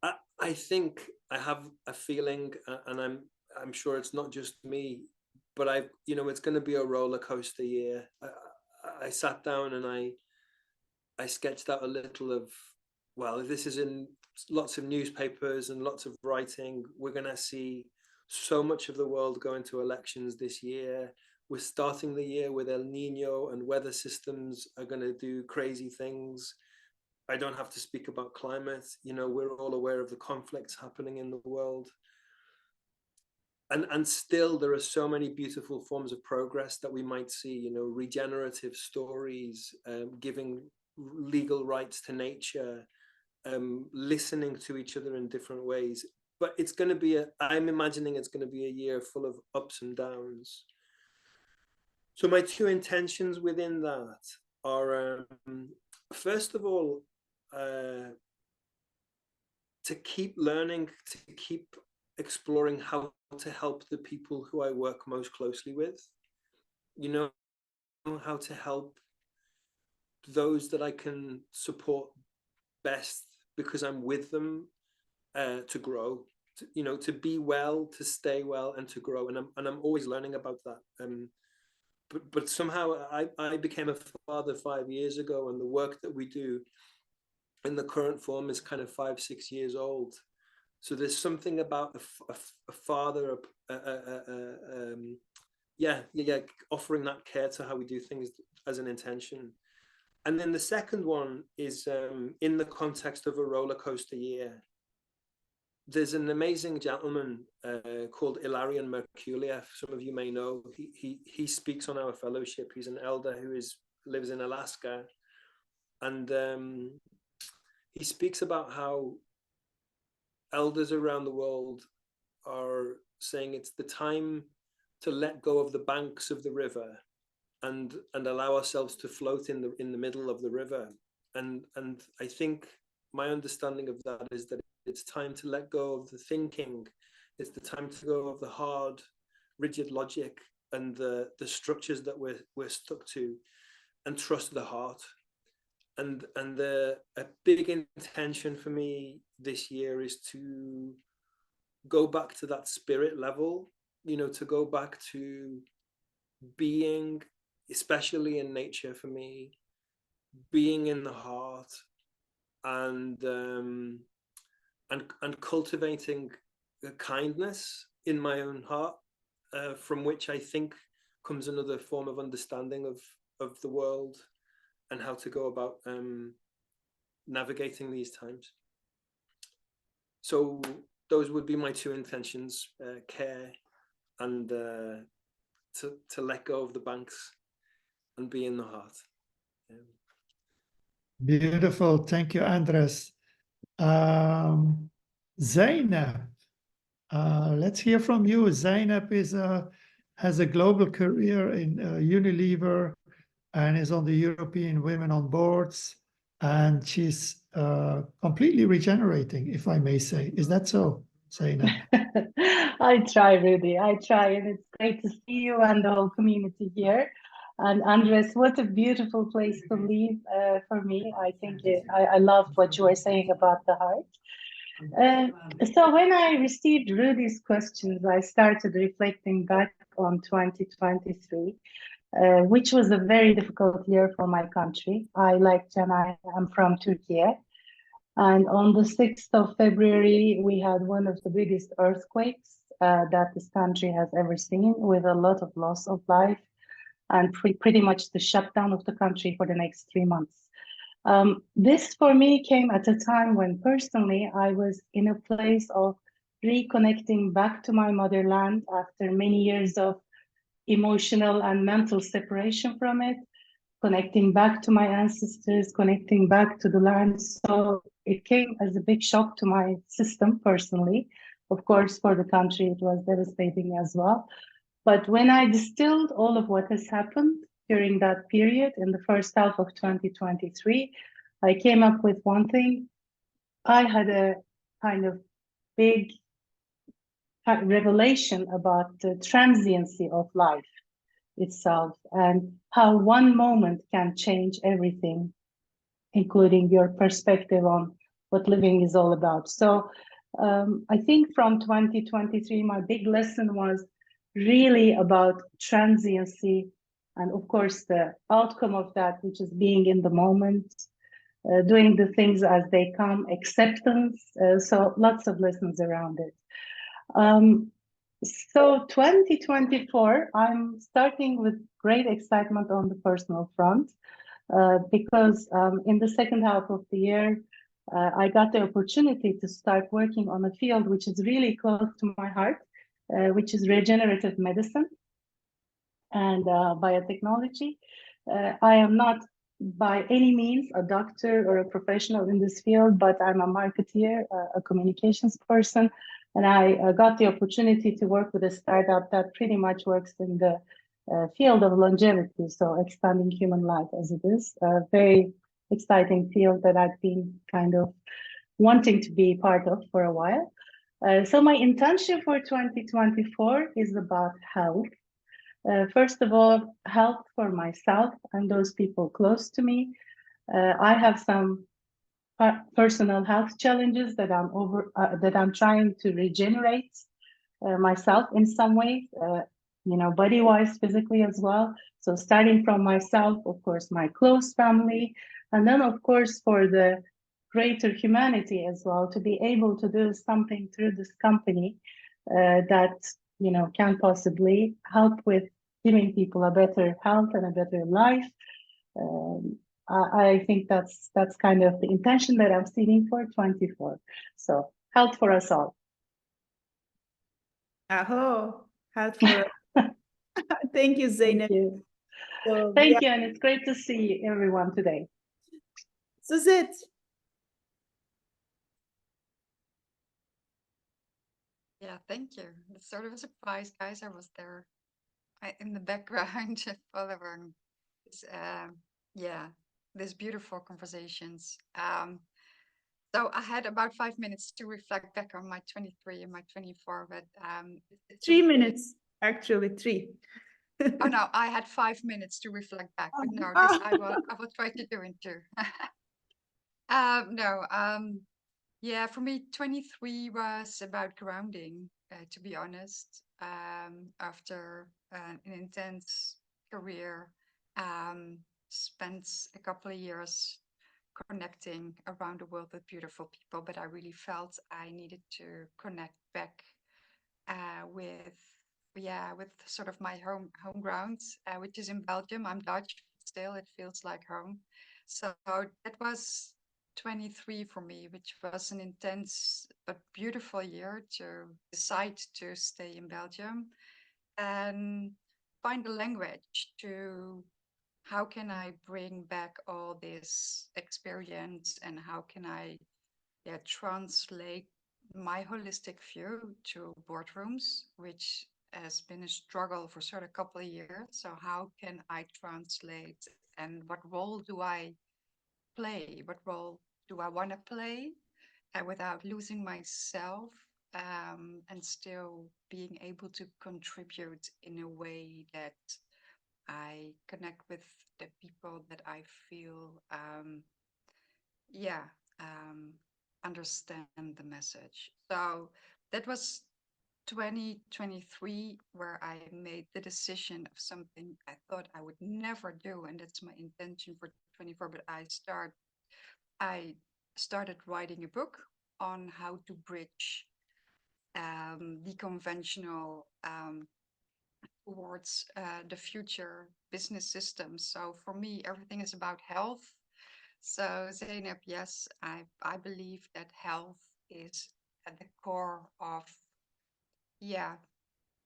I think I have a feeling, and I'm sure it's not just me, but you know, it's going to be a roller coaster year. I sat down and I sketched out a little of well, this is in lots of newspapers and lots of writing. We're going to see so much of the world go into elections this year. We're starting the year with El Nino, and weather systems are going to do crazy things. I don't have to speak about climate. You know, we're all aware of the conflicts happening in the world. And still there are so many beautiful forms of progress that we might see, you know, regenerative stories, giving legal rights to nature, listening to each other in different ways. But it's going to be I'm imagining it's going to be a year full of ups and downs. So my two intentions within that are, first of all, to keep learning, to keep exploring how to help the people who I work most closely with, you know, how to help those that I can support best because I'm with them, to grow, you know, to be well, to stay well, and to grow. And I'm always learning about that. But somehow I became a father 5 years ago, and the work that we do in the current form is kind of 5-6 years old. So there's something about a father, offering that care to how we do things as an intention. And then the second one is in the context of a roller coaster year. There's an amazing gentleman called Ilarion Merkuliev. Some of you may know. He speaks on our fellowship. He's an elder who lives in Alaska, and he speaks about how elders around the world are saying it's the time to let go of the banks of the river and allow ourselves to float in the middle of the river. And I think my understanding of that is that it's time to let go of the thinking. It's the time to go of the hard, rigid logic and the structures that we're stuck to, and trust the heart. And a big intention for me this year is to go back to that spirit level, you know, to go back to being, especially in nature for me, being in the heart, and cultivating kindness in my own heart, from which I think comes another form of understanding of the world and how to go about navigating these times. So those would be my two intentions: care and to let go of the banks and be in the heart. Beautiful. Thank you, Andres. Zainab, let's hear from you. Zainab has a global career in Unilever and is on the European Women on Boards, and she's completely regenerating, if I may say. Is that so, Zainab? I try, Rudy. I try, and it's great to see you and the whole community here. And Andres, what a beautiful place to live for me. I think I loved what you were saying about the heart. So when I received Rudy's questions, I started reflecting back on 2023, which was a very difficult year for my country. I'm from Turkey. And on the 6th of February, we had one of the biggest earthquakes that this country has ever seen, with a lot of loss of life and pretty much the shutdown of the country for the next 3 months. This for me came at a time when personally I was in a place of reconnecting back to my motherland after many years of emotional and mental separation from it, connecting back to my ancestors, connecting back to the land. So it came as a big shock to my system personally. Of course, for the country, it was devastating as well. But when I distilled all of what has happened during that period in the first half of 2023, I came up with one thing. I had a kind of big revelation about the transiency of life itself and how one moment can change everything, including your perspective on what living is all about. So I think from 2023, my big lesson was really about transiency, and of course the outcome of that, which is being in the moment, doing the things as they come, acceptance. So lots of lessons around it. So 2024, I'm starting with great excitement on the personal front because in the second half of the year, I got the opportunity to start working on a field which is really close to my heart, which is regenerative medicine and biotechnology. I am not by any means a doctor or a professional in this field, but I'm a marketeer, a communications person, and I got the opportunity to work with a startup that pretty much works in the field of longevity, so expanding human life as it is. A very exciting field that I've been kind of wanting to be part of for a while. So my intention for 2024 is about health. First of all, health for myself and those people close to me. I have some personal health challenges that I'm trying to regenerate myself in some ways, body-wise, physically as well. So starting from myself, of course, my close family, and then of course for the greater humanity as well, to be able to do something through this company that can possibly help with giving people a better health and a better life. I think that's kind of the intention that I'm setting for 24. So health for us all. Aho, health for us. Thank you, Zeynep. Thank you. So, Thank you, and it's great to see everyone today. Suzette. Yeah, thank you. It's sort of a surprise, guys. I was there in the background following this, these beautiful conversations. So I had about 5 minutes to reflect back on my 23 and my 24, but 3 minutes, actually 3. Oh no, I had 5 minutes to reflect back, but no, this I will try to do in 2. Yeah, for me, 23 was about grounding, to be honest. After an intense career, spent a couple of years connecting around the world with beautiful people, but I really felt I needed to connect back with sort of my home ground, which is in Belgium. I'm Dutch, still it feels like home. So that was 23 for me, which was an intense but beautiful year to decide to stay in Belgium and find a language to how can I bring back all this experience and how can I translate my holistic view to boardrooms, which has been a struggle for sort of a couple of years. So how can I translate and what role do I play? What role do I want to play without losing myself and still being able to contribute in a way that I connect with the people that I feel, understand the message. So that was 2023 where I made the decision of something I thought I would never do, and that's my intention for 24. But I started writing a book on how to bridge the conventional towards the future business system. So for me, everything is about health. So Zeynep, yes, I believe that health is at the core of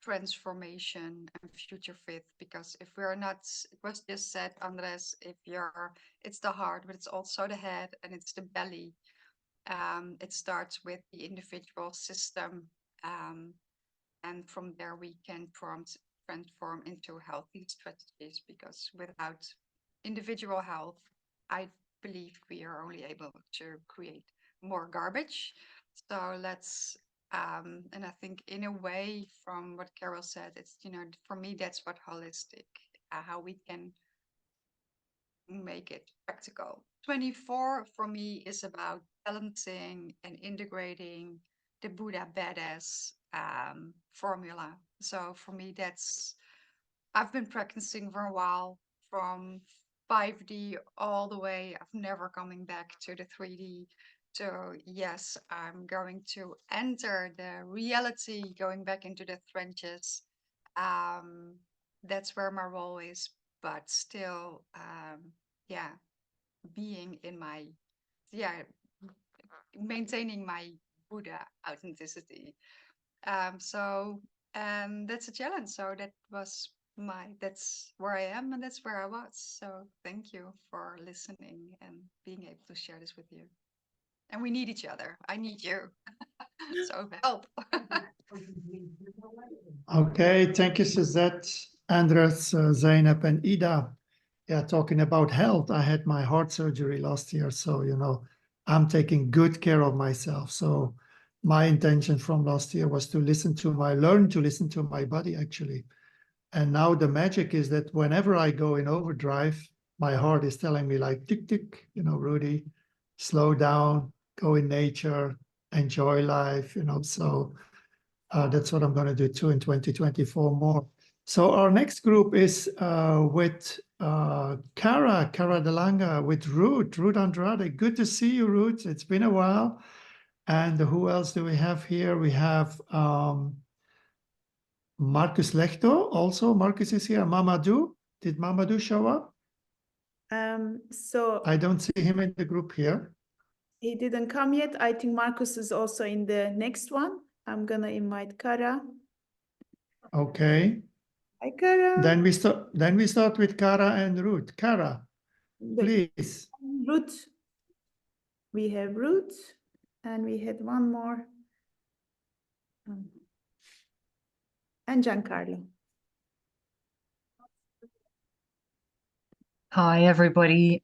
transformation and future fit, because if we're not, it was just said, Andres, it's the heart, but it's also the head and it's the belly. It starts with the individual system, and from there we can transform into healthy strategies, because without individual health, I believe we are only able to create more garbage. So let's and I think in a way, from what Carol said, it's, for me, that's what holistic, how we can make it practical. 24 for me is about balancing and integrating the Buddha Badass formula. So for me, I've been practicing for a while, from 5D all the way. I'm never coming back to the 3D. So yes, I'm going to enter the reality, going back into the trenches. That's where my role is, but still, yeah, being in my, yeah, maintaining my Buddha authenticity. So that's a challenge. So that's where I am and that's where I was. So thank you for listening and being able to share this with you. And we need each other. I need you. So help. Okay, thank you, Suzette, Andres, Zainab, and Ida. Yeah, talking about health, I had my heart surgery last year, so I'm taking good care of myself. So my intention from last year was to learn to listen to my body, actually. And now the magic is that whenever I go in overdrive, my heart is telling me like, tick, tick, Rudy, slow down, go in nature, enjoy life, so that's what I'm going to do too in 2024 more. So our next group is with Cara de Lange, with Ruth Andrade. Good to see you, Ruth. It's been a while. And who else do we have here? We have Marcus Lechto also. Marcus is here. Mamadou. Did Mamadou show up? So I don't see him in the group here. he didn't come yet. I think Marcus is also in the next one. I'm gonna invite Cara. Okay. Hi, Cara. Then we start with Cara and Ruth. Cara, please. Ruth. We have Ruth, and we had one more. And Giancarlo. Hi, everybody.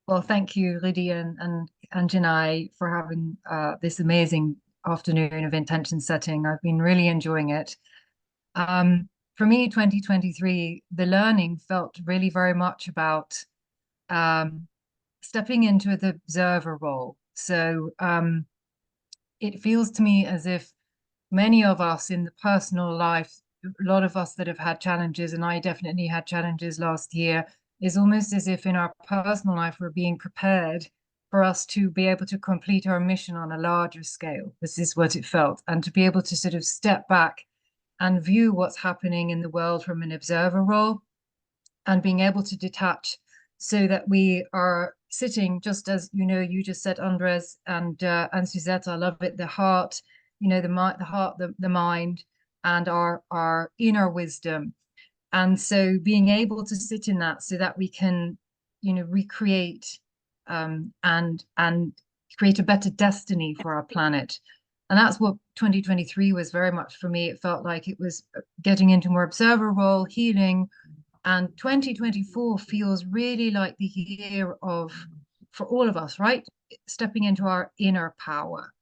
Well, thank you, Rudy and Janai, for having this amazing afternoon of intention setting. I've been really enjoying it. For me, 2023, the learning felt really very much about stepping into the observer role. So it feels to me as if many of us in the personal life, a lot of us that have had challenges, and I definitely had challenges last year, is almost as if in our personal life we're being prepared for us to be able to complete our mission on a larger scale. This is what it felt. And to be able to sort of step back and view what's happening in the world from an observer role and being able to detach so that we are sitting, just as you just said, Andres and Suzette, I love it, the heart, the heart, the mind, and our inner wisdom. And so being able to sit in that so that we can, recreate and create a better destiny for our planet. And that's what 2023 was very much for me. It felt like it was getting into more observer role, healing. And 2024 feels really like the year for all of us, right? Stepping into our inner power,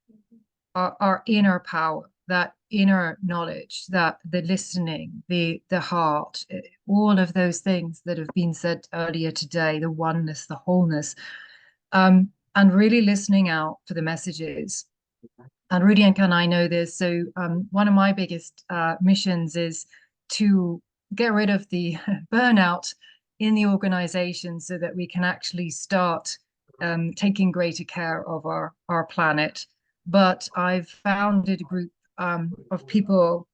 our inner power, that inner knowledge, that the listening, the heart, all of those things that have been said earlier today, the oneness, the wholeness, and really listening out for the messages. And Rudy and Can I know this. So one of my biggest missions is to get rid of the burnout in the organization so that we can actually start taking greater care of our planet. But I've founded a group of people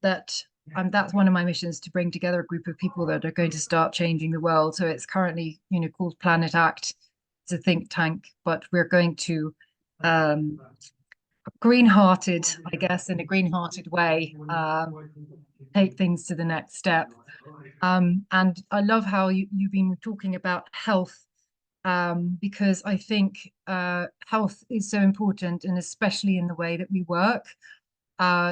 that's one of my missions, to bring together a group of people that are going to start changing the world. So it's currently, called Planet Act. It's a think tank, but we're going to green-hearted, I guess, in a green-hearted way, take things to the next step. And I love how you've been talking about health, because I think health is so important, and especially in the way that we work.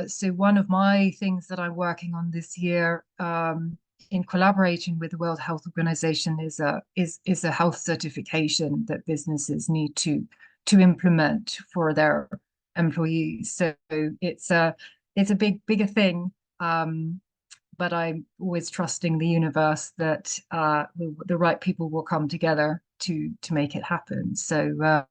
So one of my things that I'm working on this year, in collaborating with the World Health Organization, is a health certification that businesses need to implement for their employees. So it's a bigger thing. But I'm always trusting the universe that the right people will come together to make it happen. So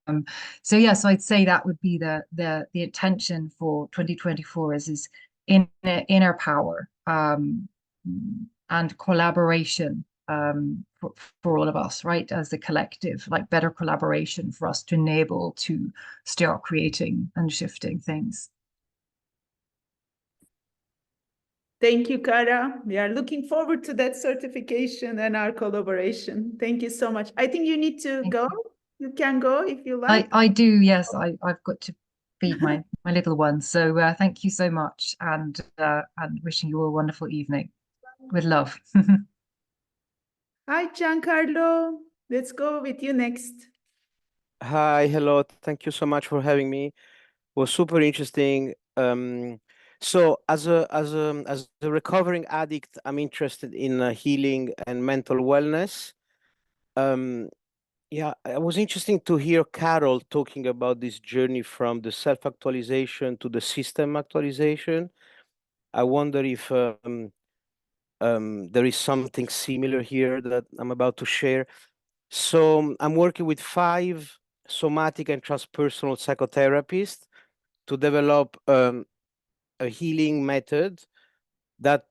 yes, I'd say that would be the intention for 2024 is inner power and collaboration for all of us, right? As a collective, like better collaboration for us to enable to start creating and shifting things. Thank you, Cara. We are looking forward to that certification and our collaboration. Thank you so much. I think you need to go. You can go if you like. I do, yes. I've got to feed my little one. So thank you so much, and wishing you all a wonderful evening. With love. Hi, Giancarlo. Let's go with you next. Hi, hello. Thank you so much for having me. It was super interesting. So as a recovering addict, I'm interested in healing and mental wellness. Yeah, it was interesting to hear Carol talking about this journey from the self-actualization to the system actualization. I wonder if there is something similar here that I'm about to share. So I'm working with 5 somatic and transpersonal psychotherapists to develop a healing method that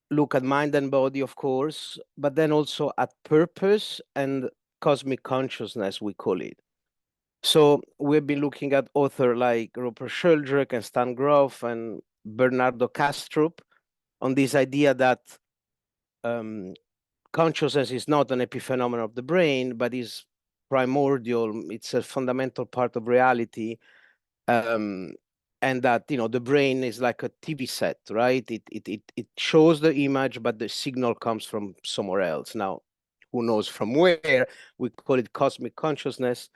look at mind and body, of course, but then also at purpose and cosmic consciousness, we call it. So we've been looking at authors like Rupert Sheldrake and Stan Grof and Bernardo Kastrup on this idea that consciousness is not an epiphenomenon of the brain, but is primordial. It's a fundamental part of reality. And that, you know, the brain is like a TV set, right? It shows the image, but the signal comes from somewhere else. Now, who knows from where? We call it cosmic consciousness.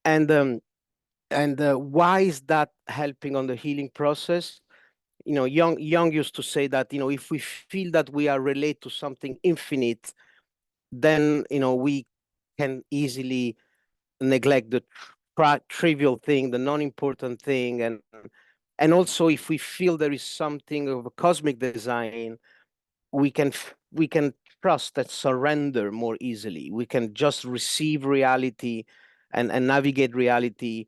And why is that helping on the healing process? You know, Jung used to say that, you know, if we feel that we are related to something infinite, then, you know, we can easily neglect the trivial thing, the non-important thing. And also, if we feel there is something of a cosmic design, we can trust and surrender more easily. We can just receive reality and navigate reality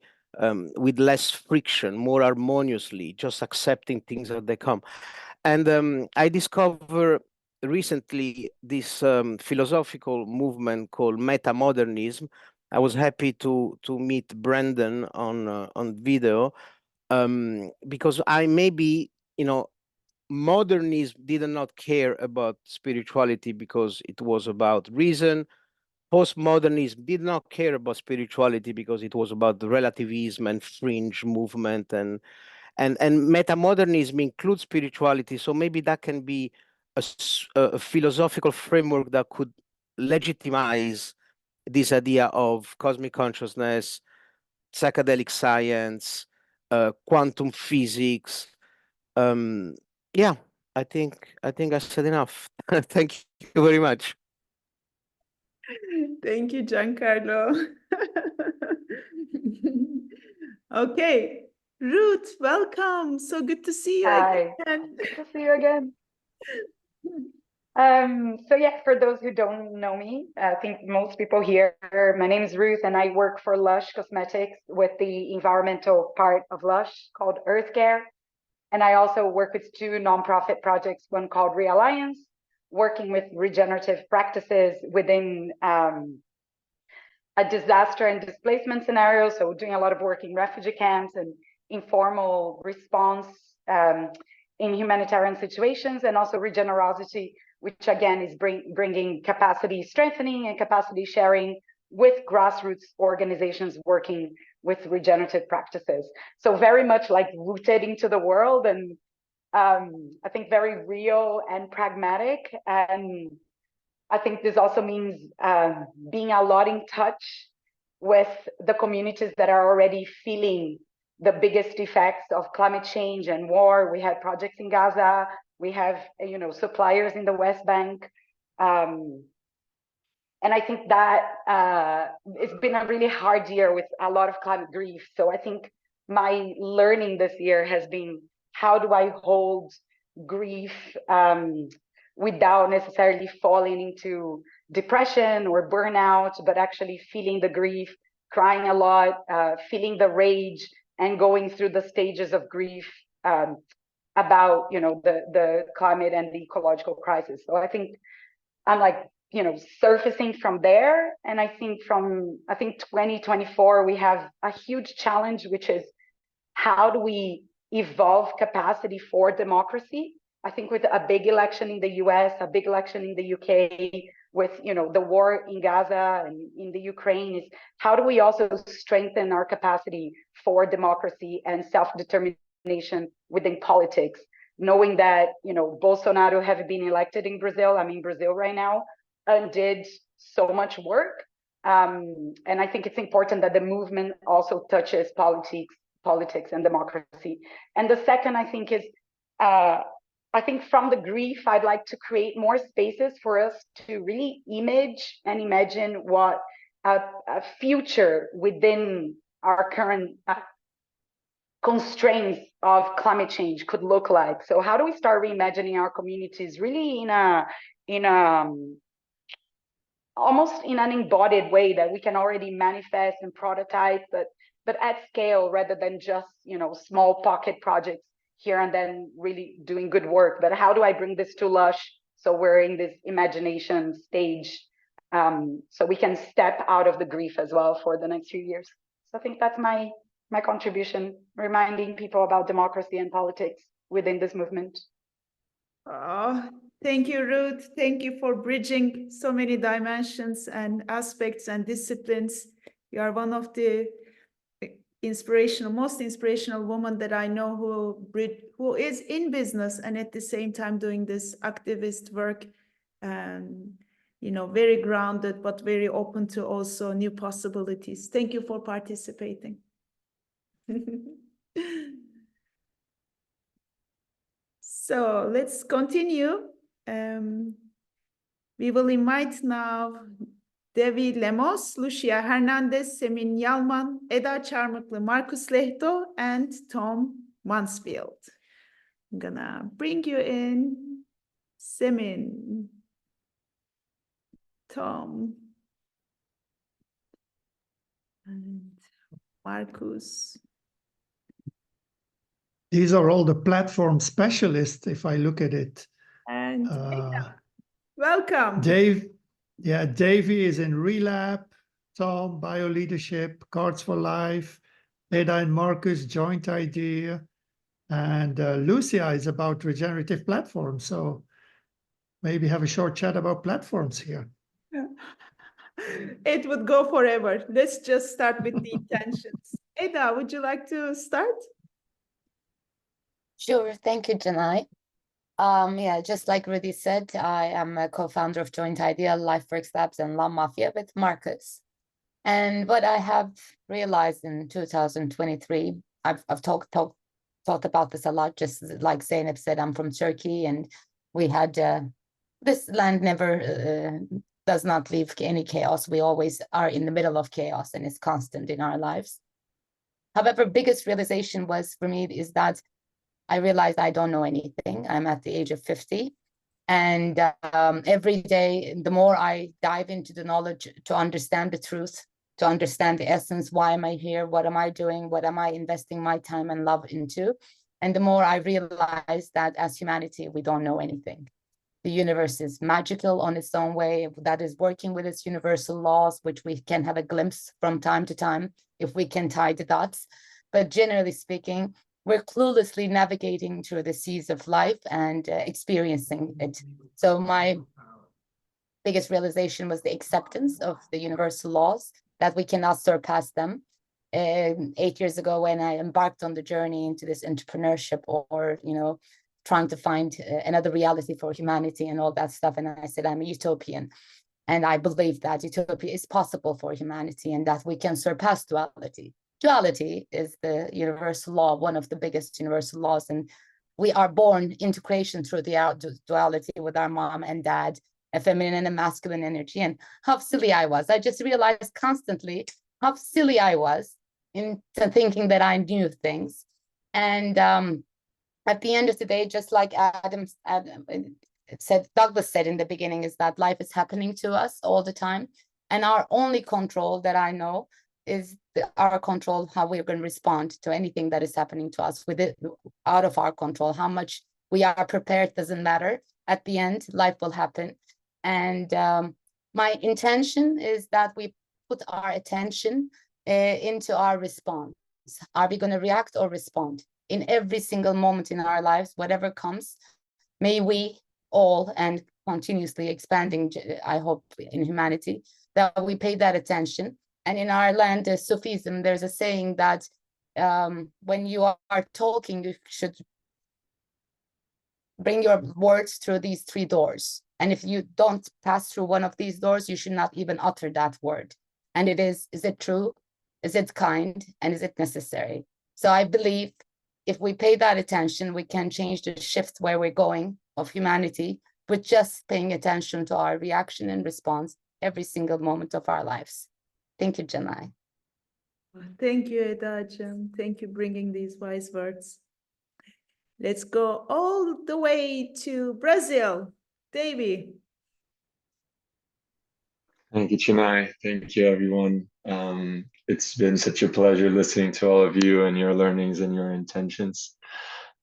with less friction, more harmoniously, just accepting things as they come. And I discovered recently this philosophical movement called Metamodernism. I was happy to meet Brendan on video because I maybe, you know, modernism did not care about spirituality because it was about reason. Postmodernism did not care about spirituality because it was about the relativism and fringe movement, and metamodernism includes spirituality. So maybe that can be a philosophical framework that could legitimize this idea of cosmic consciousness, psychedelic science, quantum physics. Yeah, I think I said enough. Thank you very much. Thank you, Giancarlo. Okay, Ruth, welcome. So good to see you again. Good to see you again. So yeah, for those who don't know me, I think most people here, my name is Ruth and I work for LUSH Cosmetics with the environmental part of LUSH called Earth Care. And I also work with 2 nonprofit projects, one called Realliance, working with regenerative practices within a disaster and displacement scenario. So doing a lot of work in refugee camps and informal response in humanitarian situations, and also Regenerosity, which again is bringing capacity strengthening and capacity sharing with grassroots organizations working with regenerative practices. So very much like rooted into the world, and I think very real and pragmatic. And I think this also means being a lot in touch with the communities that are already feeling the biggest effects of climate change and war. We had projects in Gaza. We have, you know, suppliers in the West Bank. And I think that it's been a really hard year with a lot of climate grief. So I think my learning this year has been, how do I hold grief without necessarily falling into depression or burnout, but actually feeling the grief, crying a lot, feeling the rage, and going through the stages of grief about, you know, the climate and the ecological crisis. So I think I'm like surfacing from there. And I think from 2024, we have a huge challenge, which is how do we evolve capacity for democracy? I think with a big election in the US, a big election in the UK, with the war in Gaza and in the Ukraine, is how do we also strengthen our capacity for democracy and self-determination within politics, knowing that Bolsonaro have been elected in Brazil. I'm in Brazil right now, and did so much work. And I think it's important that the movement also touches politics and democracy. And the second, I think, is I think from the grief, I'd like to create more spaces for us to really image and imagine what a future within our current constraints of climate change could look like. So how do we start reimagining our communities really in almost in an embodied way that we can already manifest and prototype, but at scale, rather than just small pocket projects here and then really doing good work. But how do I bring this to LUSH so we're in this imagination stage, so we can step out of the grief as well for the next few years? So I think that's my contribution, reminding people about democracy and politics within this movement. Oh, thank you, Ruth. Thank you for bridging so many dimensions and aspects and disciplines. You are one of the most inspirational woman that I know who is in business and at the same time doing this activist work, and very grounded but very open to also new possibilities. Thank you for participating. So let's continue. We will invite now Devi Lemos, Lucia Hernandez, Semin Yalman, Eda Çarmıklı, Marcus Lehto, and Tom Mansfield. I'm gonna bring you in, Semin, Tom, and Marcus. These are all the platform specialists, if I look at it. And welcome. Davey is in Relap, Tom, Bioleadership, Cards for Life, Eda and Marcus, Joint Idea, and Lucia is about regenerative platforms. So maybe have a short chat about platforms here. It would go forever. Let's just start with the intentions. Eda, would you like to start? Sure, thank you, Janai. Just like Rudy said, I am a co-founder of Joint Idea, LifeWorks Labs, and La Mafia with Marcus. And what I have realized in 2023, I've talked about this a lot, just like Zeynep said, I'm from Turkey, and we had, this land never does not leave any chaos. We always are in the middle of chaos, and it's constant in our lives. However, biggest realization was for me is that I realized I don't know anything. I'm at the age of 50. And every day, the more I dive into the knowledge to understand the truth, to understand the essence, why am I here? What am I doing? What am I investing my time and love into? And the more I realize that as humanity, we don't know anything. The universe is magical on its own way, that is working with its universal laws, which we can have a glimpse from time to time if we can tie the dots. But generally speaking, we're cluelessly navigating through the seas of life and experiencing it. So my biggest realization was the acceptance of the universal laws, that we cannot surpass them. 8 years ago, when I embarked on the journey into this entrepreneurship or trying to find another reality for humanity and all that stuff, and I said, I'm a utopian. And I believe that utopia is possible for humanity and that we can surpass duality. Duality is the universal law, one of the biggest universal laws, and we are born into creation through the duality with our mom and dad, a feminine and a masculine energy. And how silly I was. I just realized constantly how silly I was in thinking that I knew things. And at the end of the day, just like Douglas said in the beginning, is that life is happening to us all the time. And our only control that I know is our control, how we're going to respond to anything that is happening to us. With it out of our control, how much we are prepared doesn't matter. At the end, life will happen. And My intention is that we put our attention into our response. Are we going to react or respond? In every single moment in our lives, whatever comes, may we all, and continuously expanding, I hope, in humanity, that we pay that attention. And in our land, Sufism, there's a saying that when you are talking, you should bring your words through these 3 doors. And if you don't pass through one of these doors, you should not even utter that word. And it is it true? Is it kind? And is it necessary? So I believe if we pay that attention, we can change the shift where we're going of humanity with just paying attention to our reaction and response every single moment of our lives. Thank you, Janai. Thank you, Adib. Thank you for bringing these wise words. Let's go all the way to Brazil. Davy. Thank you, Janai. Thank you, everyone. It's been such a pleasure listening to all of you and your learnings and your intentions.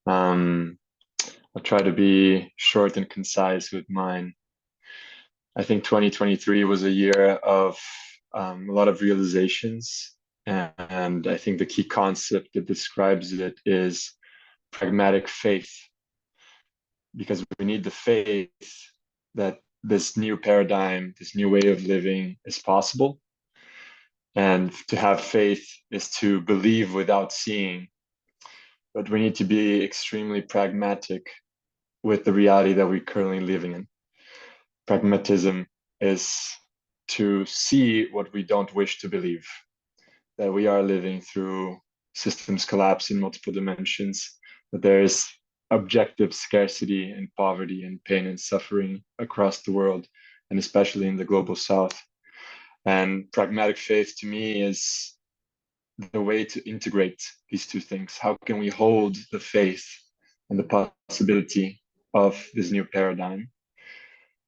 I'll try to be short and concise with mine. I think 2023 was a year of a lot of realizations. And I think the key concept that describes it is pragmatic faith. Because we need the faith that this new paradigm, this new way of living is possible. And to have faith is to believe without seeing. But we need to be extremely pragmatic with the reality that we're currently living in. Pragmatism is to see what we don't wish to believe, that we are living through systems collapse in multiple dimensions, that there is objective scarcity and poverty and pain and suffering across the world, and especially in the global south. And pragmatic faith to me is the way to integrate these 2 things. How can we hold the faith and the possibility of this new paradigm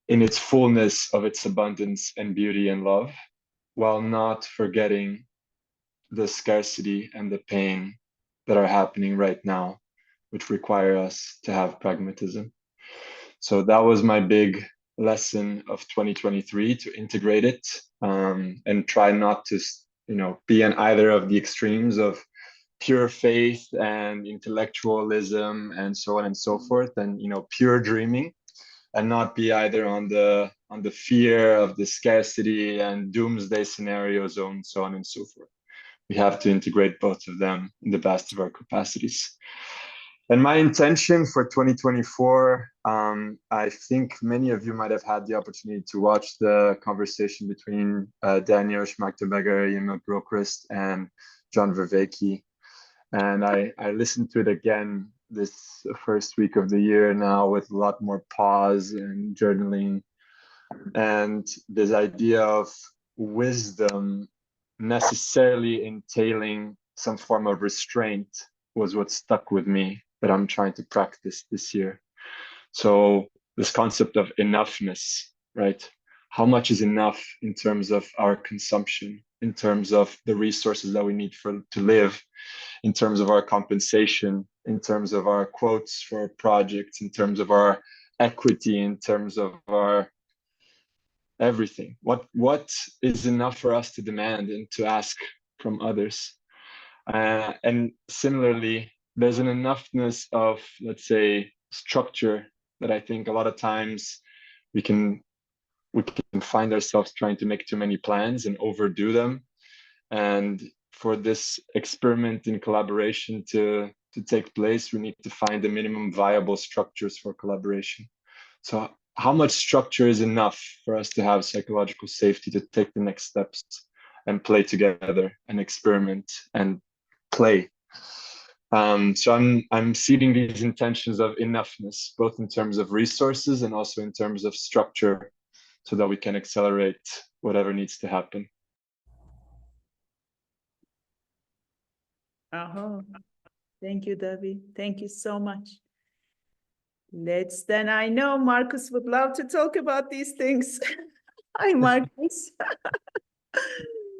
in its fullness of its abundance and beauty and love, while not forgetting the scarcity and the pain that are happening right now, which require us to have pragmatism. So that was my big lesson of 2023, to integrate it and try not to, be in either of the extremes of pure faith and intellectualism and so on and so forth, and pure dreaming, and not be either on the fear of the scarcity and doomsday scenario zone, so on and so forth. We have to integrate both of them in the best of our capacities. And my intention for 2024, I think many of you might have had the opportunity to watch the conversation between Daniel Schmachtenberger, Emil Gilchrist, and John Vervaeke. And I listened to it again this first week of the year now with a lot more pause and journaling. And this idea of wisdom necessarily entailing some form of restraint was what stuck with me, that I'm trying to practice this year. So this concept of enoughness, right? How much is enough in terms of our consumption, in terms of the resources that we need to live, in terms of our compensation, in terms of our quotes for projects, in terms of our equity, in terms of our everything. What is enough for us to demand and to ask from others? And similarly, there's an enoughness of, let's say, structure that I think a lot of times we can find ourselves trying to make too many plans and overdo them. And for this experiment in collaboration to take place, we need to find the minimum viable structures for collaboration. So how much structure is enough for us to have psychological safety to take the next steps and play together and experiment and play? So I'm seeding these intentions of enoughness, both in terms of resources and also in terms of structure, so that we can accelerate whatever needs to happen. Thank you, David. Thank you so much. Then I know Marcus would love to talk about these things. Hi, Marcus.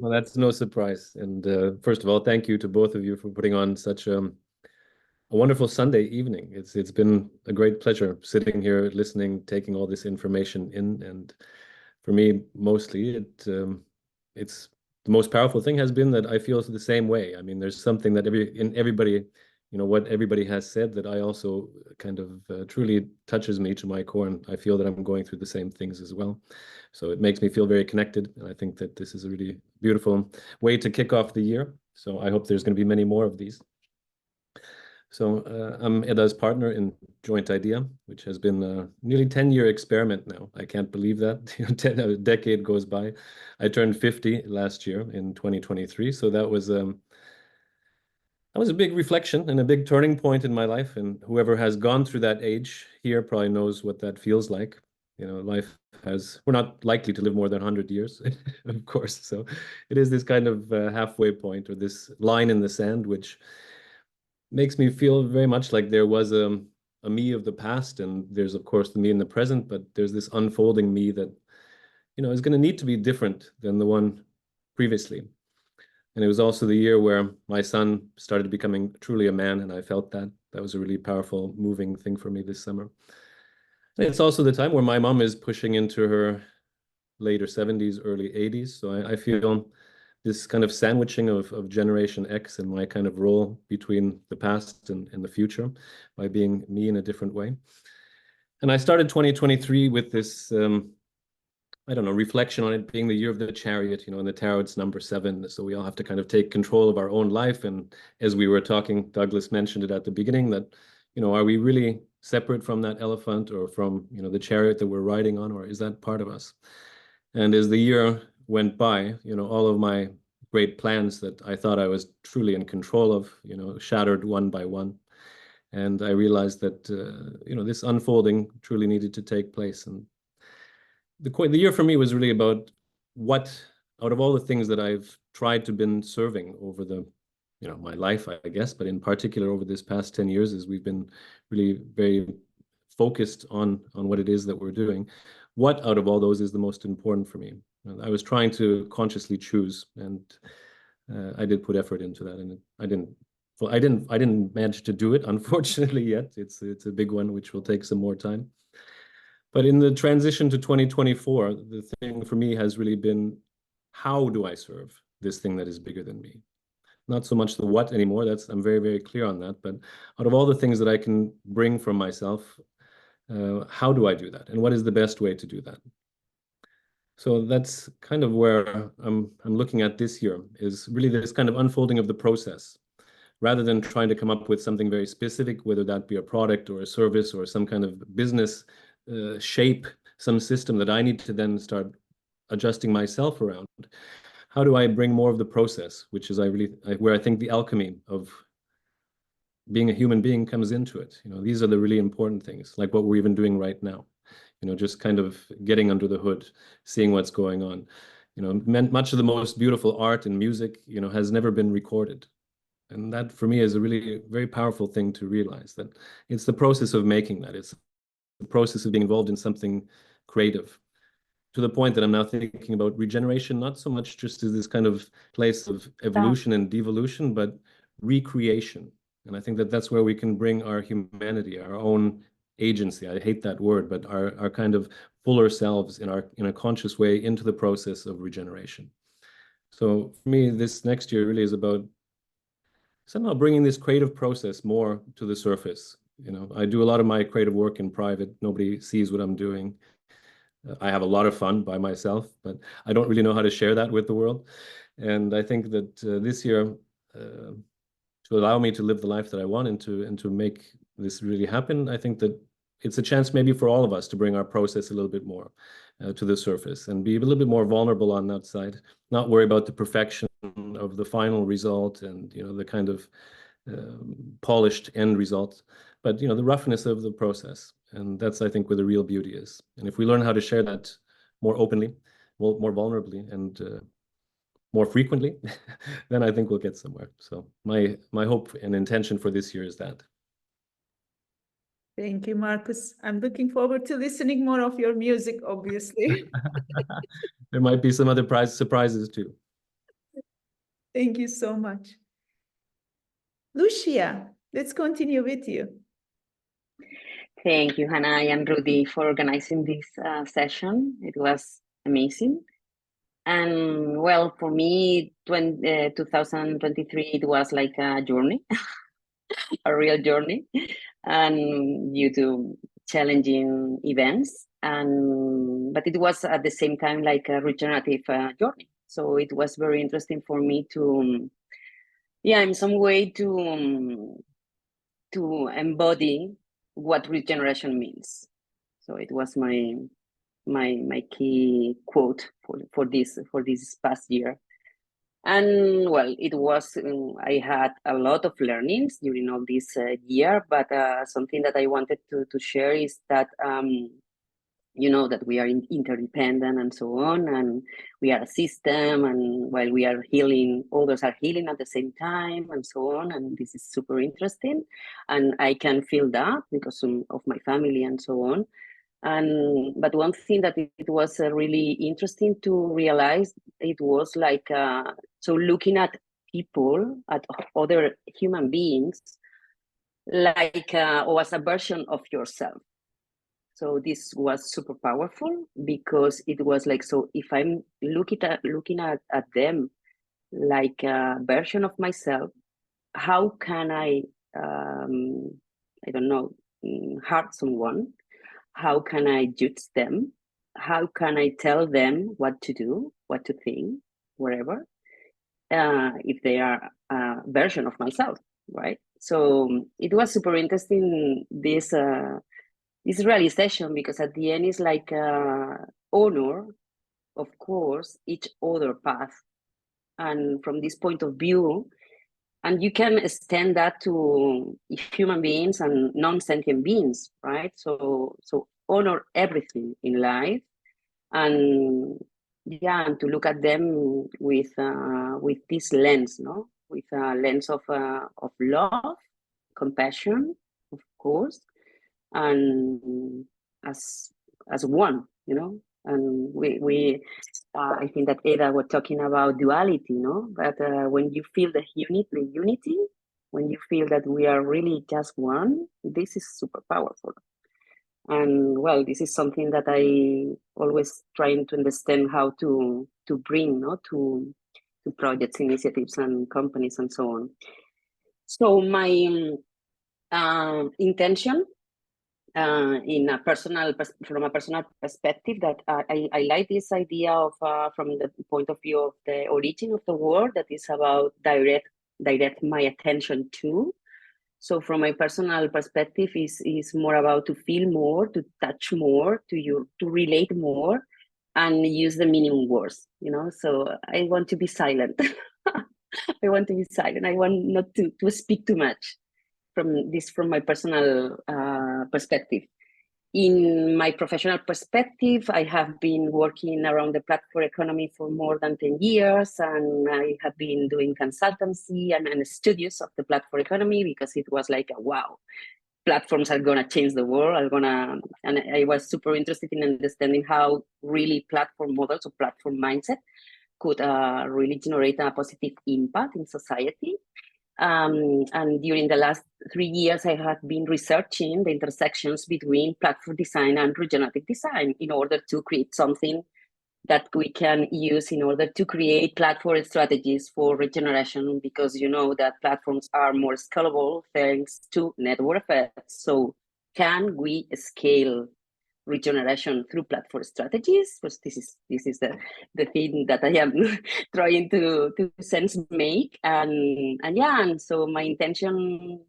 Well, that's no surprise. And first of all, thank you to both of you for putting on such a wonderful Sunday evening. It's been a great pleasure sitting here, listening, taking all this information in. And for me, mostly, it's the most powerful thing has been that I feel the same way. I mean, there's something that everybody, what everybody has said that I also kind of truly touches me to my core, and I feel that I'm going through the same things as well. So it makes me feel very connected, and I think that this is a really beautiful way to kick off the year. So I hope there's going to be many more of these. So I'm Eda's partner in Joint Idea, which has been a nearly 10-year experiment now. I can't believe that. A decade goes by. I turned 50 last year in 2023. So that was a big reflection and a big turning point in my life. And whoever has gone through that age here probably knows what that feels like. Life we're not likely to live more than 100 years, of course. So it is this kind of halfway point, or this line in the sand, which makes me feel very much like there was a me of the past, and there's of course the me in the present, but there's this unfolding me that is going to need to be different than the one previously. And it was also the year where my son started becoming truly a man, and I felt that was a really powerful, moving thing for me this summer. And it's also the time where my mom is pushing into her later 70s, early 80s, so I feel this kind of sandwiching of Generation X and my kind of role between the past and the future by being me in a different way. And I started 2023 with this, reflection on it being the year of the chariot, in the tarot, it's number 7. So we all have to kind of take control of our own life. And as we were talking, Douglas mentioned it at the beginning that, are we really separate from that elephant or from, the chariot that we're riding on, or is that part of us? And as the year went by, all of my great plans that I thought I was truly in control of, shattered one by one. And I realized that, this unfolding truly needed to take place. And the year for me was really about what, out of all the things that I've tried to been serving over my life, I guess, but in particular over this past 10 years, as we've been really very focused on what it is that we're doing, what out of all those is the most important for me? And I was trying to consciously choose, and I did put effort into that, and I didn't manage to do it, unfortunately, yet. It's a big one, which will take some more time. But in the transition to 2024, the thing for me has really been, how do I serve this thing that is bigger than me? Not so much the what anymore. I'm very, very clear on that. But out of all the things that I can bring from myself, how do I do that? And what is the best way to do that? So that's kind of where I'm looking at this year, is really this kind of unfolding of the process. Rather than trying to come up with something very specific, whether that be a product or a service or some kind of business shape, some system that I need to then start adjusting myself around. How do I bring more of the process, which is where I think the alchemy of being a human being comes into it. These are the really important things, like what we're even doing right now. Just kind of getting under the hood, seeing what's going on. Much of the most beautiful art and music, has never been recorded. And that for me is a really very powerful thing to realize, that it's the process of making that. It's the process of being involved in something creative, to the point that I'm now thinking about regeneration, not so much just as this kind of place of evolution and devolution, but recreation. And I think that that's where we can bring our humanity, our own agency. I hate that word, but our kind of fuller selves in a conscious way into the process of regeneration. So for me, this next year really is about somehow bringing this creative process more to the surface. I do a lot of my creative work in private. Nobody sees what I'm doing. I have a lot of fun by myself, but I don't really know how to share that with the world. And I think that this year, to allow me to live the life that I want and to make this really happen, I think that it's a chance maybe for all of us to bring our process a little bit more to the surface and be a little bit more vulnerable on that side, not worry about the perfection of the final result and the kind of polished end result, but the roughness of the process. And that's, I think, where the real beauty is. And if we learn how to share that more openly, more vulnerably, and more frequently, then I think we'll get somewhere. So my hope and intention for this year is that. Thank you, Marcus. I'm looking forward to listening more of your music, obviously. There might be some other surprises too. Thank you so much. Lucia, let's continue with you. Thank you, Hannah and Rudy, for organizing this session. It was amazing. And well, for me, 2023, it was like a journey, a real journey, and due to challenging events. But it was at the same time like a regenerative journey. So it was very interesting for me to, in some way to embody what regeneration means. So it was my key quote for this past year. And well, it was I had a lot of learnings during all this year, but something that I wanted to share is that that we are interdependent and so on, and we are a system, and while we are healing, others are healing at the same time, and so on. And this is super interesting, and I can feel that because of my family and so on. But one thing that it was really interesting to realize, it was like so looking at people, at other human beings, like or as a version of yourself. So this was super powerful because it was like, so if I'm looking at them like a version of myself, how can I don't know, hurt someone? How can I judge them? How can I tell them what to do, what to think, whatever, if they are a version of myself, right? So it was super interesting, this realization, because at the end it's like honor, of course, each other path. And from this point of view, and you can extend that to human beings and non-sentient beings, right? So honor everything in life, and and to look at them with this lens, no, with a lens of love, compassion, of course, and as one, And we I think that Ada was talking about duality, no? But when you feel the unity, when you feel that we are really just one, this is super powerful. And well, this is something that I always trying to understand how to bring, no, to projects, initiatives, and companies, and so on. So my intention, from a personal perspective, that I like this idea of from the point of view of the origin of the word, that is about direct my attention to. So from my personal perspective, is more about to feel more, to touch more, to relate more, and use the minimum words, So I want to be silent. I want to be silent. I want not to speak too much from my personal perspective. In my professional perspective, I have been working around the platform economy for more than 10 years, and I have been doing consultancy and studies of the platform economy, because it was like, wow, platforms are gonna change the world. And I was super interested in understanding how really platform models or platform mindset could really generate a positive impact in society. And during the last 3 years, I have been researching the intersections between platform design and regenerative design in order to create something that we can use in order to create platform strategies for regeneration, because that platforms are more scalable thanks to network effects. So can we scale regeneration through platform strategies? Because this is the thing that I am trying to sense make, and so my intention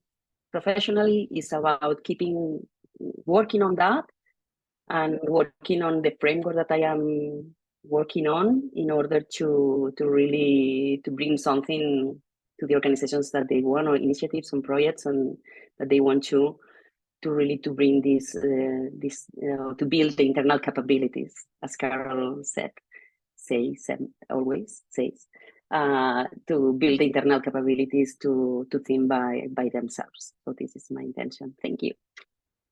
professionally is about keeping working on that, and working on the framework that I am working on, in order to really to bring something to the organizations that they want, or initiatives and projects, and that they want to really to bring this to build the internal capabilities, as Carol always says, to build the internal capabilities to think by themselves. So this is my intention. Thank you.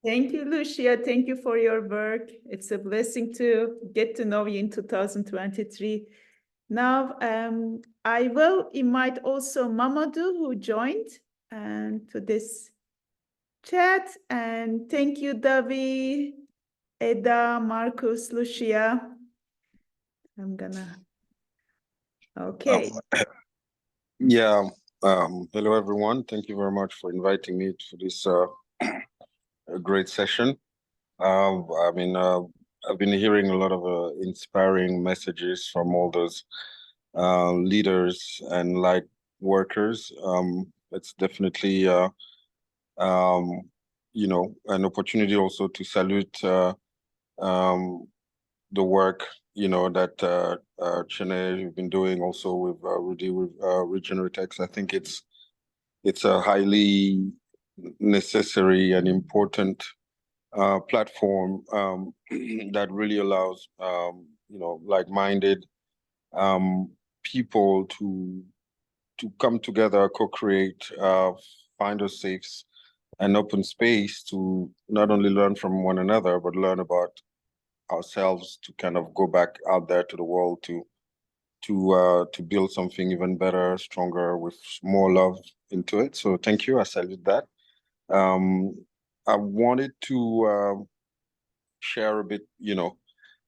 Thank you, Lucia. Thank you for your work. It's a blessing to get to know you in 2023. Now, I will invite also Mamadou, who joined to this chat. And thank you, Davi, Eda, Marcus, Lucia. I'm gonna. Okay. Yeah. Hello, everyone. Thank you very much for inviting me to this great session. I mean, I've been hearing a lot of inspiring messages from all those leaders and light workers. It's definitely, you know, an opportunity also to salute the work, you know, that Chene, you've been doing also with Rudy, with RegenerateX. I think it's a highly necessary and important platform that really allows, you know, like-minded people to come together, co-create, find a safe and open space to not only learn from one another, but learn about ourselves, to kind of go back out there to the world to build something even better, stronger, with more love into it. So thank you. I salute that. I wanted to share a bit, you know,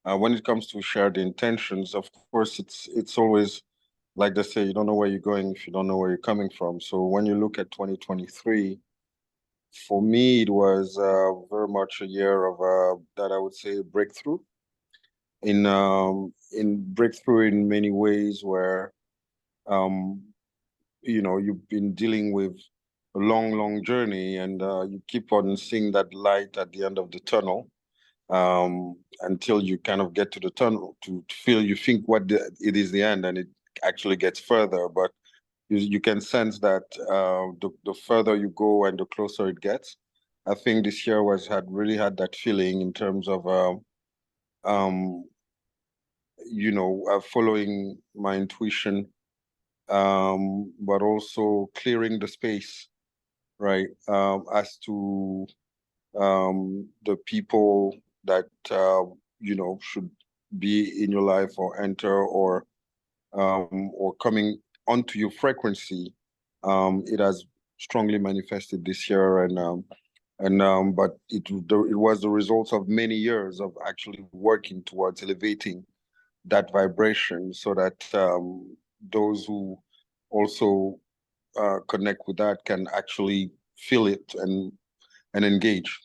when it comes to shared intentions, of course, it's always, like they say, you don't know where you're going if you don't know where you're coming from. So when you look at 2023, for me, it was very much a year of that I would say breakthrough. In breakthrough in many ways, where you know, you've been dealing with a long journey, and you keep on seeing that light at the end of the tunnel, until you kind of get to the tunnel to feel, you think it is the end, and it actually gets further, but you can sense that the further you go and the closer it gets. I think this year really had that feeling in terms of you know, following my intuition, but also clearing the space, right, as to the people that you know, should be in your life or enter or coming onto your frequency. It has strongly manifested this year, but it was the result of many years of actually working towards elevating that vibration, so that those who also connect with that can actually feel it and engage.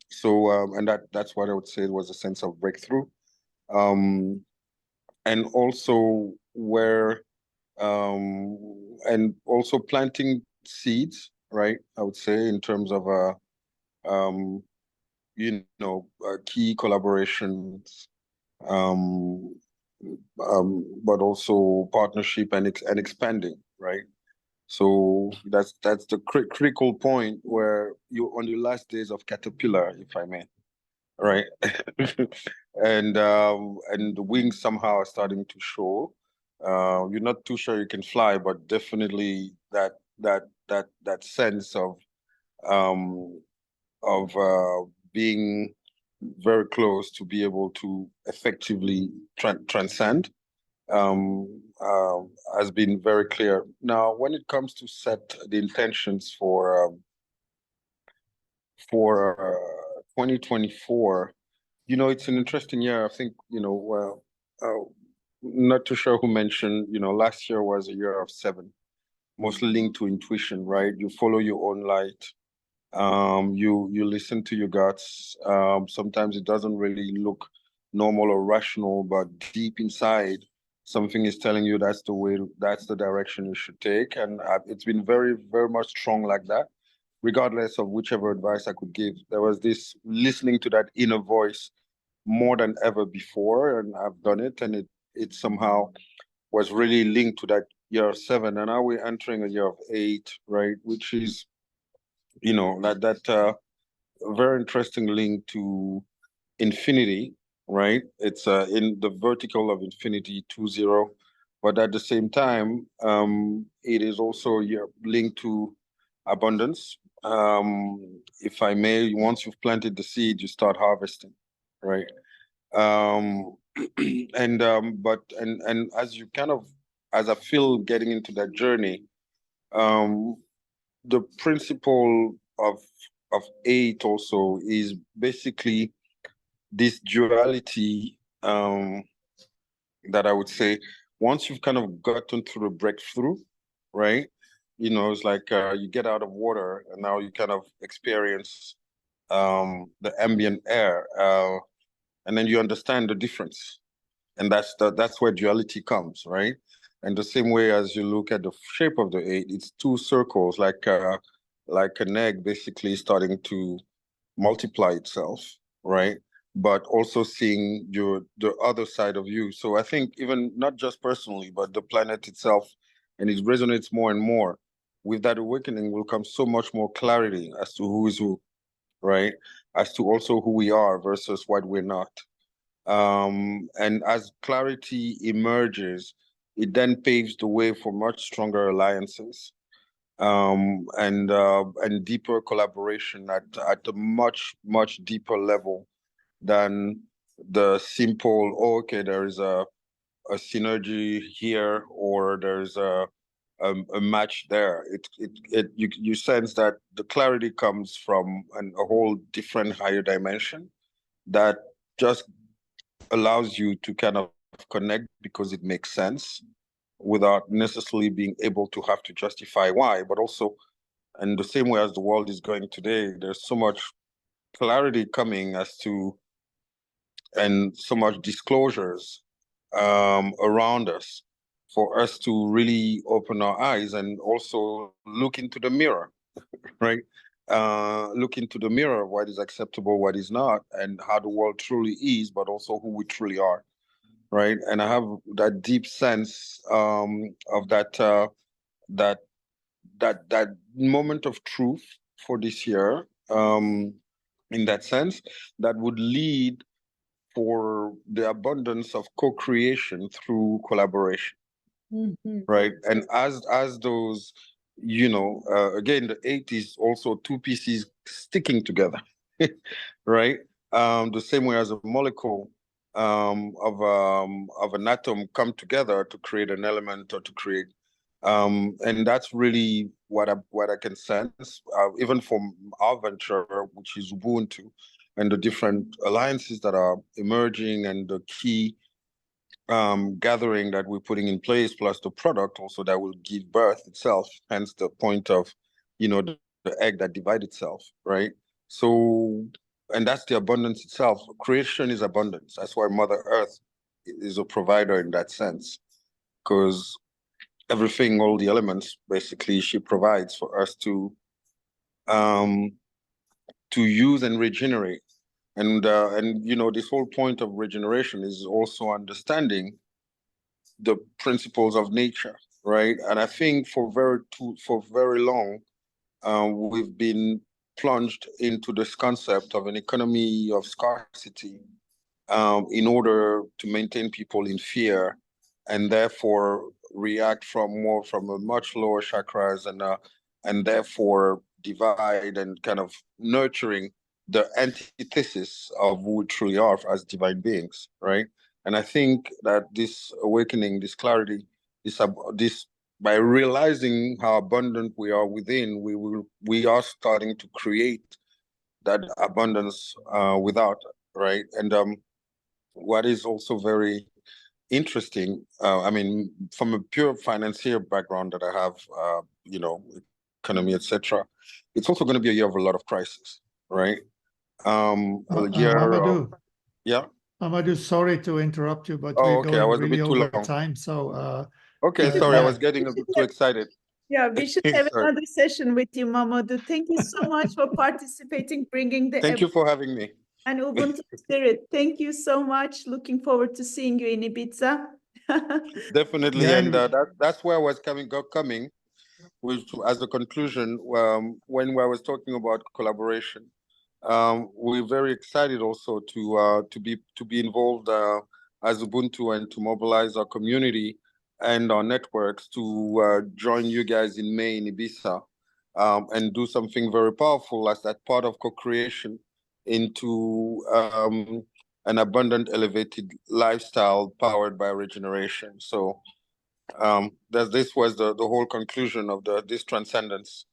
So and that's what I would say was a sense of breakthrough, and also where and also planting seeds, right? I would say, in terms of you know, key collaborations, but also partnership and expanding, right? So that's the critical point where you're on the last days of Caterpillar, if I may, right? And the wings somehow are starting to show. You're not too sure you can fly, but definitely that sense of being very close to be able to effectively transcend has been very clear. Now, when it comes to set the intentions for 2024, you know, it's an interesting year. I think, you know, not too sure who mentioned, you know, last year was a year of 7, mostly linked to intuition, right? You follow your own light. You listen to your guts. Sometimes it doesn't really look normal or rational, but deep inside, something is telling you that's the direction you should take. And it's been very, very much strong like that, regardless of whichever advice I could give. There was this listening to that inner voice more than ever before, and I've done it, and it somehow was really linked to that year of 7. And now we're entering a year of 8, right? Which is, you know, that very interesting link to infinity, right? It's in the vertical of infinity 2-0, but at the same time, it is also linked to abundance. If I may, once you've planted the seed, you start harvesting, right? And as you kind of, as I feel getting into that journey, the principle of 8 also is basically this duality, that I would say once you've kind of gotten through the breakthrough, right? You know, it's like you get out of water and now you kind of experience the ambient air, and then you understand the difference. And that's where duality comes, right? And the same way as you look at the shape of the 8, it's 2 circles, like an egg basically starting to multiply itself, right? But also seeing the other side of you. So I think even not just personally, but the planet itself, and it resonates more and more. With that awakening will come so much more clarity as to who is who, right? As to also who we are versus what we're not. And as clarity emerges, it then paves the way for much stronger alliances, and deeper collaboration at a much deeper level than the simple, oh, okay, there is a synergy here, or there's a match there. You sense that the clarity comes from a whole different higher dimension that just allows you to kind of connect because it makes sense without necessarily being able to have to justify why. But also, in the same way as the world is going today, there's so much clarity coming as to, and so much disclosures around us for us to really open our eyes and also look into the mirror, right? Look into the mirror, what is acceptable, what is not, and how the world truly is, but also who we truly are, right? And I have that deep sense of that moment of truth for this year, in that sense, that would lead for the abundance of co-creation through collaboration. Right. And as those, again, the 8 is also 2 pieces sticking together, right? The same way as a molecule of an atom come together to create an element or to create, and that's really what I can sense, even from our venture, which is Ubuntu, and the different alliances that are emerging, and the key gathering that we're putting in place, plus the product also that will give birth itself, hence the point of, the egg that divides itself, right? So, and that's the abundance itself. Creation is abundance. That's why Mother Earth is a provider in that sense, because everything, all the elements, basically, she provides for us to use and regenerate. And this whole point of regeneration is also understanding the principles of nature, right? And I think for very long, we've been plunged into this concept of an economy of scarcity, in order to maintain people in fear, and therefore react from a much lower chakras, and therefore divide and kind of nurturing the antithesis of who we truly are as divine beings, right? And I think that this awakening, this clarity, this by realizing how abundant we are within, we are starting to create that abundance without, right? And what is also very interesting, I mean, from a pure financier background that I have, economy, etc., it's also going to be a year of a lot of crisis, right? A year Mamadou. Yeah. Mamadou, sorry to interrupt you, but Oh, we're okay, going I was really a bit too over long. time. So okay, sorry, I was getting a bit too excited. Yeah, we should have Sorry. another session with you, Mamadou. Thank you so much for participating, bringing the Thank you for having me. and Ubuntu spirit. Thank you so much. Looking forward to seeing you in Ibiza. Definitely, Yeah, and that's where I was coming, which as a conclusion, when I was talking about collaboration, we're very excited also to be involved as Ubuntu, and to mobilize our community and our networks to join you guys in May in Ibiza, and do something very powerful as that part of co-creation into an abundant, elevated lifestyle powered by regeneration. So this was the whole conclusion of this transcendence.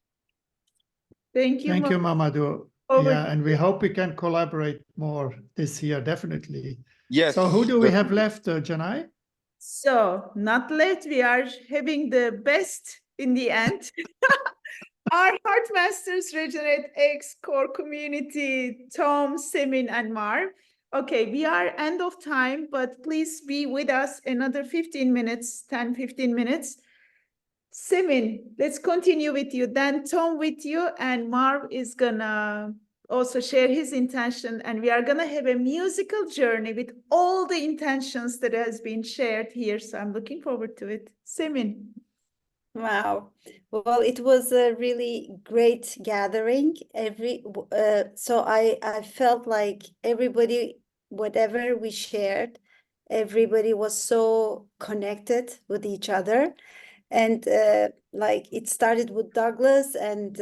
Thank you. Thank you, Mamadou. Over Yeah, and we hope we can collaborate more this year, definitely. Yes. So who do we have left, Janai? So, not late, we are having the best in the end. Our Heart Masters, RegenerateX core community, Tom, Semin, and Mar. Okay, we are end of time, but please be with us another 15 minutes, 10, 15 minutes. Semin, let's continue with you. Then Tom with you, and Marv is gonna also share his intention, and we are gonna have a musical journey with all the intentions that has been shared here. So I'm looking forward to it. Semin. Wow. Well, it was a really great gathering. So I felt like everybody, whatever we shared, everybody was so connected with each other. And like it started with Douglas and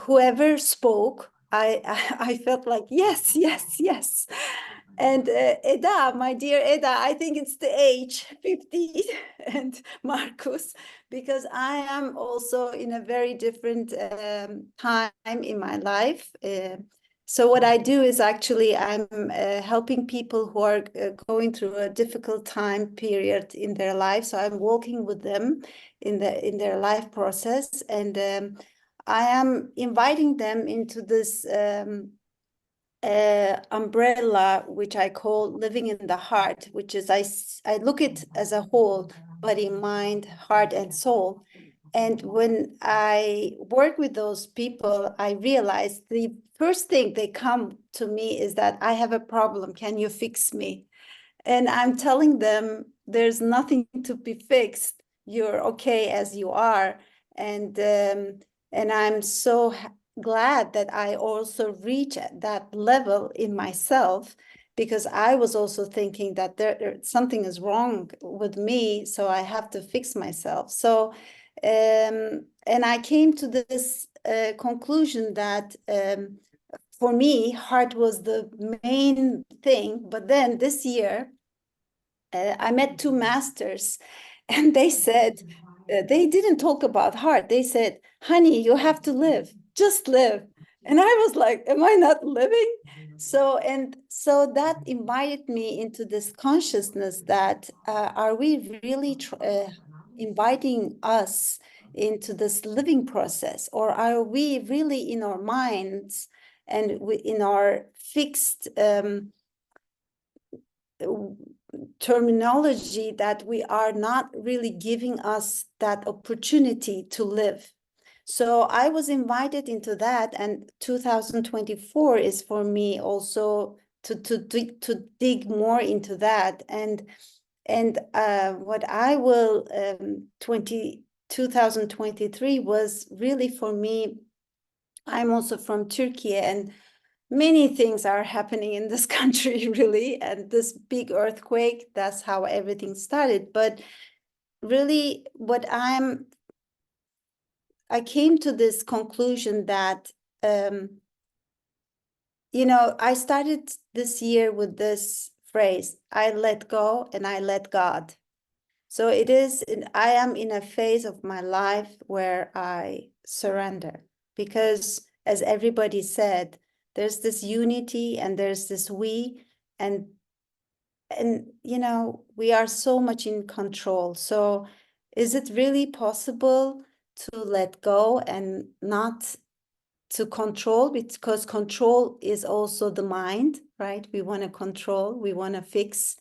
whoever spoke, I felt like yes, yes, yes. And Eda, my dear Eda, I think it's the age 50 and Marcus, because I am also in a very different time in my life. So what I do is actually I'm helping people who are going through a difficult time period in their life. So I'm walking with them in their life process, and I am inviting them into this umbrella, which I call living in the heart, which is I look it as a whole, body, mind, heart, and soul. And when I work with those people, I realize the first thing they come to me is that I have a problem. Can you fix me? And I'm telling them there's nothing to be fixed. You're okay as you are. And I'm so glad that I also reach that level in myself, because I was also thinking that there something is wrong with me, so I have to fix myself. So, and I came to this conclusion that for me, heart was the main thing. But then this year, I met two masters, and they said, they didn't talk about heart. They said, honey, you have to live, just live. And I was like, am I not living? So that invited me into this consciousness that are we really inviting us into this living process, or are we really in our minds and in our fixed terminology that we are not really giving us that opportunity to live? So I was invited into that, and 2024 is for me also to dig more into that. And what I will 2023 was really for me. I'm also from Turkey, and many things are happening in this country, really, and this big earthquake, that's how everything started. But really, I came to this conclusion that, I started this year with this phrase, I let go and I let God. So I am in a phase of my life where I surrender, because as everybody said, there's this unity and there's this we, and we are so much in control. So is it really possible to let go and not to control? Because control is also the mind, right? We want to control, we want to fix.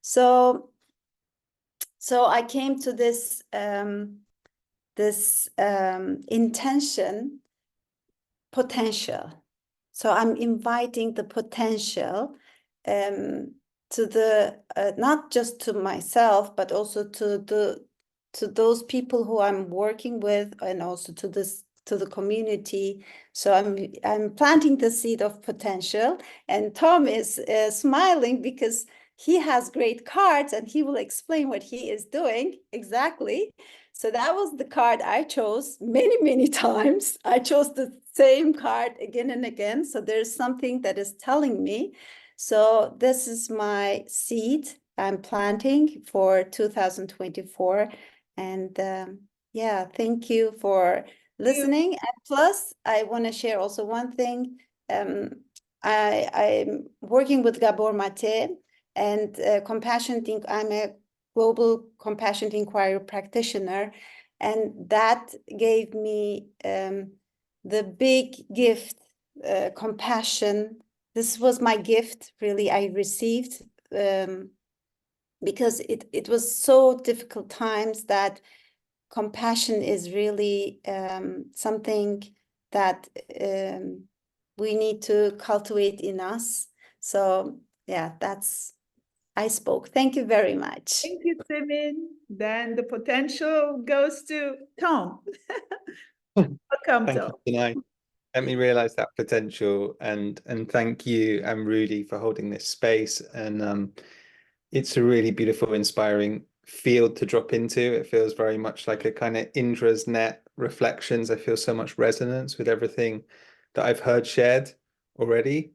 So I came to this intention, potential. So I'm inviting the potential to the not just to myself, but also to those people who I'm working with, and also to the community. So I'm planting the seed of potential, and Tom is smiling because he has great cards and he will explain what he is doing exactly. So that was the card I chose many, many times. I chose the same card again and again. So there's something that is telling me. So this is my seed I'm planting for 2024. And yeah, thank you for listening. And plus, I want to share also one thing. I'm working with Gabor Mate, And I'm a global compassionate inquiry practitioner, and that gave me the big gift, compassion. This was my gift, really, I received, because it was so difficult times that compassion is really something that we need to cultivate in us. So yeah, I spoke. Thank you very much. Thank you, Simin. Then the potential goes to Tom. Welcome, Thank Tom. you, Sinai. Let me realize that potential, and thank you, Rudy, for holding this space. And it's a really beautiful, inspiring field to drop into. It feels very much like a kind of Indra's net reflections. I feel so much resonance with everything that I've heard shared already.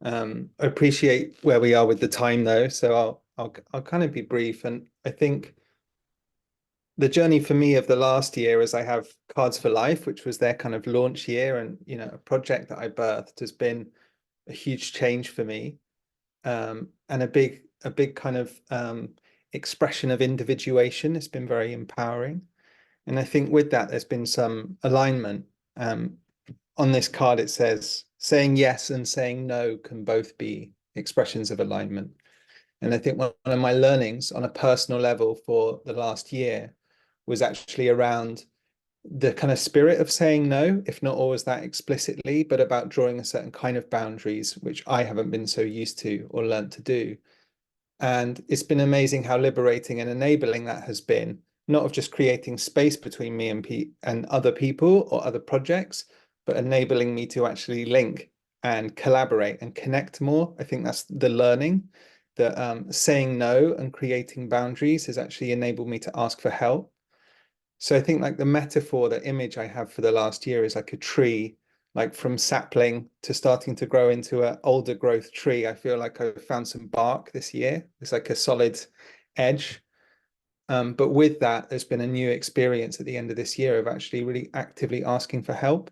I appreciate where we are with the time, though, so I'll kind of be brief. And I think the journey for me of the last year, as I have Cards for Life, which was their kind of launch year, and a project that I birthed, has been a huge change for me, and a big kind of expression of individuation. It's been very empowering, and I think with that there's been some alignment. On this card it says saying yes and saying no can both be expressions of alignment, and I think one of my learnings on a personal level for the last year was actually around the kind of spirit of saying no, if not always that explicitly, but about drawing a certain kind of boundaries, which I haven't been so used to or learned to do. And it's been amazing how liberating and enabling that has been, not of just creating space between me and other people or other projects, but enabling me to actually link and collaborate and connect more. I think that's the learning, that saying no and creating boundaries has actually enabled me to ask for help. So I think like the metaphor, the image I have for the last year is like a tree, like from sapling to starting to grow into an older growth tree. I feel like I've found some bark this year. It's like a solid edge. But with that, there's been a new experience at the end of this year of actually really actively asking for help,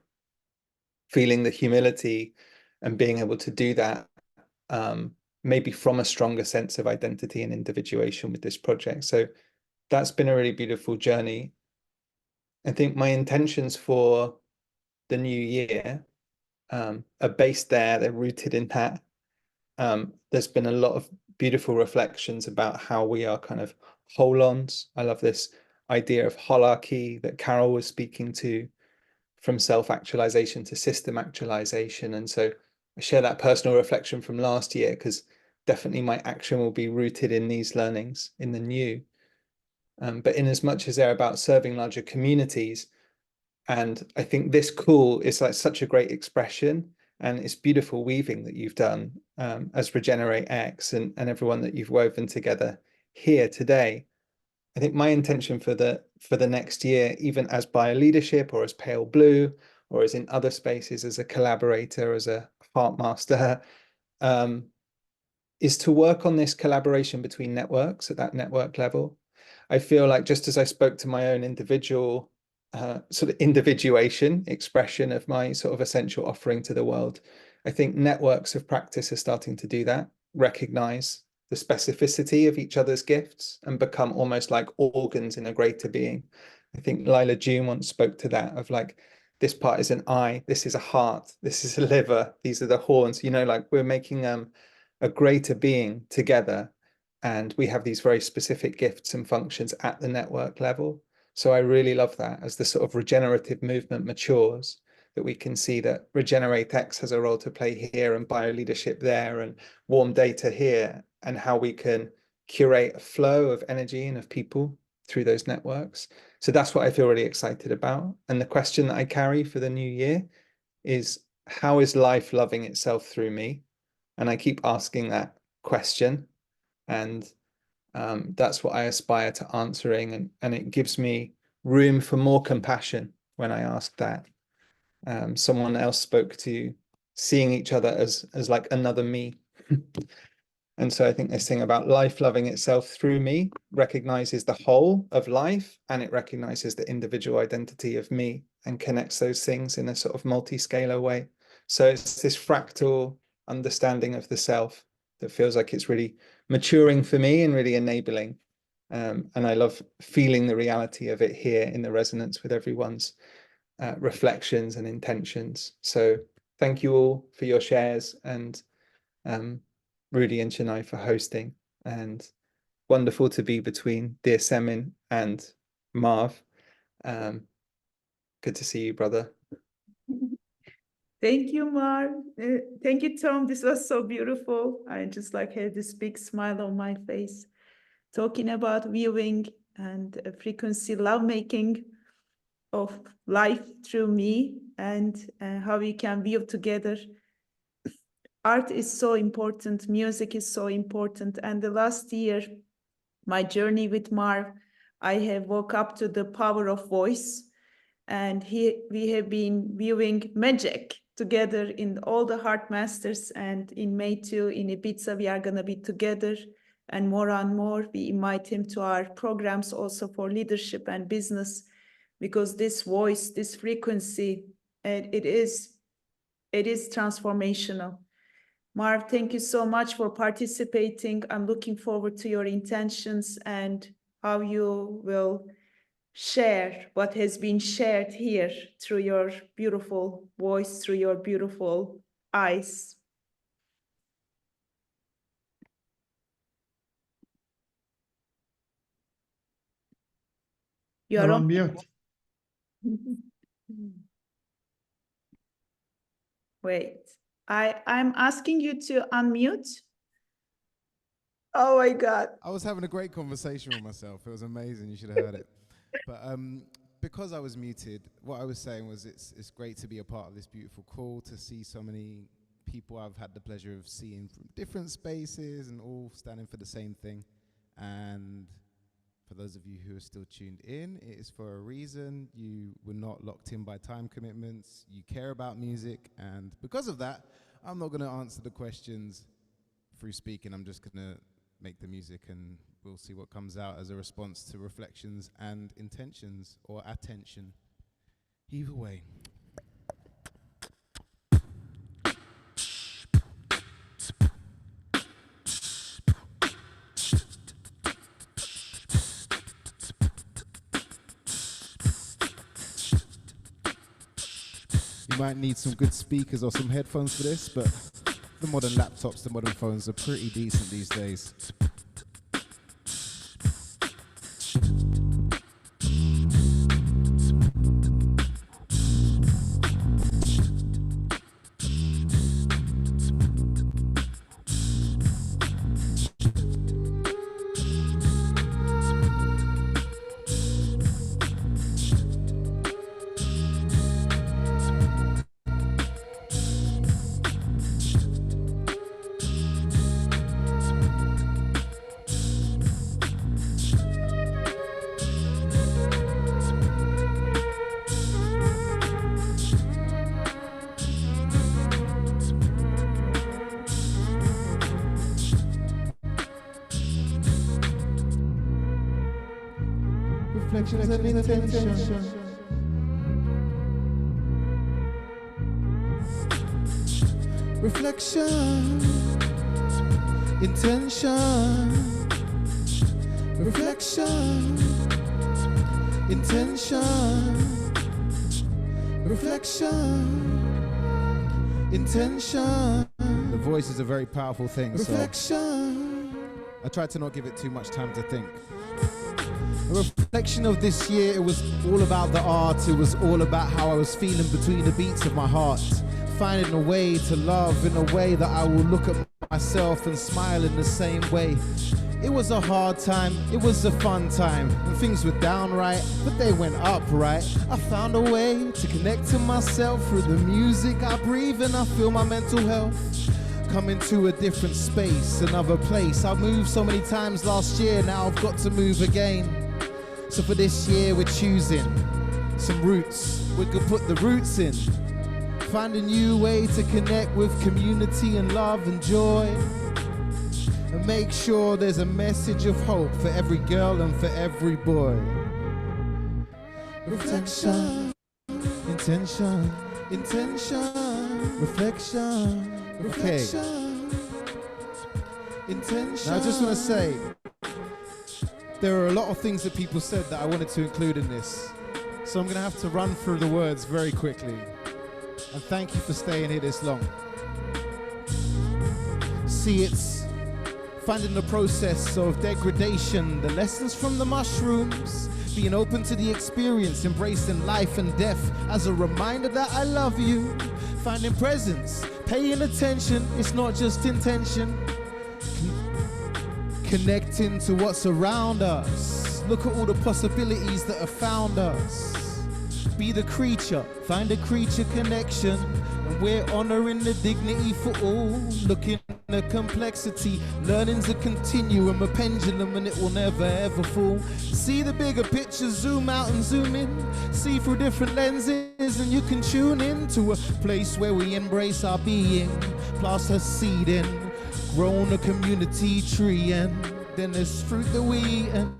feeling the humility and being able to do that, maybe from a stronger sense of identity and individuation with this project. So that's been a really beautiful journey. I think my intentions for the new year are based there. They're rooted in that. There's been a lot of beautiful reflections about how we are kind of holons. I love this idea of holarchy that Carol was speaking to, from self-actualization to system actualization. And so I share that personal reflection from last year, because definitely my action will be rooted in these learnings in the new. But in as much as they're about serving larger communities, and I think this call is like such a great expression, and it's beautiful weaving that you've done as RegenerateX and everyone that you've woven together here today. I think my intention for the next year, even as BioLeadership or as Pale Blue or as in other spaces as a collaborator, as a heart master, is to work on this collaboration between networks at that network level. I feel like just as I spoke to my own individual sort of individuation expression of my sort of essential offering to the world, I think networks of practice are starting to do that, recognize the specificity of each other's gifts and become almost like organs in a greater being. I think Lila June once spoke to that, of like, this part is an eye, this is a heart, this is a liver, these are the horns, like we're making a greater being together. And we have these very specific gifts and functions at the network level. So I really love that as the sort of regenerative movement matures, that we can see that RegenerateX has a role to play here, and BioLeadership there, and warm data here, and how we can curate a flow of energy and of people through those networks. So that's what I feel really excited about. And the question that I carry for the new year is, how is life loving itself through me? And I keep asking that question. And that's what I aspire to answering. And it gives me room for more compassion when I ask that. Someone else spoke to seeing each other as like another me. And so I think this thing about life loving itself through me recognizes the whole of life, and it recognizes the individual identity of me and connects those things in a sort of multi-scalar way. So it's this fractal understanding of the self that feels like it's really maturing for me and really enabling. And I love feeling the reality of it here in the resonance with everyone's reflections and intentions. So thank you all for your shares, and Rudy and Chennai for hosting, and wonderful to be between dear Semin and Marv. Good to see you, brother. Thank you, Marv. Thank you, Tom. This was so beautiful. I just like had this big smile on my face, talking about viewing and frequency lovemaking of life through me, and how we can view together. Art is so important, music is so important, and the last year, my journey with Marv, I have woke up to the power of voice, and we have been viewing magic together in all the Heart Masters, and in May too, in Ibiza, we are gonna be together, and more, we invite him to our programs also for leadership and business, because this voice, this frequency, it is transformational. Marv, thank you so much for participating. I'm looking forward to your intentions and how you will share what has been shared here through your beautiful voice, through your beautiful eyes. You're on mute. Wait, I'm asking you to unmute. Oh my God. I was having a great conversation with myself. It was amazing. You should have heard it. But because I was muted, what I was saying was it's great to be a part of this beautiful call, to see so many people I've had the pleasure of seeing from different spaces and all standing for the same thing. And for those of you who are still tuned in, it is for a reason. You were not locked in by time commitments. You care about music. And because of that, I'm not going to answer the questions through speaking. I'm just going to make the music, and we'll see what comes out as a response to reflections and intentions, or attention. Either way. You might need some good speakers or some headphones for this, but the modern laptops, the modern phones are pretty decent these days. Reflections and intention. Reflection, intention. Reflection, intention. Reflection, intention. The voice is a very powerful thing. Reflection. So I tried to not give it too much time to think. A reflection of this year, it was all about the art, it was all about how I was feeling between the beats of my heart, finding a way to love in a way that I will look at myself and smile in the same way. It was a hard time, it was a fun time, and things were down right, but they went up right. I found a way to connect to myself through the music I breathe, and I feel my mental health come into a different space, another place. I moved so many times last year, now I've got to move again. So for this year we're choosing some roots. We could put the roots in. Find a new way to connect with community and love and joy. And make sure there's a message of hope for every girl and for every boy. Reflection, intention, intention, reflection. Okay. Now, I just want to say, there are a lot of things that people said that I wanted to include in this. So I'm going to have to run through the words very quickly. And thank you for staying here this long. See, it's finding the process of degradation, the lessons from the mushrooms, being open to the experience, embracing life and death as a reminder that I love you, finding presence, paying attention, it's not just intention, connecting to what's around us, look at all the possibilities that have found us, be the creature, find a creature connection, and we're honoring the dignity for all, looking at complexity, learning's a continuum, a pendulum, and it will never ever fall. See the bigger picture, zoom out and zoom in, see through different lenses, and you can tune in to a place where we embrace our being, plant a seed in, grown a community tree, and then there's fruit that we eat, and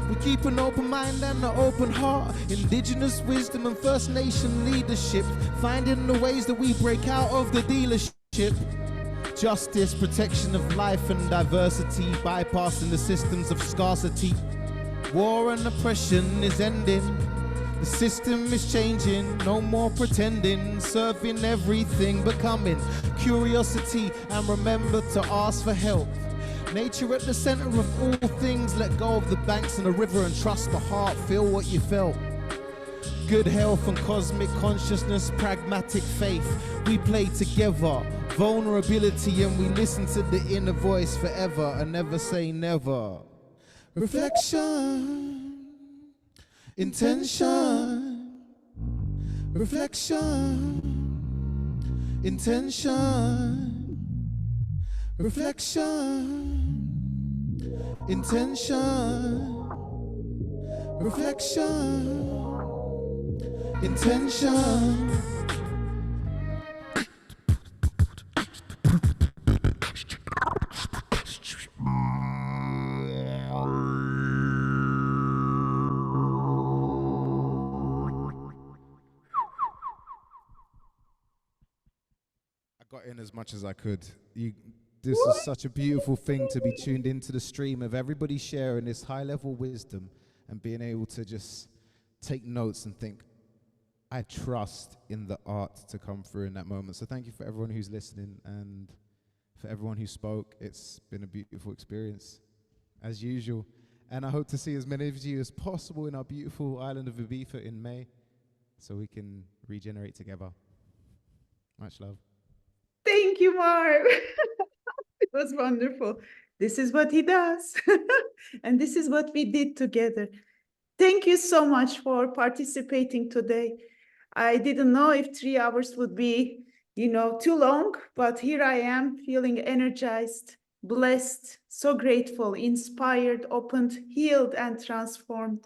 we keep an open mind and an open heart, indigenous wisdom and First Nation leadership, finding the ways that we break out of the dealership. Justice, protection of life and diversity, bypassing the systems of scarcity. War and oppression is ending, the system is changing, no more pretending, serving everything, becoming curiosity, and remember to ask for help. Nature at the center of all things, let go of the banks and the river and trust the heart, feel what you felt. Good health and cosmic consciousness, pragmatic faith, we play together. Vulnerability, and we listen to the inner voice forever and never say never. Reflection, intention, reflection, intention, reflection, intention, reflection, intention. Got in as much as I could. This is such a beautiful thing to be tuned into the stream of everybody sharing this high level wisdom and being able to just take notes and think, I trust in the art to come through in that moment. So thank you for everyone who's listening and for everyone who spoke. It's been a beautiful experience as usual. And I hope to see as many of you as possible in our beautiful island of Ibiza in May so we can regenerate together. Much love. Thank you, Marv. It was wonderful. This is what he does. And this is what we did together. Thank you so much for participating today. I didn't know if 3 hours would be, too long, but here I am feeling energized, blessed, so grateful, inspired, opened, healed, and transformed.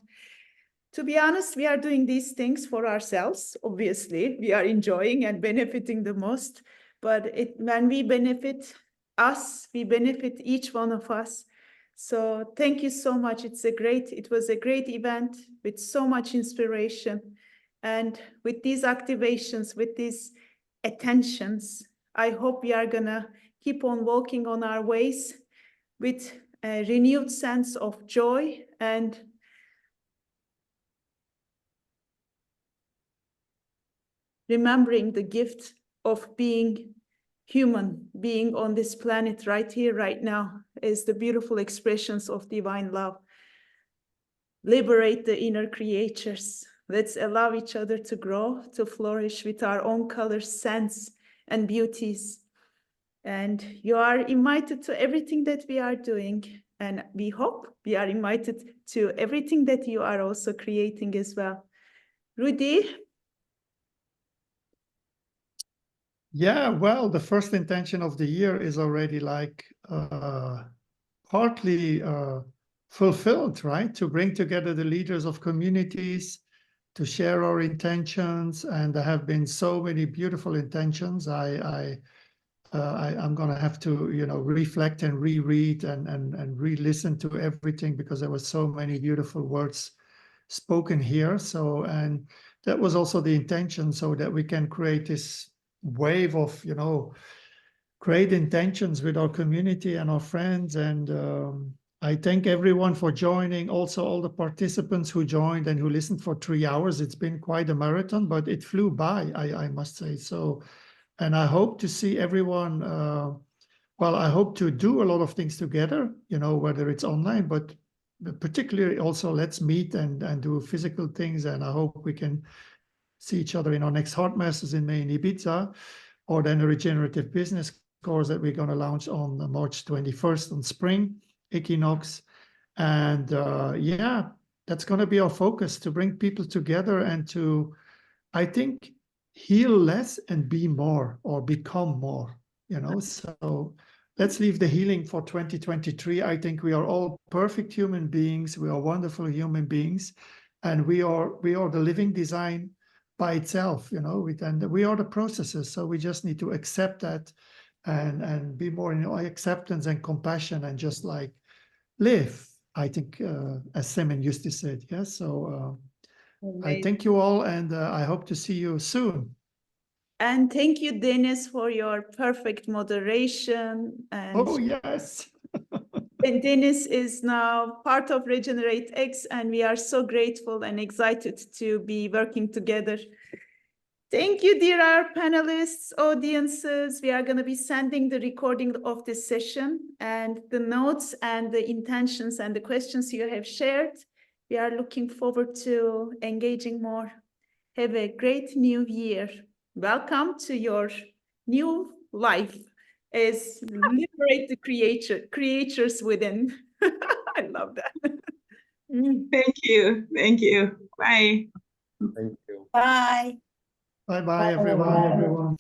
To be honest, we are doing these things for ourselves. Obviously, we are enjoying and benefiting the most. But when we benefit us, we benefit each one of us. So thank you so much. It was a great event with so much inspiration. And with these activations, with these attentions, I hope we are gonna keep on walking on our ways with a renewed sense of joy and remembering the gift of being human, being on this planet right here, right now, is the beautiful expressions of divine love. Liberate the inner creatures. Let's allow each other to grow, to flourish with our own colors, scents, and beauties. And you are invited to everything that we are doing. And we hope we are invited to everything that you are also creating as well. Rudy? Yeah, well, the first intention of the year is already partly fulfilled, right? To bring together the leaders of communities, to share our intentions, and there have been so many beautiful intentions. I'm going to have to, reflect and reread and re-listen to everything because there were so many beautiful words spoken here. So, and that was also the intention, so that we can create this wave of, great intentions with our community and our friends. And I thank everyone for joining, also all the participants who joined and who listened for 3 hours. It's been quite a marathon, but it flew by, I must say. So, and I hope to see everyone, well, I hope to do a lot of things together, you know, whether it's online, but particularly also let's meet and do physical things. And I hope we can see each other in our next Heart Masters in May in Ibiza, or then a regenerative business course that we're going to launch on March 21st on spring equinox. And yeah, that's going to be our focus, to bring people together and to, I think, heal less and be more, or become more, you know. So let's leave the healing for 2023. I think we are all perfect human beings. We are wonderful human beings, and we are the living design by itself, you know, and we are the processes. So we just need to accept that and be more in acceptance and compassion, and just like live, I think, as Semen used to say. Yes. So I thank you all, and I hope to see you soon. And thank you, Dennis, for your perfect moderation. And oh, yes. And Dennis is now part of RegenerateX, and we are so grateful and excited to be working together. Thank you, dear our panelists, audiences. We are going to be sending the recording of this session and the notes and the intentions and the questions you have shared. We are looking forward to engaging more. Have a great new year. Welcome to your new life as liberate the creators within. I love that. Thank you. Thank you. Bye. Thank you. Bye. Bye-bye, everyone.